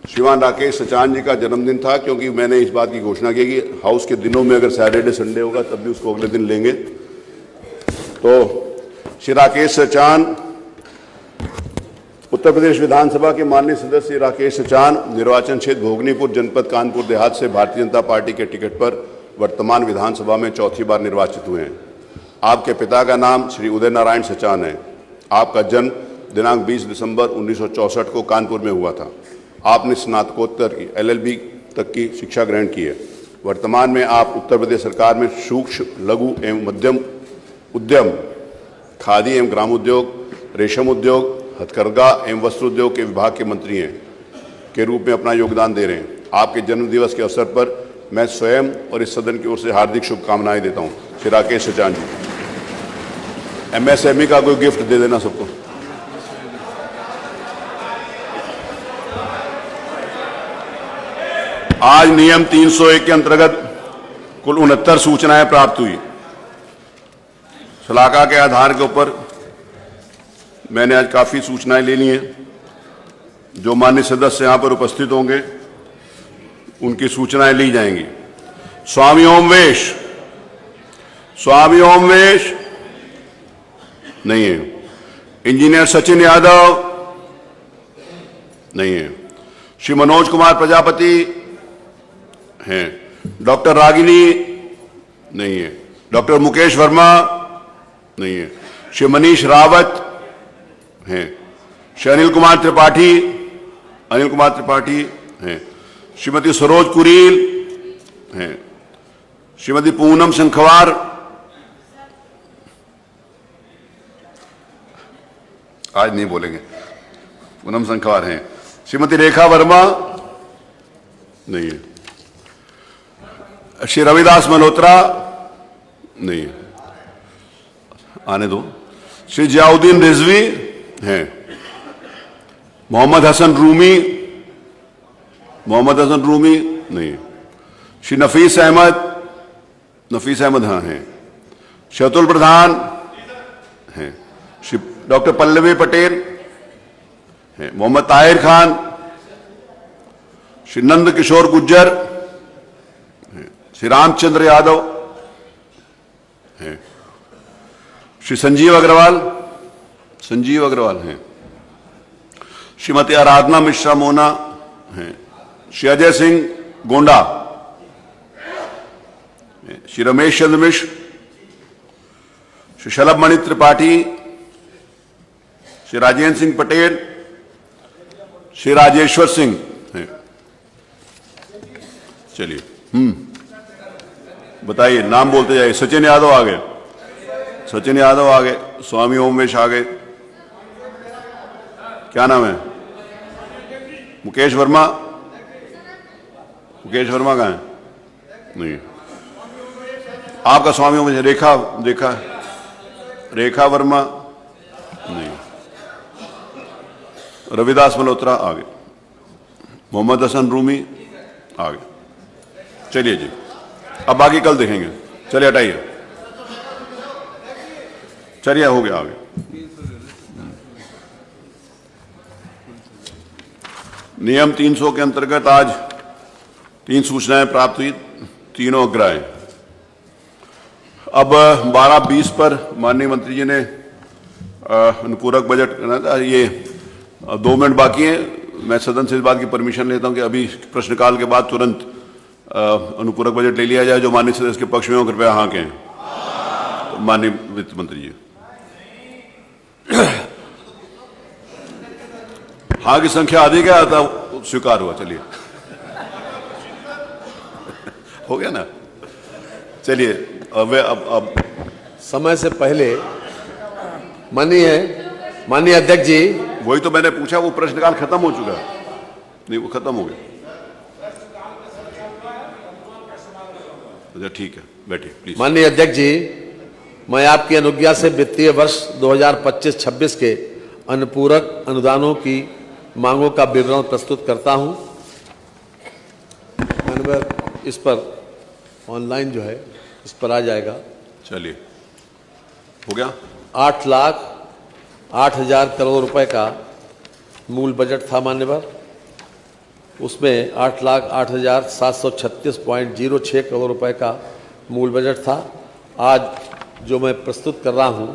श्रीमान राकेश सचान जी का जन्मदिन था, क्योंकि मैंने इस बात की घोषणा की कि हाउस के दिनों में अगर सैटरडे संडे होगा तब भी उसको अगले दिन लेंगे। तो श्री राकेश सचान, उत्तर प्रदेश विधानसभा के माननीय सदस्य राकेश सचान निर्वाचन क्षेत्र भोगनीपुर जनपद कानपुर देहात से भारतीय जनता पार्टी के टिकट पर वर्तमान विधानसभा में चौथी बार निर्वाचित हुए हैं। आपके पिता का नाम श्री उदय नारायण सचान है। आपका जन्म दिनांक 20 दिसंबर 1964 को कानपुर में हुआ था। आपने स्नातकोत्तर की LLB तक की शिक्षा ग्रहण की है। वर्तमान में आप उत्तर प्रदेश सरकार में सूक्ष्म, लघु एवं मध्यम उद्यम, खादी एवं ग्राम उद्योग, रेशम उद्योग, हथकरघा एवं वस्त्र उद्योग के विभाग के मंत्री हैं के रूप में अपना योगदान दे रहे हैं। आपके जन्म दिवस के अवसर पर मैं स्वयं और इस सदन की ओर से हार्दिक शुभकामनाएं देता हूं। श्री राकेश सचान जी, MSME का कोई गिफ्ट दे देना सबको। आज नियम 301 के अंतर्गत कुल 69 सूचनाएं प्राप्त हुई। सलाहकार के आधार के ऊपर मैंने आज काफी सूचनाएं ले ली हैं। जो माननीय सदस्य यहां पर उपस्थित होंगे उनकी सूचनाएं ली जाएंगी। स्वामी ओमवेश, स्वामी ओमवेश नहीं है। इंजीनियर सचिन यादव नहीं है। श्री मनोज कुमार प्रजापति हैं। डॉक्टर रागिनी नहीं है। डॉक्टर मुकेश वर्मा नहीं है। श्री मनीष रावत हैं। श्री अनिल कुमार त्रिपाठी, अनिल कुमार त्रिपाठी हैं। श्रीमती सरोज कुरील हैं। श्रीमती पूनम शंखवार, आज नहीं बोलेंगे, पूनम शंखवार हैं। श्रीमती रेखा वर्मा नहीं है। श्री रविदास मल्होत्रा नहीं है, आने दो। श्री जियाउद्दीन रिजवी हैं। मोहम्मद हसन रूमी, मोहम्मद हसन रूमी नहीं है। श्री नफीस अहमद, नफीस अहमद हाँ हैं। श्री अतुल प्रधान हैं। श्री डॉक्टर पल्लवी पटेल हैं। मोहम्मद ताहिर खान, श्री नंद किशोर गुज्जर हैं। श्री रामचंद्र यादव हैं। श्री संजीव अग्रवाल, संजीव अग्रवाल हैं। श्रीमती आराधना मिश्रा मोना हैं। श्री अजय सिंह गोंडा, श्री रमेश चंद्र मिश्र, श्री शलभ मणि त्रिपाठी, श्री राजेंद्र सिंह पटेल, श्री राजेश्वर सिंह हैं। चलिए बताइए, नाम बोलते जाइए। सचिन यादव आ गए, सचिन यादव आ गए। स्वामी ओमवेश आ गए। क्या नाम है? मुकेश वर्मा, मुकेश वर्मा कहाँ है? नहीं। आपका स्वामी ओमवेश। रेखा, देखा रेखा वर्मा नहीं, रविदास मल्होत्रा आ गए, मोहम्मद हसन रूमी आ गए। चलिए जी, अब बाकी कल देखेंगे। चलिए हटाइए, चलिए हो गया आगे। नियम 300 के अंतर्गत आज 3 सूचनाएं प्राप्त हुई, तीनों अग्राह्य। अब 12:20 पर माननीय मंत्री जी ने अनुपूरक बजट, ये 2 मिनट बाकी हैं। मैं सदन से इस बात की परमिशन लेता हूं कि अभी प्रश्नकाल के बाद तुरंत अनुपूरक बजट ले लिया जाए। जो माननीय सदस्य के पक्ष में हो कृपया हाँ कहें। माननीय वित्त मंत्री जी, हाँ की संख्या अधिक है अतः स्वीकार हुआ। चलिए हो गया ना। चलिए अब समय से पहले माननीय अध्यक्ष जी, वही तो मैंने पूछा, वो प्रश्नकाल खत्म हो चुका है। नहीं, वो खत्म हो गया। अच्छा ठीक है, बैठिए प्लीज। माननीय अध्यक्ष जी, मैं आपकी अनुज्ञा से वित्तीय वर्ष 2025-26 के अनुपूरक अनुदानों की मांगों का विवरण प्रस्तुत करता हूं। माननीय, इस पर ऑनलाइन जो है इस पर आ जाएगा। चलिए हो गया। 8,08,000 करोड़ रुपए का मूल बजट था मान्यवर। उसमें 8,08,736.06 करोड़ रुपए का मूल बजट था। आज जो मैं प्रस्तुत कर रहा हूं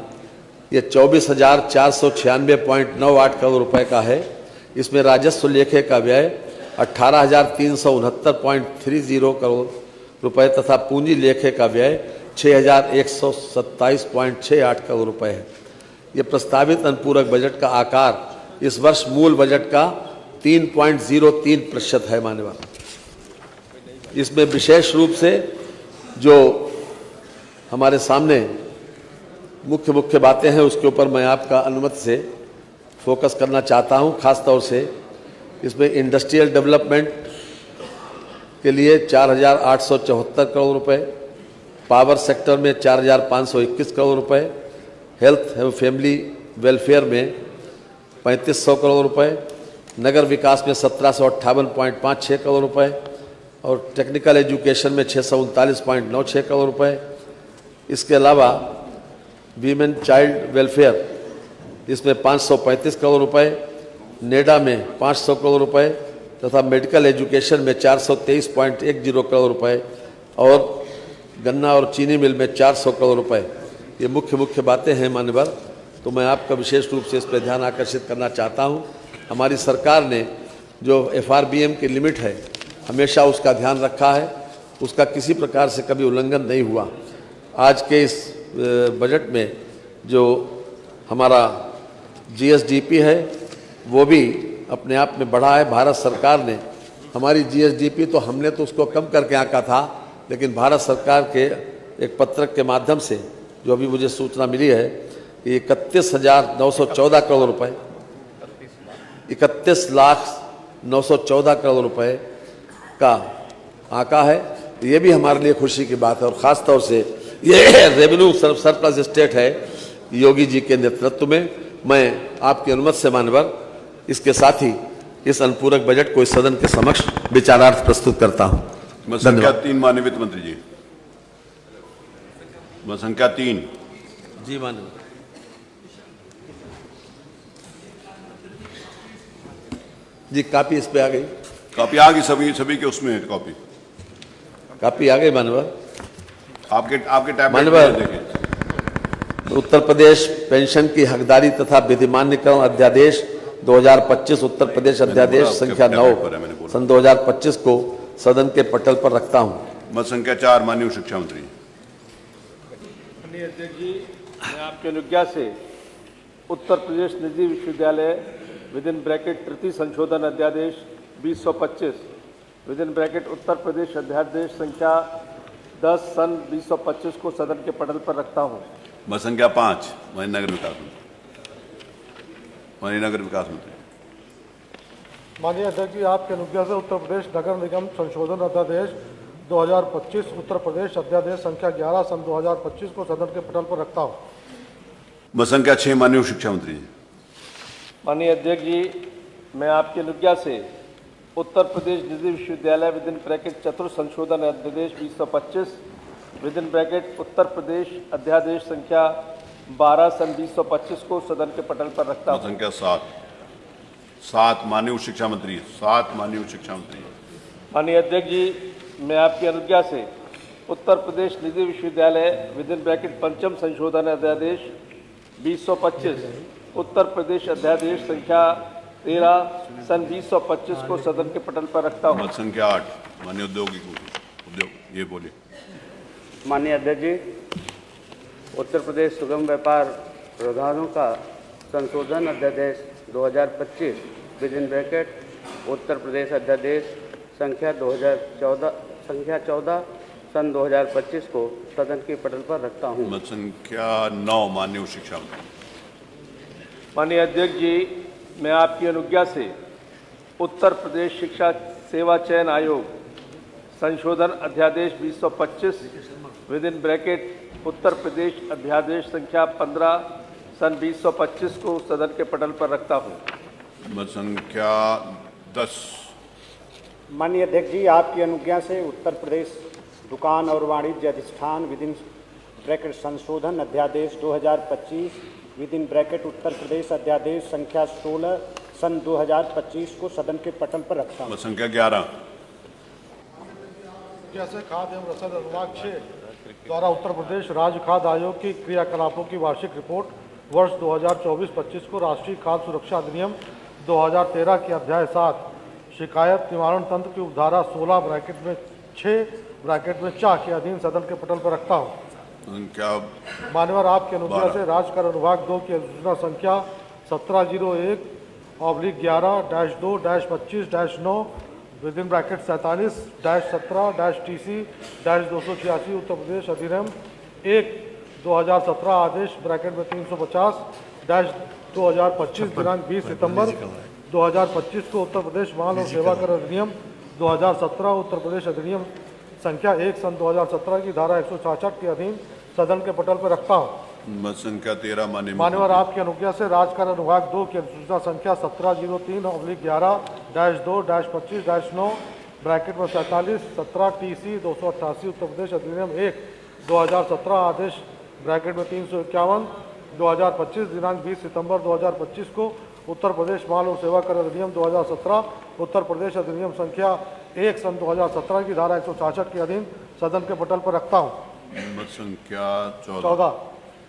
ये 24,496.98 करोड़ रुपए का है। इसमें राजस्व लेखे का व्यय 18,369.30 करोड़ रुपए तथा पूंजी लेखे का व्यय 6,127.68 करोड़ रुपए है। ये प्रस्तावित अनुपूरक बजट का आकार इस वर्ष मूल बजट का 3.03% है मान्यवर। इसमें विशेष रूप से जो हमारे सामने मुख्य बातें हैं उसके ऊपर मैं आपका अनुमति से फोकस करना चाहता हूं। खास तौर से इसमें इंडस्ट्रियल डेवलपमेंट के लिए 4,874 करोड़ रुपए, पावर सेक्टर में 4,521 करोड़ रुपए, हेल्थ एवं फैमिली वेलफेयर में 3,500 करोड़ रुपए, नगर विकास में 1,758.56 करोड़ रुपए और टेक्निकल एजुकेशन में 639.96 करोड़ रुपए। इसके अलावा वीमेन चाइल्ड वेलफेयर इसमें 535 करोड़ रुपए, नेडा में 500 करोड़ रुपए तथा मेडिकल एजुकेशन में 423.10 करोड़ रुपए और गन्ना और चीनी मिल में 400 करोड़ रुपए। ये मुख्य बातें हैं मान्यवर। तो मैं आपका विशेष रूप से इस पर ध्यान आकर्षित करना चाहता हूं। हमारी सरकार ने जो FRBM की लिमिट है हमेशा उसका ध्यान रखा है, उसका किसी प्रकार से कभी उल्लंघन नहीं हुआ। आज के इस बजट में जो हमारा GSDP है वो भी अपने आप में बढ़ा है। भारत सरकार ने हमारी GSDP तो हमने तो उसको कम करके आंका था, लेकिन भारत सरकार के एक पत्रक के माध्यम से जो अभी मुझे सूचना मिली है कि 31,914 करोड़ रुपए, 31,914 करोड़ रुपए का आंका है। ये भी हमारे लिए खुशी की बात है और ख़ास तौर से ये रेवेन्यू सरप्लस स्टेट है योगी जी के नेतृत्व में। मैं आपकी अनुमति से मानवर इसके साथ ही इस अनुपूरक बजट को इस सदन के समक्ष विचारार्थ प्रस्तुत करता हूं। संख्या 3 माननीय वित्त मंत्री जी। संख्या 3 जी माननीय जी। कापी इस पे आ गई, कापी आ गई, सभी के उसमें है कापी आ गई मानवर। आपके टैब मानवर, उत्तर प्रदेश पेंशन की हकदारी तथा विधिमान्यकरण अध्यादेश 2025 उत्तर प्रदेश अध्यादेश संख्या 9 सन 2025 को सदन के पटल पर रखता हूं। मत संख्या 4 माननीय शिक्षा मंत्री। माननीय अध्यक्ष जी, मैं आपकी अनुज्ञा से उत्तर प्रदेश निजी विश्वविद्यालय विदिन ब्रैकेट तृतीय संशोधन अध्यादेश 2025 विदिन ब्रैकेट उत्तर प्रदेश अध्यादेश संख्या 10 सन 2025 को सदन के पटल पर रखता हूं। मत संख्या 5 माननीय नगर विकास मंत्री। माननीय अध्यक्ष जी, आपके अनुज्ञा से उत्तर प्रदेश नगर निगम संशोधन अध्यादेश 2025 उत्तर प्रदेश अध्यादेश संख्या 11 सन 2025 को सदन के पटल पर रखता हूं। मत संख्या 6 माननीय शिक्षा मंत्री जी। माननीय अध्यक्ष जी, मैं आपकी अनुज्ञा से उत्तर प्रदेश निजी विश्वविद्यालय विदिन ब्रैकेट चतुर्थ संशोधन अध्यादेश 2025 विदिन ब्रैकेट उत्तर प्रदेश अध्यादेश संख्या 12 सन 2025 को सदन के पटल पर रखता हूँ। संख्या 7 माननीय शिक्षा मंत्री। 7 माननीय शिक्षा मंत्री। माननीय अध्यक्ष जी, मैं आपकी अनुज्ञा से उत्तर प्रदेश निजी विश्वविद्यालय विदिन ब्रैकेट पंचम संशोधन अध्यादेश 2025 उत्तर प्रदेश अध्यादेश संख्या 13 सन 2025 को सदन के पटल पर रखता हूँ। मत संख्या 8 माननीय उद्योग ये बोले। माननीय अध्यक्ष जी, उत्तर प्रदेश सुगम व्यापार प्रावधानों का संशोधन अध्यादेश 2025 विदिन ब्रैकेट उत्तर प्रदेश अध्यादेश संख्या 14 सन 2025 को सदन के पटल पर रखता हूँ। मत संख्या 9 माननीय शिक्षा मंत्री। माननीय अध्यक्ष जी, मैं आपकी अनुज्ञा से उत्तर प्रदेश शिक्षा सेवा चयन आयोग संशोधन अध्यादेश 2025 विदिन ब्रैकेट उत्तर प्रदेश अध्यादेश संख्या 15 सन 2025 को सदन के पटल पर रखता हूँ। मत संख्या 10। माननीय अध्यक्ष जी, आपकी अनुज्ञा से उत्तर प्रदेश दुकान और वाणिज्य अधिष्ठान विदिन ब्रैकेट संशोधन अध्यादेश 2025 विदिन ब्रैकेट उत्तर प्रदेश अध्यादेश संख्या 16 सन 2025 को सदन के पटल पर रखता हूँ। मत संख्या 11। जैसे खाद्य एवं रसद विभाग 6 द्वारा उत्तर प्रदेश राज्य खाद्य आयोग की क्रियाकलापों की वार्षिक रिपोर्ट वर्ष 2024-25 को राष्ट्रीय खाद्य सुरक्षा अधिनियम 2013 के अध्याय 7 शिकायत निवारण तंत्र की उपधारा 16 ब्रैकेट में 6 ब्रैकेट में 4 के अधीन सदन के पटल पर रखता हूँ। मान्यवर आपके अनुज्ञा से राज्यकर अनुभाग 2 की अधिसूचना संख्या 1701/11-2-25-9 within bracket 47-17-TC-286 Uttar Pradesh अधिनियम 1/2017 आदेश ब्रैकेट में 350-2025 दिनांक 20 सितंबर 2025 को उत्तर प्रदेश माल और सेवा कर अधिनियम 2017 उत्तर प्रदेश अधिनियम संख्या 1 सन 2017 की धारा 166 के अधीन सदन के पटल पर रखता हूँ। मत संख्या 13 मान्यवर आपकी अनुज्ञा से राज्यकर अनुभाग 2 की अधिसूचना संख्या 1703/11-2-25-9 ब्रैकेट में 47-17-TC-288 उत्तर प्रदेश अधिनियम 1/2017 आदेश ब्रैकेट में 351/2025 दिनांक 20 सितंबर 2025 को उत्तर प्रदेश माल और सेवा कर अधिनियम 2017 उत्तर प्रदेश अधिनियम संख्या 1 सन 2017 की धारा 166 के अधीन सदन के पटल पर रखता हूँ। मत संख्या 14।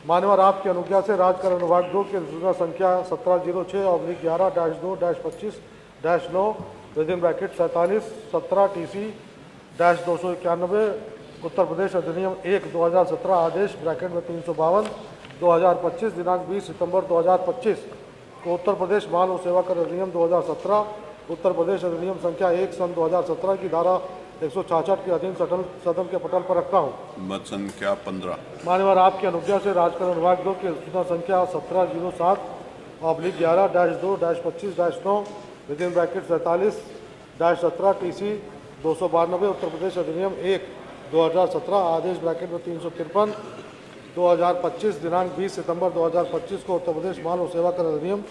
मान्यवर आपकी अनुज्ञा से राज्यकर अनुभाग 2 की अधिसूचना संख्या 1706/11-2-25-9 within bracket 47-17-TC-291 Uttar Pradesh अधिनियम 1/2017 आदेश ब्रैकेट में 352/2025 दिनांक 20 सितंबर 2025 को उत्तर प्रदेश माल और सेवा कर अधिनियम 2017 उत्तर प्रदेश अधिनियम संख्या 1 सन 2017 की धारा 166 के अधीन सदन के पटल पर रखता हूँ। मत संख्या 15। मान्यवर आपकी अनुज्ञा से राज्यकर अनुभाग 2 की अधिसूचना संख्या 1707/11-2-25-9 within bracket 47-17-TC-292 Uttar Pradesh अधिनियम 1/2017 आदेश ब्रैकेट में 353/2025 दिनांक 20 सितंबर 2025 को उत्तर प्रदेश माल और सेवा कर अधिनियम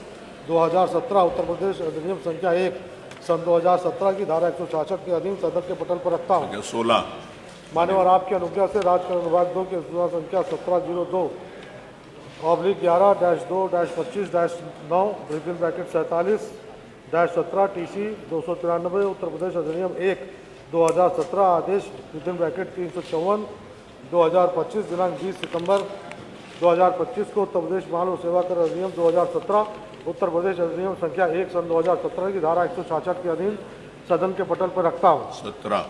2017 उत्तर प्रदेश अधिनियम संख्या 1 सन 2017 की धारा 166 के अधीन सदन के पटल पर रखता हूँ। 16। मान्यवर आपकी अनुज्ञा से राज्यकर अनुभाग 2 की अधिसूचना संख्या 1702/11-2-25-9 within bracket 47-17-TC-293 Uttar Pradesh अधिनियम 1/2017 आदेश विदिन ब्रैकेट 354/2025 दिनांक 20 सितंबर 2025 को उत्तर प्रदेश माल और सेवा कर अधिनियम 2017 उत्तर प्रदेश अधिनियम संख्या 1 सन 2017 की धारा 166 के अधीन सदन के पटल पर रखता हूँ। 17।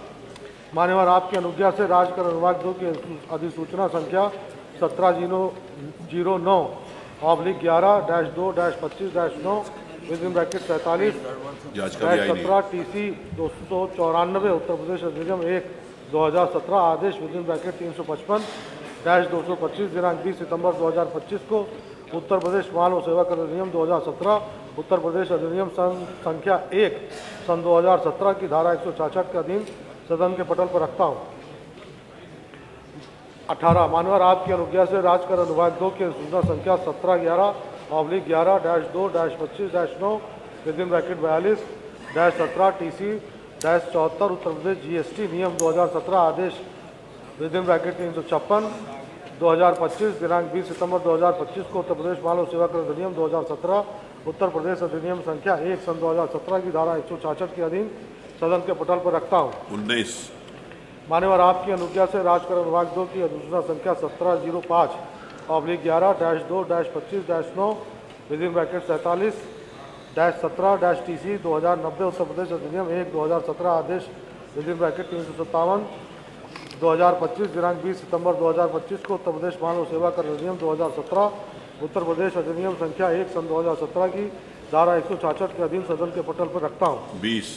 मान्यवर आपकी अनुज्ञा से राज्यकर अनुभाग 2 की अधिसूचना संख्या 1709/11-2-25-9 within bracket 47-17-TC-294 Uttar Pradesh अधिनियम 1/2017 आदेश विदिन ब्रैकेट 355-225 दिनांक 20 सितंबर 2025 को उत्तर प्रदेश माल और सेवा कर अधिनियम 2017 उत्तर प्रदेश अधिनियम संख्या 1 सन 2017 की धारा 166 के अधीन सदन के पटल पर रखता हूँ। 18 मानवर आपकी अनुज्ञा से राजकर अनुभाग 2 की अधिसूचना संख्या 1711/11-2-25-9 within bracket 42-17 TC-74 Uttar Pradesh GST नियम 2017 आदेश विदिन ब्रैकेट 356 2025 दिनांक 20 सितंबर 2025 को उत्तर प्रदेश माल और सेवा कर अधिनियम 2017 उत्तर प्रदेश अधिनियम संख्या 1 सन 2017 की धारा 166 के अधीन सदन के पटल पर रखता हूँ। 19 मान्यवर आपकी अनुज्ञा से राजकर विभाग 2 की अधिसूचना संख्या 1705/11-2-25-9 within bracket 47-17 TC 2090 Uttar Pradesh अधिनियम 1/2017 आदेश विदिन ब्रैकेट 357 2025 दिनांक 20 सितंबर 2025 को उत्तर प्रदेश माल और सेवा कर अधिनियम 2017 उत्तर प्रदेश अधिनियम संख्या 1 सन 2017 की धारा 166 के अधीन सदन के पटल पर रखता हूँ। 20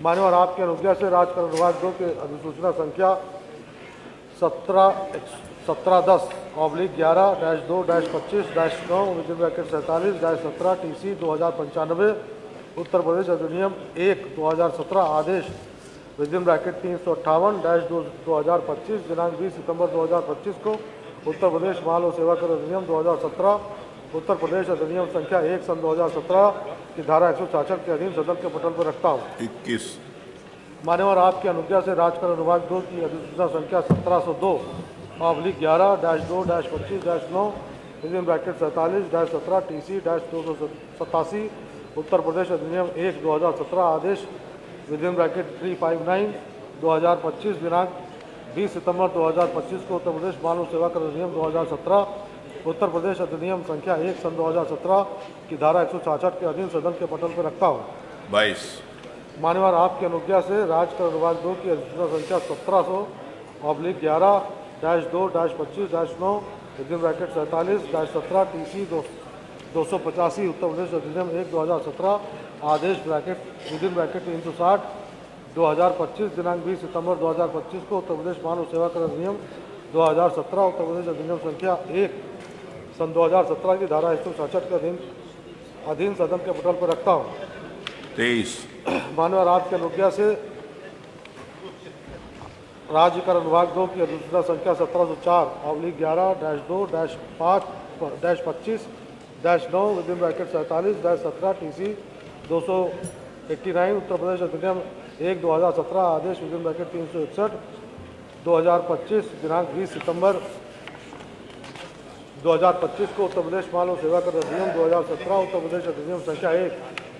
मान्यवर आपकी अनुज्ञा से राजकर विभाग 2 के अधिसूचना संख्या 17/11-2-25-9 within bracket 47-17 TC 2095 Uttar Pradesh अधिनियम 1/2017 आदेश विदिन ब्रैकेट 358-2025 दिनांक 20 सितंबर 2025 को उत्तर प्रदेश माल और सेवा कर अधिनियम 2017 उत्तर प्रदेश अधिनियम संख्या 1 सन 2017 की धारा 166 के अधीन सदन के पटल पर रखता हूँ। 21 मान्यवर आपकी अनुज्ञा से राजकर अनुभाग 2 की अधिसूचना संख्या 1702/11-2-25-9 within bracket 47-17 TC-287 Uttar Pradesh अधिनियम 1/2017 आदेश विदिन ब्रैकेट 359/2025 दिनांक 20 सितंबर 2025 को उत्तर प्रदेश माल और सेवा कर अधिनियम 2017 उत्तर प्रदेश अधिनियम संख्या 1 सन 2017 की धारा 166 के अधीन सदन के पटल पर रखता हूँ। 22 मान्यवर आपकी अनुज्ञा से राजकर विभाग 2 की अधिसूचना संख्या 1700/11-2-25-9 within bracket 47-17 TC 285 Uttar Pradesh अधिनियम 1/2017 आदेश ब्रैकेट विदिन ब्रैकेट 360/2025 दिनांक 20 सितंबर 2025 को उत्तर प्रदेश माल और सेवा कर अधिनियम 2017 उत्तर प्रदेश अधिनियम संख्या 1 सन 2017 की धारा 166 के अधीन सदन के पटल पर रखता हूँ। 23 मान्यवर आपके अनुज्ञा से राज्य कर विभाग 2 की अधिसूचना संख्या 1704/11-5-25-9 within bracket 47-17 TC 289 Uttar Pradesh अधिनियम 1/2017 आदेश विदिन ब्रैकेट 361/2025 दिनांक 20 सितंबर 2025 को उत्तर प्रदेश माल और सेवा कर अधिनियम 2017 उत्तर प्रदेश अधिनियम संख्या 1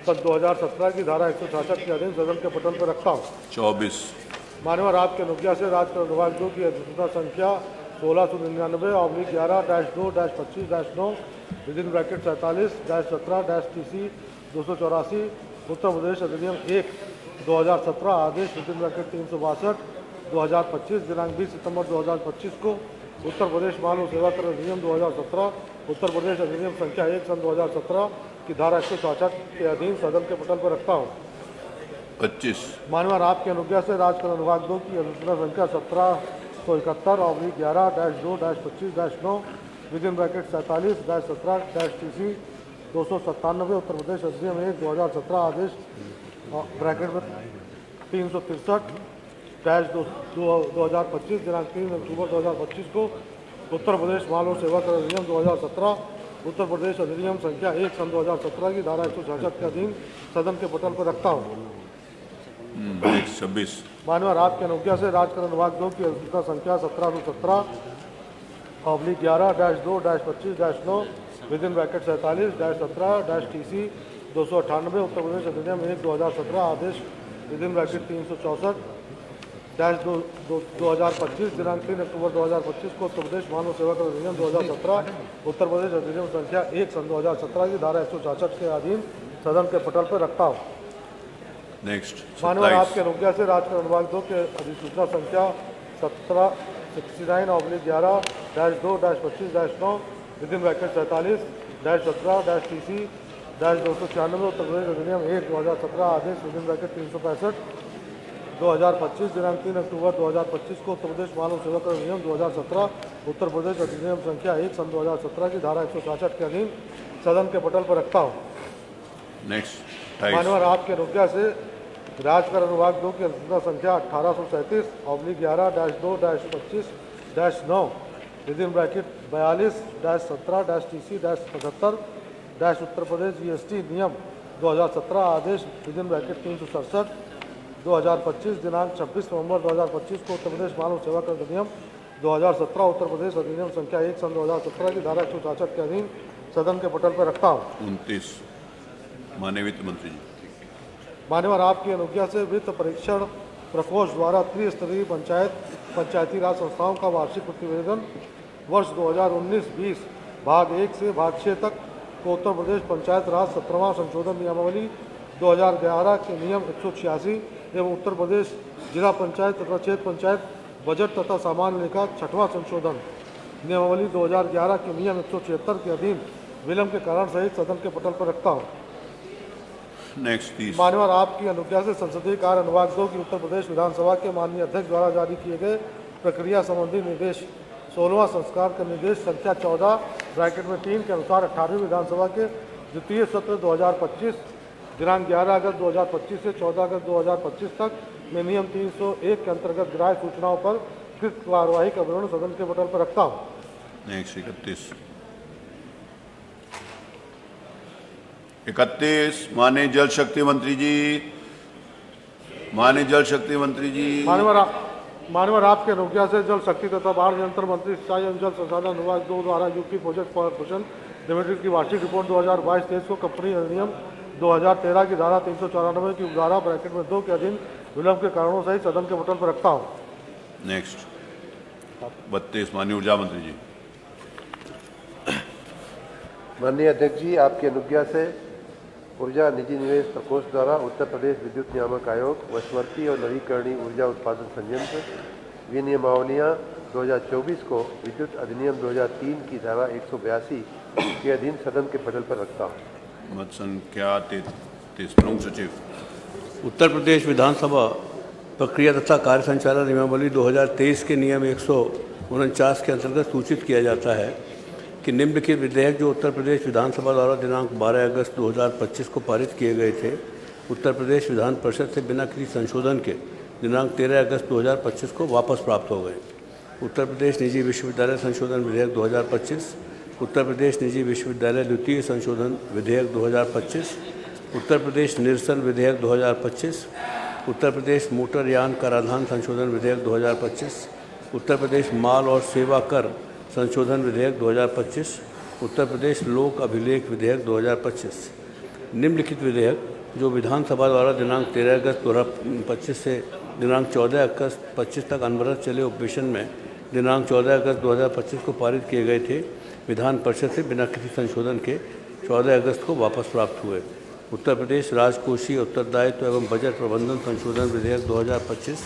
सन 2017 की धारा 166 के अधीन सदन के पटल पर रखता हूँ। 24 मान्यवर आपके अनुज्ञा से राजकर विभाग 2 की अधिसूचना संख्या 1699/11-2-25-9 within bracket 47-17 TC 284 Uttar Pradesh अधिनियम 1/2017 आदेश विदिन ब्रैकेट 362/2025 दिनांक 20 सितंबर 2025 को उत्तर प्रदेश माल और सेवा कर अधिनियम 2017 उत्तर प्रदेश अधिनियम संख्या 1 सन 2017 की धारा 166 के अधीन सदन के पटल पर रखता हूँ। 25 मान्यवर आपकी अनुज्ञा से राजकर विभाग 2 की अधिसूचना संख्या 1771/11-2-25-9 within bracket 47-17 TC 297 Uttar Pradesh अधिनियम 1/2017 आदेश ब्रैकेट में 363-2025 दिनांक 3 अक्टूबर 2025 को उत्तर प्रदेश माल और सेवा कर अधिनियम 2017 उत्तर प्रदेश अधिनियम संख्या 1 सन 2017 की धारा 166 के अधीन सदन के पटल पर रखता हूँ। 26 मान्यवर आपके अनुज्ञा से राजकर विभाग 2 की अधिसूचना संख्या 1717/11-2-25-9 within bracket 47-17 TC 298 Uttar Pradesh अधिनियम 1/2017 आदेश विदिन ब्रैकेट 364-2025 दिनांक 3 अक्टूबर 2025 को उत्तर प्रदेश मानव सेवा कर अधिनियम 2017 उत्तर प्रदेश अधिनियम संख्या 1 सन 2017 की धारा 166 के अधीन सदन के पटल पर रखता हूँ। नेक्स्ट मानवर आपके अनुज्ञा से राजकर विभाग 2 के अधिसूचना संख्या 1769/11-2-25-9 within bracket 47-17 TC 296 Uttar Pradesh अधिनियम 1/2017 आदेश विदिन ब्रैकेट 365/2025 दिनांक 3 अक्टूबर 2025 को उत्तर प्रदेश मानव सेवा कर अधिनियम 2017 उत्तर प्रदेश अधिनियम संख्या 1 सन 2017 की धारा 166 के अधीन सदन के पटल पर रखता हूँ। नेक्स्ट मानवर आपके अनुज्ञा से राजकर अनुभाग 2 की अधिसूचना संख्या 1837/11-2-25 2022-9 within bracket 42-17-TC-75 Uttar Pradesh GST नियम 2017 आदेश विदिन ब्रैकेट 367/2025 दिनांक 26 नवंबर 2025 को उत्तर प्रदेश मानव सेवा कर अधिनियम 2017 उत्तर प्रदेश अधिनियम संख्या 1 सन 2017 की धारा 166 के अधीन सदन के पटल पर रखता हूँ। 29 माननीय वित्त मंत्री जी। मान्यवर, आपकी अनुज्ञा से वित्त परीक्षण प्रकोष्ठ द्वारा त्रिस्तरीय पंचायती राज संस्थाओं का वार्षिक प्रतिवेदन वर्ष 2019-20 भाग 1 से भाग 6 तक को उत्तर प्रदेश पंचायत राज 17वां संशोधन नियमावली 2011 के नियम 186 एवं उत्तर प्रदेश जिला पंचायत तथा क्षेत्र पंचायत बजट तथा सामान्य लेखा 6वां संशोधन नियमावली 2011 के नियम 176 के अधीन विलंब के कारण सहित सदन के पटल पर रखता हूँ। मान्यवर, आपकी अनुज्ञा से संसदीय कार्य अनुभाग 2 की उत्तर प्रदेश विधानसभा के माननीय अध्यक्ष द्वारा जारी किए गए प्रक्रिया संबंधी निर्देश 16वां संस्कार का निर्देश संख्या 14 ब्रैकेट में 3 के अनुसार 18वीं विधानसभा के द्वितीय सत्र 2025 दिनांक 11 अगस्त 2025 से 14 अगस्त 2025 तक में नियम 301 के अंतर्गत ग्राह्य सूचनाओं पर कृत कार्यवाही का विवरण सदन के पटल पर रखता हूँ। 31 माननीय जल शक्ति मंत्री जी। माननीय जल शक्ति मंत्री जी। मान्यवर, आपके अनुज्ञा से जल शक्ति तथा बाढ़ नियंत्रण मंत्री सिंचाई एवं जल संसाधन विभाग 2 द्वारा यूपी प्रोजेक्ट कॉर्पोरेशन लिमिटेड की वार्षिक रिपोर्ट 2022-23 को कंपनी अधिनियम 2013 की धारा 394 की उपधारा ब्रैकेट में 2 के अधीन विलंब के कारणों सहित सदन के पटल पर रखता हूँ। 32 माननीय ऊर्जा मंत्री जी। माननीय अध्यक्ष जी, आपकी अनुज्ञा से ऊर्जा निजी निवेश प्रकोष्ठ द्वारा उत्तर प्रदेश विद्युत नियामक आयोग वशवर्ती और नवीकरणीय ऊर्जा उत्पादन संयंत्र विनियमावलियाँ 2024 को विद्युत अधिनियम 2003 की धारा 182 के अधीन सदन के पटल पर रखता हूँ। मत संख्या 33 प्रमुख सचिव। उत्तर प्रदेश विधानसभा प्रक्रिया तथा कार्य संचालन नियमावली 2023 के नियम 149 के अंतर्गत सूचित किया जाता है कि निम्नलिखित विधेयक जो उत्तर प्रदेश विधानसभा द्वारा दिनांक 12 अगस्त 2025 को पारित किए गए थे, उत्तर प्रदेश विधान परिषद से बिना किसी संशोधन के दिनांक 13 अगस्त 2025 को वापस प्राप्त हो गए। उत्तर प्रदेश निजी विश्वविद्यालय संशोधन विधेयक 2025, उत्तर प्रदेश निजी विश्वविद्यालय द्वितीय संशोधन विधेयक 2025, उत्तर प्रदेश निरसन विधेयक 2025, उत्तर प्रदेश मोटरयान कराधान संशोधन विधेयक 2025, उत्तर प्रदेश माल और सेवा कर संशोधन विधेयक 2025, उत्तर प्रदेश लोक अभिलेख विधेयक 2025। निम्नलिखित विधेयक जो विधानसभा द्वारा दिनांक 13 अगस्त 2025 से दिनांक 14 अगस्त 25 तक अनवरत चले उपवेशन में दिनांक 14 अगस्त 2025 को पारित किए गए थे, विधान परिषद से बिना किसी संशोधन के 14 अगस्त को वापस प्राप्त हुए। उत्तर प्रदेश राजकोषीय उत्तरदायित्व एवं बजट प्रबंधन संशोधन विधेयक 2025,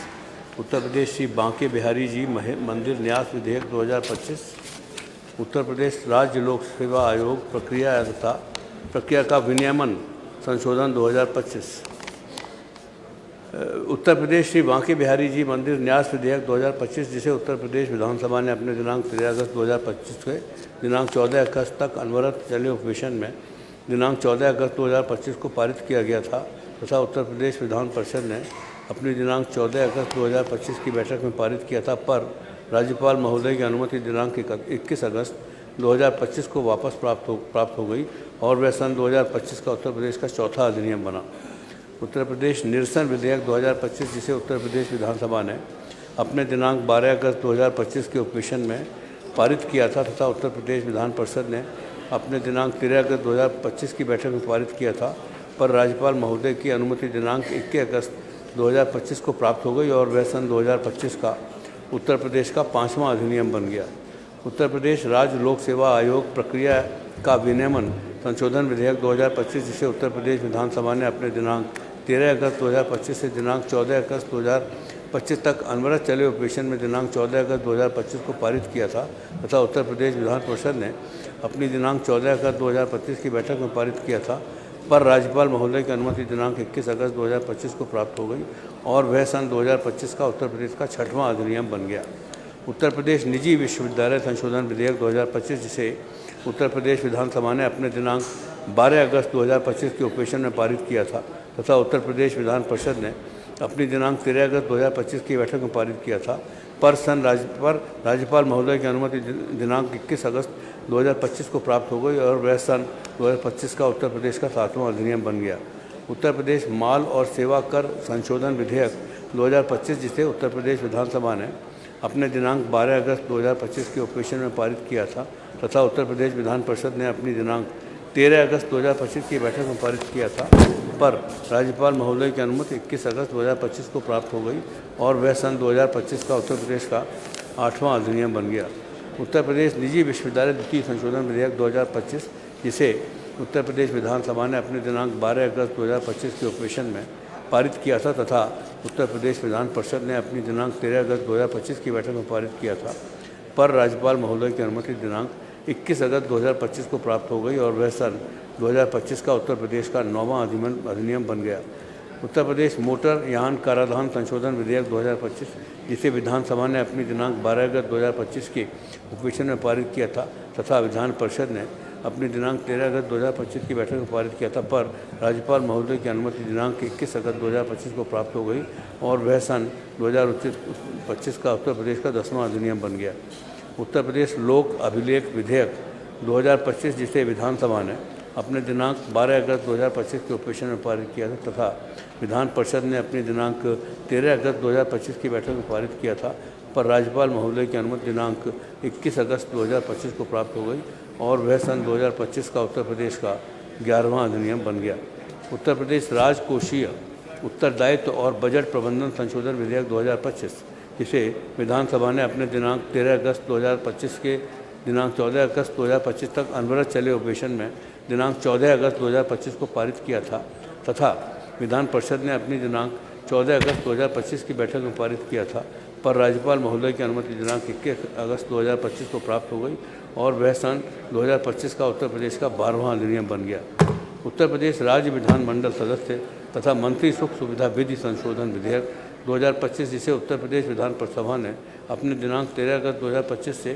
उत्तर प्रदेश श्री बांके बिहारी जी मंदिर न्यास विधेयक 2025, उत्तर प्रदेश राज्य लोक सेवा आयोग प्रक्रिया का विनियमन संशोधन 2025, उत्तर प्रदेश श्री बांके बिहारी जी मंदिर न्यास विधेयक 2025 जिसे उत्तर प्रदेश विधानसभा ने अपने दिनांक 13 अगस्त 2025 के दिनांक 14 अगस्त तक अनवरत चले उपवेशन में दिनांक 14 अगस्त 2025 को पारित किया गया था तथा उत्तर प्रदेश विधान परिषद ने अपनी दिनांक 14 अगस्त 2025 की बैठक में पारित किया था, पर राज्यपाल महोदय की अनुमति दिनांक 21 अगस्त 2025 को वापस प्राप्त हो गई और वह सन 2025 का उत्तर प्रदेश का चौथा अधिनियम बना। उत्तर प्रदेश निरसन विधेयक 2025 जिसे उत्तर प्रदेश विधानसभा ने अपने दिनांक 12 अगस्त 2025 के उपवेशन में पारित किया था तथा उत्तर प्रदेश विधान परिषद ने अपने दिनांक 13 अगस्त 2025 की बैठक में पारित किया था, पर राज्यपाल महोदय की अनुमति दिनांक 21 अगस्त 2025 को प्राप्त हो गई और वह सन 2025 का उत्तर प्रदेश का 5वां अधिनियम बन गया। उत्तर प्रदेश राज्य लोक सेवा आयोग प्रक्रिया का विनियमन संशोधन विधेयक 2025 जिसे उत्तर प्रदेश विधानसभा ने अपने दिनांक 13 अगस्त 2025 से दिनांक 14 अगस्त 2025 तक अनवरत चले उपवेशन में दिनांक 14 अगस्त 2025 को पारित किया था तथा उत्तर प्रदेश विधान परिषद ने अपनी दिनांक 14 अगस्त 2025 की बैठक में पारित किया था, पर राज्यपाल महोदय की अनुमति दिनांक 21 अगस्त 2025 को प्राप्त हो गई और वह सन 2025 का उत्तर प्रदेश का 6वां अधिनियम बन गया। उत्तर प्रदेश निजी विश्वविद्यालय संशोधन विधेयक 2025 जिसे उत्तर प्रदेश विधानसभा ने अपने दिनांक 12 अगस्त 2025 के उपवेशन में पारित किया था तथा उत्तर प्रदेश विधान परिषद ने अपनी दिनांक 13 अगस्त 2025 की बैठक में पारित किया था, पर राज्यपाल महोदय की अनुमति दिनांक 21 अगस्त 2025 को प्राप्त हो गई और वह सन 2025 का उत्तर प्रदेश का 7वां अधिनियम बन गया। उत्तर प्रदेश माल और सेवा कर संशोधन विधेयक 2025, जिसे उत्तर प्रदेश विधानसभा ने अपने दिनांक 12 अगस्त 2025 के उपवेशन में पारित किया था तथा उत्तर प्रदेश विधान परिषद ने अपनी दिनांक 13 अगस्त 2025 की बैठक में पारित किया था, पर राज्यपाल महोदय की अनुमति 21 अगस्त 2025 को प्राप्त हो गई और वह सन 2025 का उत्तर प्रदेश का 8वां अधिनियम बन गया। उत्तर प्रदेश निजी विश्वविद्यालय द्वितीय संशोधन विधेयक 2025, जिसे उत्तर प्रदेश विधानसभा ने अपने दिनांक 12 अगस्त 2025 के उपवेशन में पारित किया था तथा उत्तर प्रदेश विधान परिषद ने अपनी दिनांक 13 अगस्त 2025 की बैठक में पारित किया था, पर राज्यपाल महोदय की अनुमति दिनांक 21 अगस्त 2025 को प्राप्त हो गई और वह सन 2025 का उत्तर प्रदेश का 9वां अधिनियम बन गया। उत्तर प्रदेश मोटर यान कराधान संशोधन विधेयक 2025, जिसे विधानसभा ने अपनी दिनांक 12 अगस्त 2025 के उपवेशन में पारित किया था तथा विधान परिषद ने अपनी दिनांक 13 अगस्त 2025 की बैठक में पारित किया था, पर राज्यपाल महोदय की अनुमति दिनांक 21 अगस्त 2025 को प्राप्त हो गई और वह सन 2025 का उत्तर प्रदेश का 10वां अधिनियम बन गया। उत्तर प्रदेश लोक अभिलेख विधेयक 2025, जिसे विधानसभा ने अपने दिनांक 12 अगस्त 2025 के उपवेशन में पारित किया था तथा विधान परिषद ने अपनी दिनांक 13 अगस्त 2025 की बैठक में पारित किया था, पर राज्यपाल महोदय की अनुमति दिनांक 21 अगस्त 2025 को प्राप्त हो गई और वह सन 2025 का उत्तर प्रदेश का 11वां अधिनियम बन गया। उत्तर प्रदेश राजकोषीय उत्तरदायित्व और बजट प्रबंधन संशोधन विधेयक 2025, जिसे विधानसभा ने अपने दिनांक 13 अगस्त 2025 के दिनांक 14 अगस्त 2025 तक अनवरत चले उपवेशन में दिनांक 14 अगस्त 2025 को पारित किया था तथा विधान परिषद ने अपनी दिनांक 14 अगस्त 2025 की बैठक में पारित किया था, पर राज्यपाल महोदय की अनुमति दिनांक 21 अगस्त 2025 को प्राप्त हो गई और वह सन 2025 का उत्तर प्रदेश का 12वां अधिनियम बन गया। उत्तर प्रदेश राज्य विधानमंडल सदस्य तथा मंत्री सुख सुविधा विधि संशोधन विधेयक 2025, जिसे उत्तर प्रदेश विधान परिषद ने अपने दिनांक 13 अगस्त 2025 से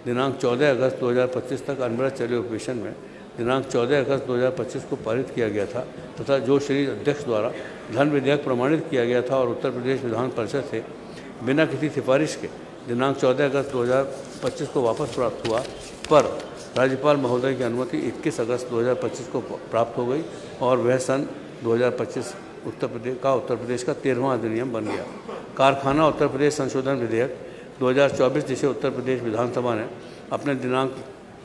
दिनांक 14 अगस्त 2025 तक अनवरत चले उपवेशन में दिनांक 14 अगस्त 2025 को पारित किया गया था तथा जो श्री अध्यक्ष द्वारा धन विधेयक प्रमाणित किया गया था और उत्तर प्रदेश विधान परिषद से बिना किसी सिफारिश के दिनांक 14 अगस्त 2025 को वापस प्राप्त हुआ, पर राज्यपाल महोदय की अनुमति 21 अगस्त 2025 को प्राप्त हो गई और वह सन 2025 उत्तर प्रदेश का 13वां अधिनियम बन गया। कारखाना उत्तर प्रदेश संशोधन विधेयक 2024, जिसे उत्तर प्रदेश विधानसभा ने अपने दिनांक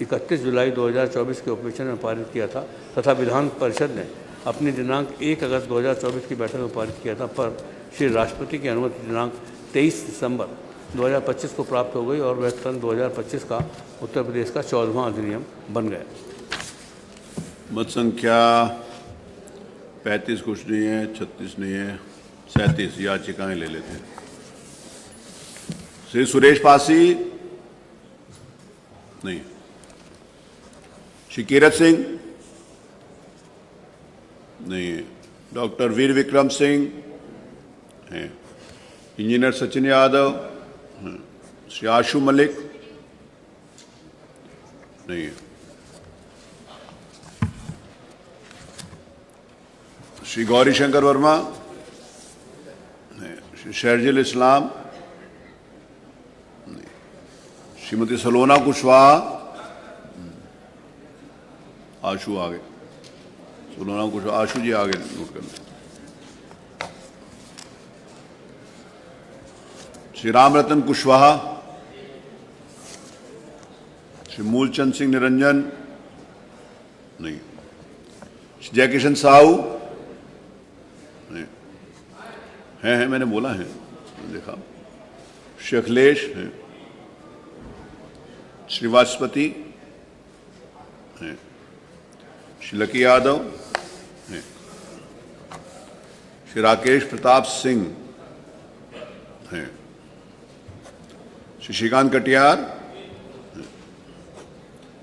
31 जुलाई 2024 के उपवेशन में पारित किया था तथा विधान परिषद ने अपनी दिनांक 1 अगस्त 2024 की बैठक में पारित किया था, पर श्री राष्ट्रपति की अनुमति दिनांक 23 दिसंबर 2025 को प्राप्त हो गई और वह सन 2025 का उत्तर प्रदेश का 14वां अधिनियम बन गया। मत संख्या 35 कुछ नहीं है, 36 नहीं है, 37 याचिकाएं ले लेते हैं। श्री सुरेश पासी नहीं, श्री कीरत सिंह नहीं है, डॉक्टर वीर विक्रम सिंह हैं, इंजीनियर सचिन यादव हैं, श्री आशु मलिक नहीं है, श्री गौरी शंकर वर्मा नहीं, श्री शहरजिल इस्लाम नहीं, श्रीमती सलोना कुशवाहा, आशु आगे, सलोना कुशवाहा, आशु जी आगे नोट कर लें, श्री रामरतन कुशवाहा, श्री मूलचंद सिंह निरंजन नहीं, श्री जयकिशन साहू नहीं, हैं मैंने बोला है, देखा, श्री अखिलेश हैं, श्री वाजपेयी हैं, श्री लकी यादव हैं, श्री राकेश प्रताप सिंह हैं, श्री श्रीकांत कटियार,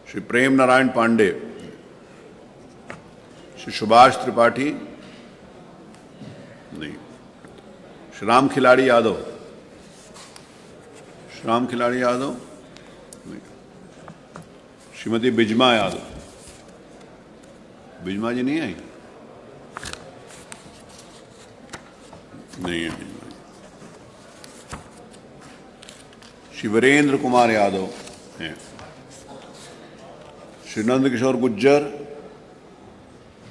श्री प्रेम नारायण पांडे, श्री सुभाष त्रिपाठी नहीं, श्री राम खिलाड़ी यादव, श्री राम खिलाड़ी यादव नहीं, श्रीमती बिजमा यादव, बिजमा जी नहीं आई, नहीं है बिजमा जी, श्री वीरेंद्र कुमार यादव हैं, श्री नंद किशोर गुज्जर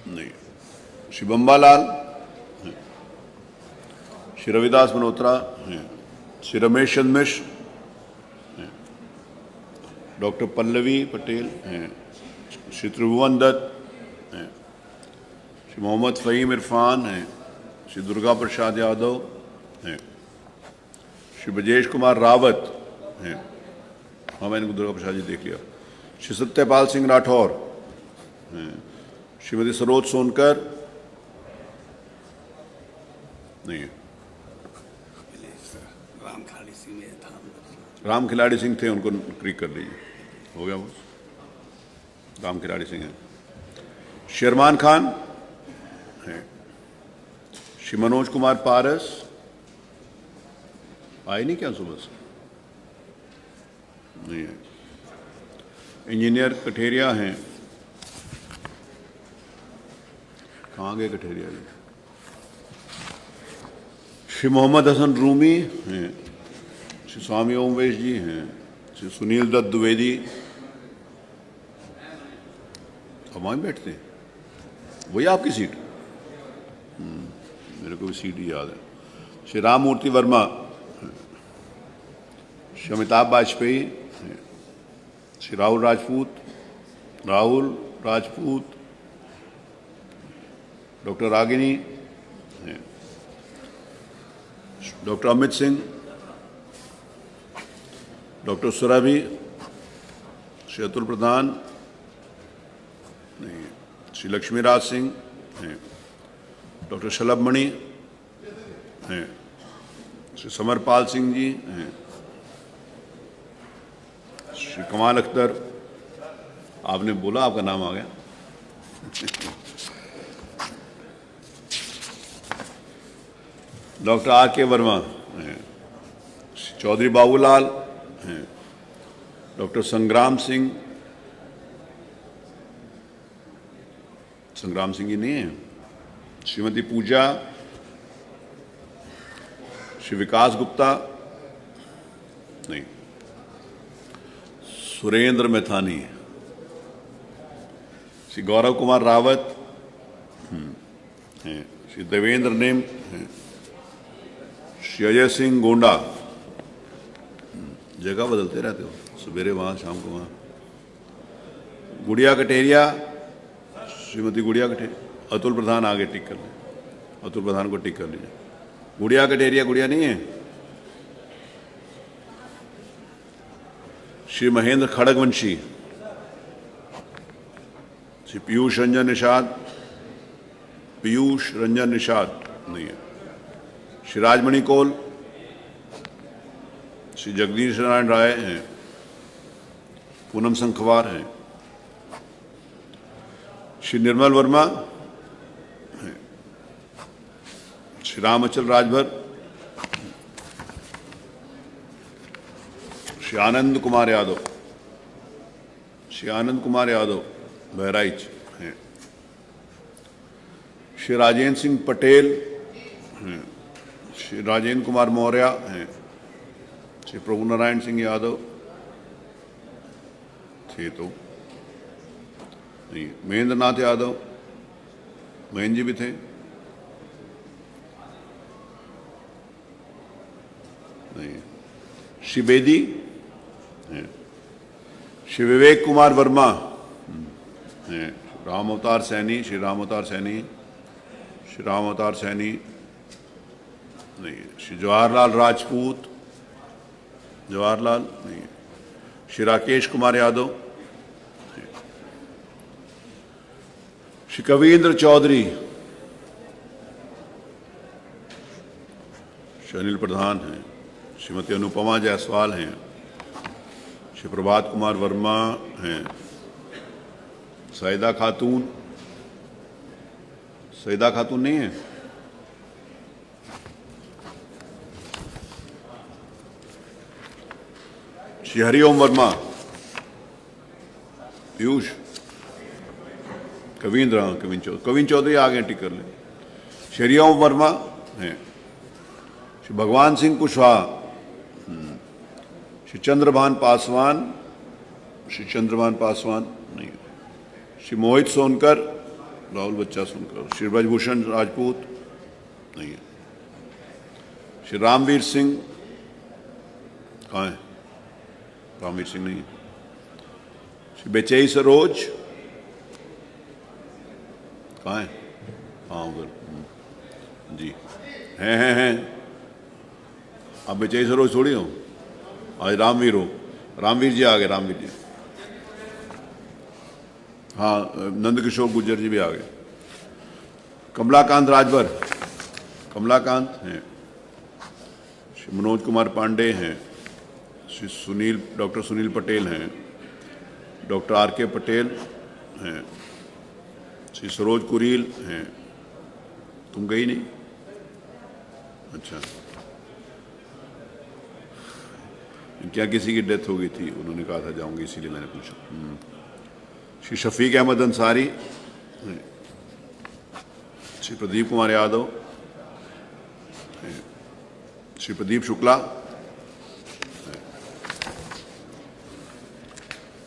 नहीं, श्री बम्बालाल हैं, श्री रविदास मल्होत्रा हैं, श्री रमेश चंद्र मिश्र हैं, डॉक्टर पल्लवी पटेल हैं, श्री त्रिभुवन दत्त हैं, श्री मोहम्मद फ़हीम इरफान हैं, श्री दुर्गा प्रसाद यादव हैं, श्री ब्रजेश कुमार रावत हैं, हाँ मैंने दुर्गा प्रसाद जी देख लिया, श्री सत्यपाल सिंह राठौर हैं, श्रीमती सरोज सोनकर नहीं है, राम खिलाड़ी सिंह थे, उनको क्लिक कर लीजिए, हो गया बस, राम खिलाड़ी सिंह हैं, शेरमान खान हैं, श्री मनोज कुमार पारस आए नहीं क्या सुबह से, नहीं है, इंजीनियर कठेरिया हैं, कहाँ गए कठेरिया जी, श्री मोहम्मद हसन रूमी हैं, श्री स्वामी ओमवेश जी हैं, श्री सुनील दत्त द्विवेदी, अब वहीं बैठते हैं, वही आपकी सीट, मेरे को भी सीट ही याद है, Shri Ram Murti Verma, Shri Amitabh Vajpayee, Shri Rahul Rajput, doctor Ragini, doctor Amit Singh, doctor Surabhi, Shri Atul Pradhan नहीं, श्री लक्ष्मीराज सिंह हैं, डॉक्टर शलभमणि हैं, श्री समरपाल सिंह जी हैं, श्री कमाल अख्तर, आपने बोला आपका नाम आ गया, डॉक्टर आर के वर्मा हैं, श्री चौधरी बाबूलाल हैं, डॉक्टर संग्राम सिंह जी नहीं है, श्रीमती पूजा, श्री विकास गुप्ता नहीं, सुरेंद्र मैथानी, श्री गौरव कुमार रावत हैं, श्री देवेंद्र नेम हैं, श्री अजय सिंह गोंडा, जगह बदलते रहते हो, सवेरे वहाँ शाम को वहाँ, गुड़िया कटेरिया, श्रीमती गुड़िया कटेरिया, अतुल प्रधान आगे टिक कर लें, अतुल प्रधान को टिक कर लीजिए, गुड़िया कटेरिया गुड़िया नहीं है, श्री महेंद्र खड़गवंशी, श्री पीयूष रंजन निषाद नहीं है, श्री राजमणि कौल, श्री जगदीश नारायण राय हैं, पूनम संखवार हैं, श्री निर्मल वर्मा हैं, श्री रामअचल राजभर, श्री आनंद कुमार यादव बहराइच हैं, श्री राजेंद्र सिंह पटेल हैं, श्री राजेंद्र कुमार मौर्य हैं, श्री प्रभु नारायण सिंह यादव थे तो नहीं, महेंद्र नाथ यादव, महेंद्र जी भी थे नहीं, श्री बेदी हैं, श्री विवेक कुमार वर्मा हैं, राम अवतार सैनी, श्री राम अवतार सैनी नहीं, श्री जवाहरलाल राजपूत नहीं, श्री राकेश कुमार यादव, श्री कवींद्र चौधरी, श्री अनिल प्रधान हैं, श्रीमती अनुपमा जायसवाल हैं, श्री प्रभात कुमार वर्मा हैं, सईदा खातून नहीं है, श्री हरिओम वर्मा, पीयूष, कविंद्र चौधरी आगे टिक कर लें, श्री हरिओम वर्मा हैं, श्री भगवान सिंह कुशवाहा, श्री चंद्रभान पासवान, श्री चंद्रभान पासवान नहीं, श्री मोहित सोनकर, राहुल बच्चा सोनकर, श्री ब्रजभूषण राजपूत नहीं है, श्री रामवीर सिंह कहाँ है? रामवीर सिंह नहीं है, श्री बेचई सरोज कहाँ है? हाँ उधर जी हैं। अब बेचई सरोज थोड़ी हो, आज रामवीर हो, रामवीर जी आ गए, रामवीर जी। हाँ नंदकिशोर गुर्जर जी भी आ गए। कमलाकांत राजभर, कमलाकांत हैं, श्री मनोज कुमार पांडे हैं, श्री डॉक्टर सुनील पटेल हैं, डॉक्टर आर के पटेल हैं, श्री सरोज कुरील हैं। तुम गई नहीं? अच्छा, क्या किसी की डेथ हो गई थी? उन्होंने कहा था जाऊंगी, इसीलिए मैंने पूछा। श्री शफीक अहमद अंसारी, श्री प्रदीप कुमार यादव, श्री प्रदीप शुक्ला,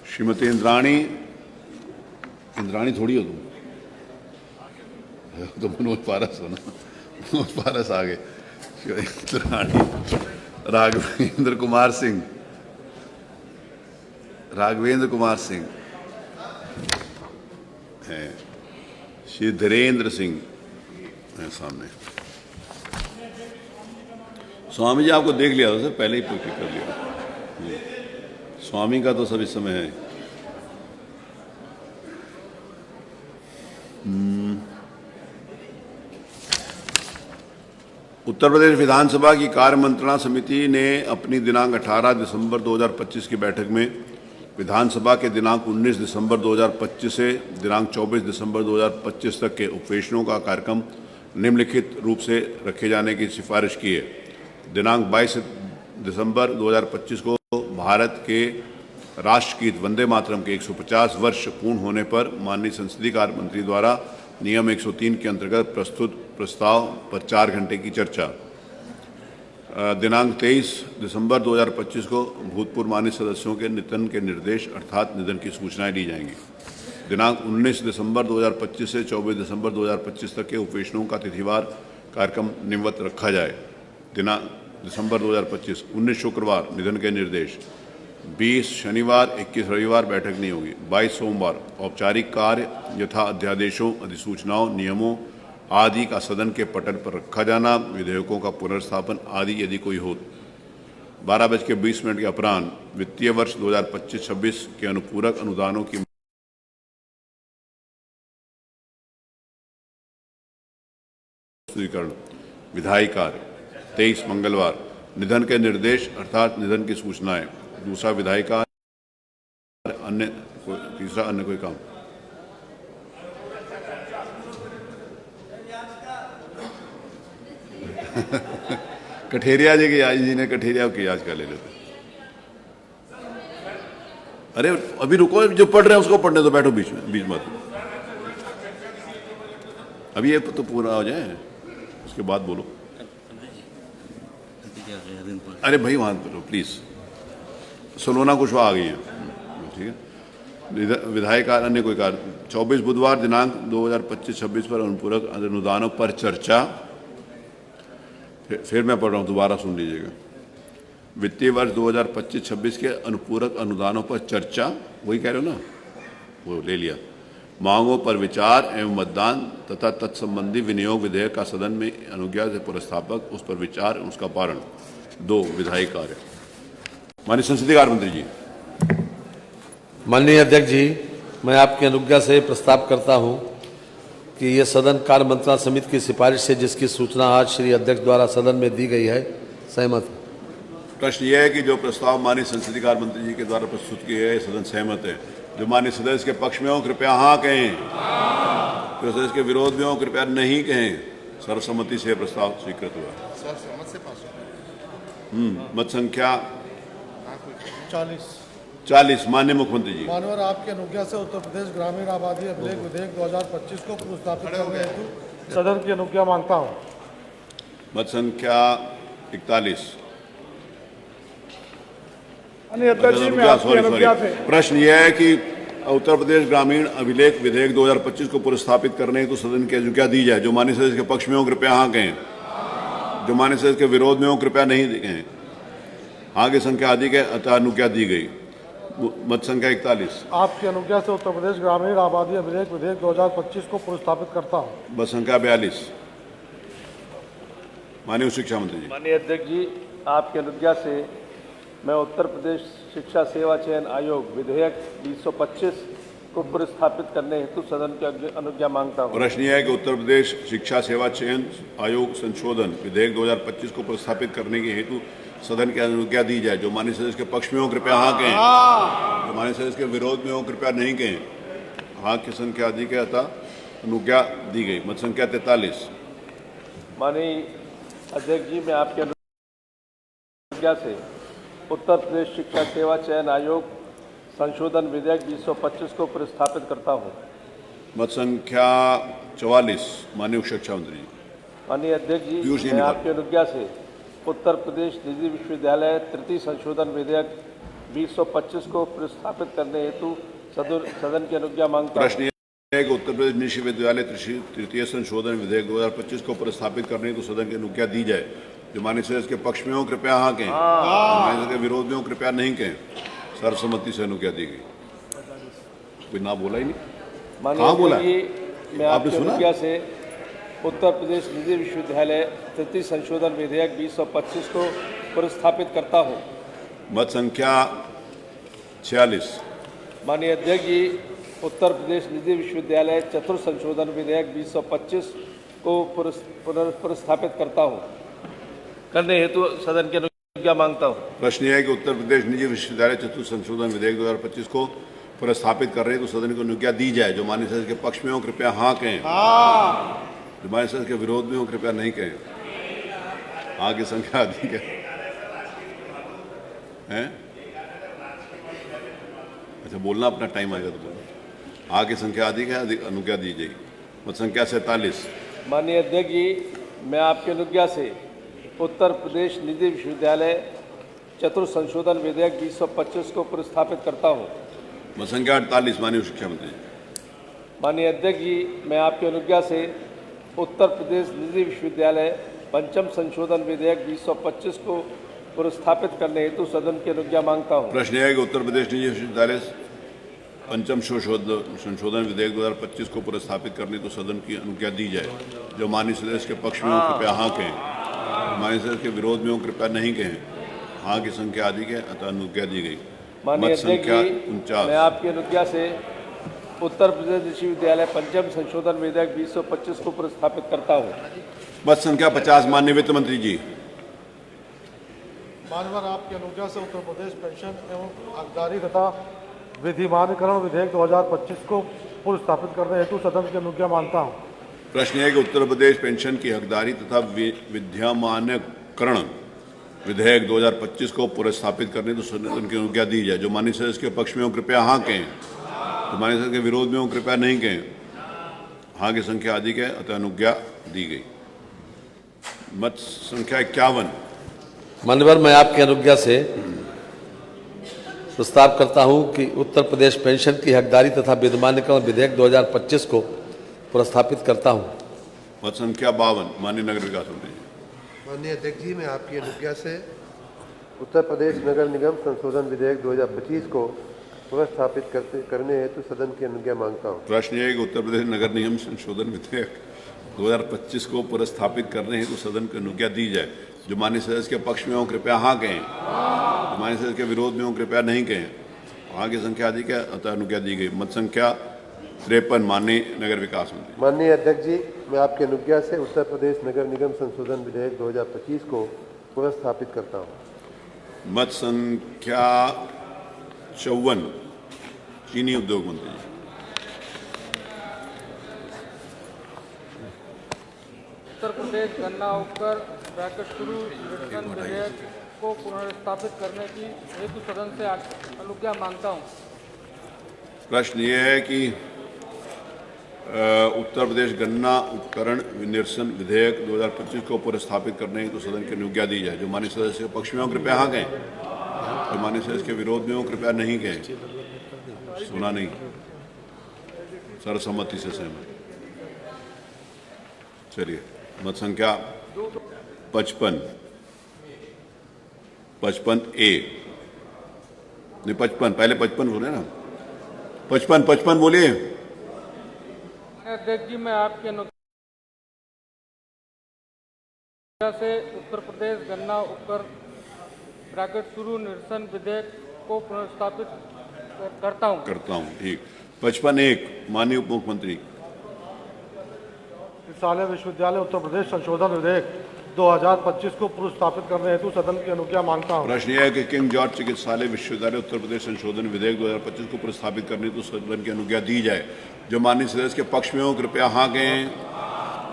श्रीमती इंद्राणी, इंद्राणी थोड़ी हो तुम, तो मनोज पारस हो ना, मनोज पारस आ गए। इंद्राणी, राघवेंद्र कुमार सिंह, राघवेंद्र कुमार सिंह हैं, श्री धीरेन्द्र सिंह हैं सामने। स्वामी जी आपको देख लिया था सर, पहले ही पिक कर लिया। स्वामी का तो सब इस समय है। उत्तर प्रदेश विधानसभा की कार्य मंत्रणा समिति ने अपनी दिनांक 18 दिसंबर 2025 की बैठक में विधानसभा के दिनांक 19 दिसंबर 2025 से दिनांक 24 दिसंबर 2025 तक के उपवेशनों का कार्यक्रम निम्नलिखित रूप से रखे जाने की सिफारिश की है। दिनांक 22 दिसंबर 2025 को भारत के राष्ट्रगीत वंदे मातरम के 150 वर्ष पूर्ण होने पर माननीय संसदीय कार्य मंत्री द्वारा नियम 103 के अंतर्गत प्रस्तुत प्रस्ताव पर 4 घंटे की चर्चा। दिनांक 23 दिसंबर 2025 को भूतपूर्व माननीय सदस्यों के निधन के निर्देश अर्थात निधन की सूचनाएं दी जाएंगी। दिनांक 19 दिसंबर 2025 से 24 दिसंबर 2025 तक के उपवेशनों का तिथिवार कार्यक्रम नियमित रखा जाए। दिनांक दिसंबर 2025 19 शुक्रवार निधन के निर्देश, 20 शनिवार 21 रविवार बैठक नहीं होगी, 22 सोमवार औपचारिक कार्य यथा अध्यादेशों, अधिसूचनाओं, नियमों आदि का सदन के पटल पर रखा जाना, विधेयकों का पुनर्स्थापन आदि यदि कोई हो। 12:20 के अपराह्न वित्तीय वर्ष 2025-26 के अनुपूरक अनुदानों की विधायी कार्य। 23 मंगलवार निधन के निर्देश अर्थात निधन की सूचनाएं। दूसरा विधायी कार्य, अन्य तीसरा अन्य कोई काम। कठेरिया जी की आज जी ने कठेरिया की आज का ले लेते। अरे अभी रुको, जो पढ़ रहे हैं उसको पढ़ने दो, बैठो बीच में मत। अभी ये तो पूरा हो जाए उसके बाद बोलो। अरे भाई वहां बोलो प्लीज। सलोना कुशवाहा आ गई है, ठीक है। विधायक कार्य अन्य कोई कार्य। 24 बुधवार दिनांक 2025-26 पर अनुपूरक अनुदानों पर चर्चा। फिर मैं पढ़ रहा हूँ, दोबारा सुन लीजिएगा। वित्तीय वर्ष 2025-26 के अनुपूरक अनुदानों पर चर्चा, वही कह रहे हो ना, वो ले लिया। मांगों पर विचार एवं मतदान तथा तत्संबंधी विनियोग विधेयक का सदन में अनुज्ञा से पुरस्थापक उस पर विचार एवं उसका पारण। 2 विधायी कार्य। माननीय संसदीय कार्य मंत्री जी। माननीय अध्यक्ष जी, मैं आपकी अनुज्ञा से प्रस्ताव करता हूं कि ये सदन कार्य मंत्रणा समिति की सिफारिश से जिसकी सूचना आज श्री अध्यक्ष द्वारा सदन में दी गई है, सहमत है। प्रश्न यह है कि जो प्रस्ताव माननीय संसदीय कार्य मंत्री जी के द्वारा प्रस्तुत किए गए, सदन सहमत है। जो माननीय सदस्य के पक्ष में हो कृपया हाँ कहें, जो सदस्य के विरोध में हो कृपया नहीं कहें। सर्वसम्मति से प्रस्ताव स्वीकृत हुआ। मत संख्या 40। माननीय मुख्यमंत्री जी। मानवर आपकी अनुज्ञा से उत्तर प्रदेश ग्रामीण आबादी अभिलेख विधेयक 2025 को पुनर्स्थापित करने हेतु सदन की अनुज्ञा मांगता हूं। मत संख्या 41। अध्यक्ष जी, मैं आपकी अनुज्ञा से प्रश्न यह है कि उत्तर प्रदेश ग्रामीण अभिलेख विधेयक 2025 को पुरस्तापित करने हेतु सदन की अनुज्ञा दी जाए। जो माननीय सदस्य के पक्ष में हो कृपया हाँ कहें, जो माननीय सदस्य के विरोध में हो कृपया नहीं कहें। हाँ की संख्या अधिक है अतः अनुज्ञा दी गई। मत संख्या 41। आपकी अनुज्ञा से उत्तर प्रदेश ग्रामीण आबादी अभिलेख विधेयक 2025 को पुरस्तापित करता हूँ। मत संख्या 42। माननीय शिक्षा मंत्री जी। माननीय अध्यक्ष जी, आपकी अनुज्ञा से मैं उत्तर प्रदेश शिक्षा सेवा चयन आयोग विधेयक 2025 को पुरस्तापित करने हेतु सदन की अनुज्ञा मांगता हूँ। प्रश्न यह है कि उत्तर प्रदेश शिक्षा सेवा चयन आयोग संशोधन विधेयक 2025 को प्रस्तापित करने के हेतु सदन की अनुज्ञा दी जाए। जो माननीय सदस्य के पक्ष में हो कृपया हाँ कहें, जो माननीय सदस्य के विरोध में हो कृपया नहीं कहें। हाँ की संख्या अधिक है अतः अनुज्ञा दी गई। मत संख्या 43। माननीय अध्यक्ष जी, मैं आपकी अनुज्ञा से उत्तर प्रदेश शिक्षा सेवा चयन आयोग संशोधन विधेयक 2025 को प्रस्तापित करता हूँ। मत संख्या 44। माननीय शिक्षा मंत्री जी। माननीय अध्यक्ष जी, मैं आपकी अनुज्ञा से उत्तर प्रदेश निजी विश्वविद्यालय तृतीय संशोधन विधेयक 2025 को प्रस्तापित करने हेतु सदन की अनुज्ञा मांगता हूँ। प्रश्न है कि उत्तर प्रदेश निजी विश्वविद्यालय तृतीय संशोधन विधेयक 2025 को प्रस्तापित करने हेतु सदन की अनुज्ञा दी जाए। जो माननीय सदस्य के पक्ष में हो कृपया हाँ कहें, माननीय सदस्य के विरोध में हो कृपया नहीं कहें। सर्वसम्मति से अनुज्ञा दी गई। कोई ना बोला ही नहीं। माननीय बोला मैं आपकी अनुज्ञा से उत्तर प्रदेश निजी विश्वविद्यालय तृतीय संशोधन विधेयक 2025 को पुरस्तापित करता हूँ। मत संख्या 46। माननीय अध्यक्ष जी, उत्तर प्रदेश निजी विश्वविद्यालय चतुर्थ संशोधन विधेयक 2025 को पुरस्तापित करता हूँ करने हेतु सदन की अनुज्ञा मांगता हूँ। प्रश्न यह है कि उत्तर प्रदेश निजी विश्वविद्यालय चतुर्थ संशोधन विधेयक 2025 को पुरस्तापित कर रहे तो सदन को अनुज्ञा दी जाए। जो माननीय सदस्य के पक्ष में हो कृपया हाँ कहें, जो माननीय सदस्य के विरोध में हो कृपया नहीं कहें। हाँ की संख्या अधिक है। अच्छा, बोलना अपना टाइम आएगा तो बोलना। हाँ की संख्या अधिक है, अधिक अनुज्ञा दी जाएगी। मत संख्या 47। माननीय अध्यक्ष जी, मैं आपकी अनुज्ञा से उत्तर प्रदेश निजी विश्वविद्यालय चतुर्थ संशोधन विधेयक 2025 को पुरस्तापित करता हूँ। मत संख्या 48। माननीय शिक्षा मंत्री। माननीय अध्यक्ष जी, मैं आपकी अनुज्ञा से उत्तर प्रदेश निजी विश्वविद्यालय पंचम संशोधन विधेयक 2025 को पुरस्तापित करने हेतु सदन की अनुज्ञा मांगता हूँ। प्रश्न है कि उत्तर प्रदेश निजी विश्वविद्यालय पंचम संशोधन विधेयक 2025 को पुरस्तापित करने तो सदन की अनुज्ञा दी जाए। जो माननीय सदस्य के पक्ष में हो कृपया हाँ कहें, माननीय सदस्य के विरोध में हो कृपया नहीं कहें। हाँ की संख्या अधिक है अतः अनुज्ञा दी गई। माननीय अध्यक्ष जी, 49। मैं आपकी अनुज्ञा से उत्तर प्रदेश विश्वविद्यालय पंचम संशोधन विधेयक 2025 को प्रस्तापित करता हूँ। मत संख्या 50। माननीय वित्त मंत्री जी। माननीय आपकी अनुज्ञा से उत्तर प्रदेश पेंशन एवं हकदारी तथा विधिमान्यकरण विधेयक 2025 को पुरस्तापित करने हेतु सदन की अनुज्ञा मांगता हूँ। प्रश्न है कि उत्तर प्रदेश पेंशन की हकदारी तथा विधिमान्यकरण विधेयक 2025 को पुरस्तापित करने तो सदन की अनुज्ञा दी जाए। जो माननीय सदस्य के पक्ष में हो कृपया हाँ कहें, जो माननीय सदस्य के विरोध में हो कृपया नहीं कहें। हाँ की संख्या अधिक है अतः अनुज्ञा दी गई। मत संख्या 51। माननीय, मैं आपकी अनुज्ञा से प्रस्ताव करता हूं कि उत्तर प्रदेश पेंशन की हकदारी तथा विधिमान्यकरण विधेयक 2025 को पुरस्तापित करता हूं। मत संख्या 52। माननीय नगर विकास मंत्री। माननीय अध्यक्ष जी, मैं आपकी अनुज्ञा से उत्तर प्रदेश नगर निगम संशोधन विधेयक 2025 को पुरस्तापित करने हेतु सदन की अनुज्ञा मांगता हूँ। प्रश्न है कि उत्तर प्रदेश नगर निगम संशोधन विधेयक 2025 को पुरस्तापित करने हेतु सदन की अनुज्ञा दी जाए। जो माननीय सदस्य के पक्ष में हो कृपया हाँ कहें, जो माननीय सदस्य के विरोध में हो कृपया नहीं कहें। हाँ की संख्या अधिक है अतः अनुज्ञा दी गई। मत संख्या 53। माननीय नगर विकास मंत्री। माननीय अध्यक्ष जी, मैं आपकी अनुज्ञा से उत्तर प्रदेश नगर निगम संशोधन विधेयक 2025 को पुरस्तापित करता हूँ। मत संख्या 54। चीनी उद्योग मंत्री। उत्तर प्रदेश गन्ना उपकर ब्रैकेट शुरू विधेयक को पुनर्स्थापित करने की हेतु सदन से अनुज्ञा मांगता हूँ। प्रश्न ये है कि उत्तर प्रदेश गन्ना उपकरण विनिर्माण विधेयक 2025 को पुरस्तापित करने हेतु सदन की अनुज्ञा दी जाए। जो माननीय सदस्य के पक्ष में हो कृपया हाँ कहें, जो माननीय सदस्य के विरोध में हो कृपया नहीं कहें। सुना नहीं, सर्वसम्मति से सहमत। चलिए, मत संख्या 55 55A नहीं 55, पहले 55 बोले ना, 55 बोलिए। अध्यक्ष जी, मैं आपके अनुज्ञा से उत्तर प्रदेश गन्ना उपकर ब्रैकेट शुरू निरसन विधेयक को पुनर्स्थापित करता हूं। ठीक। 55(1) माननीय उप मुख्यमंत्री। चिकित्सालय विश्वविद्यालय उत्तर प्रदेश संशोधन विधेयक 2025 को पुनर्स्थापित करने हेतु सदन की अनुज्ञा मांगता हूं। प्रश्न यह है कि किंग जॉर्ज चिकित्सालय विश्वविद्यालय उत्तर प्रदेश संशोधन विधेयक 2025 को पुनर्स्थापित करने हेतु सदन की अनुज्ञा दी जाए। जो माननीय सदस्य के पक्ष में हो कृपया हाँ कहें,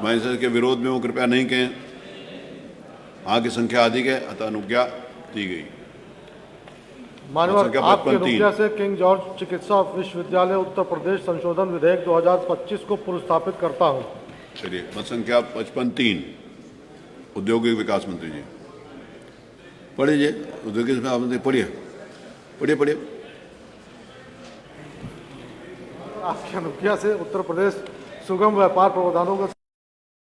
माननीय सदस्य के विरोध में हो कृपया नहीं कहें। हाँ की संख्या अधिक है, अतः अनुज्ञा दी गई। माननीय आपकी अनुज्ञा से किंग जॉर्ज चिकित्सा विश्वविद्यालय उत्तर प्रदेश संशोधन विधेयक 2025 को पुनर्स्थापित करता हूं। चलिए, मत संख्या 55(3) औद्योगिक विकास मंत्री जी पढ़िए। औद्योगिक विकास मंत्री पढ़िए। आपकी अनुज्ञा से उत्तर प्रदेश सुगम व्यापार प्रावधानों का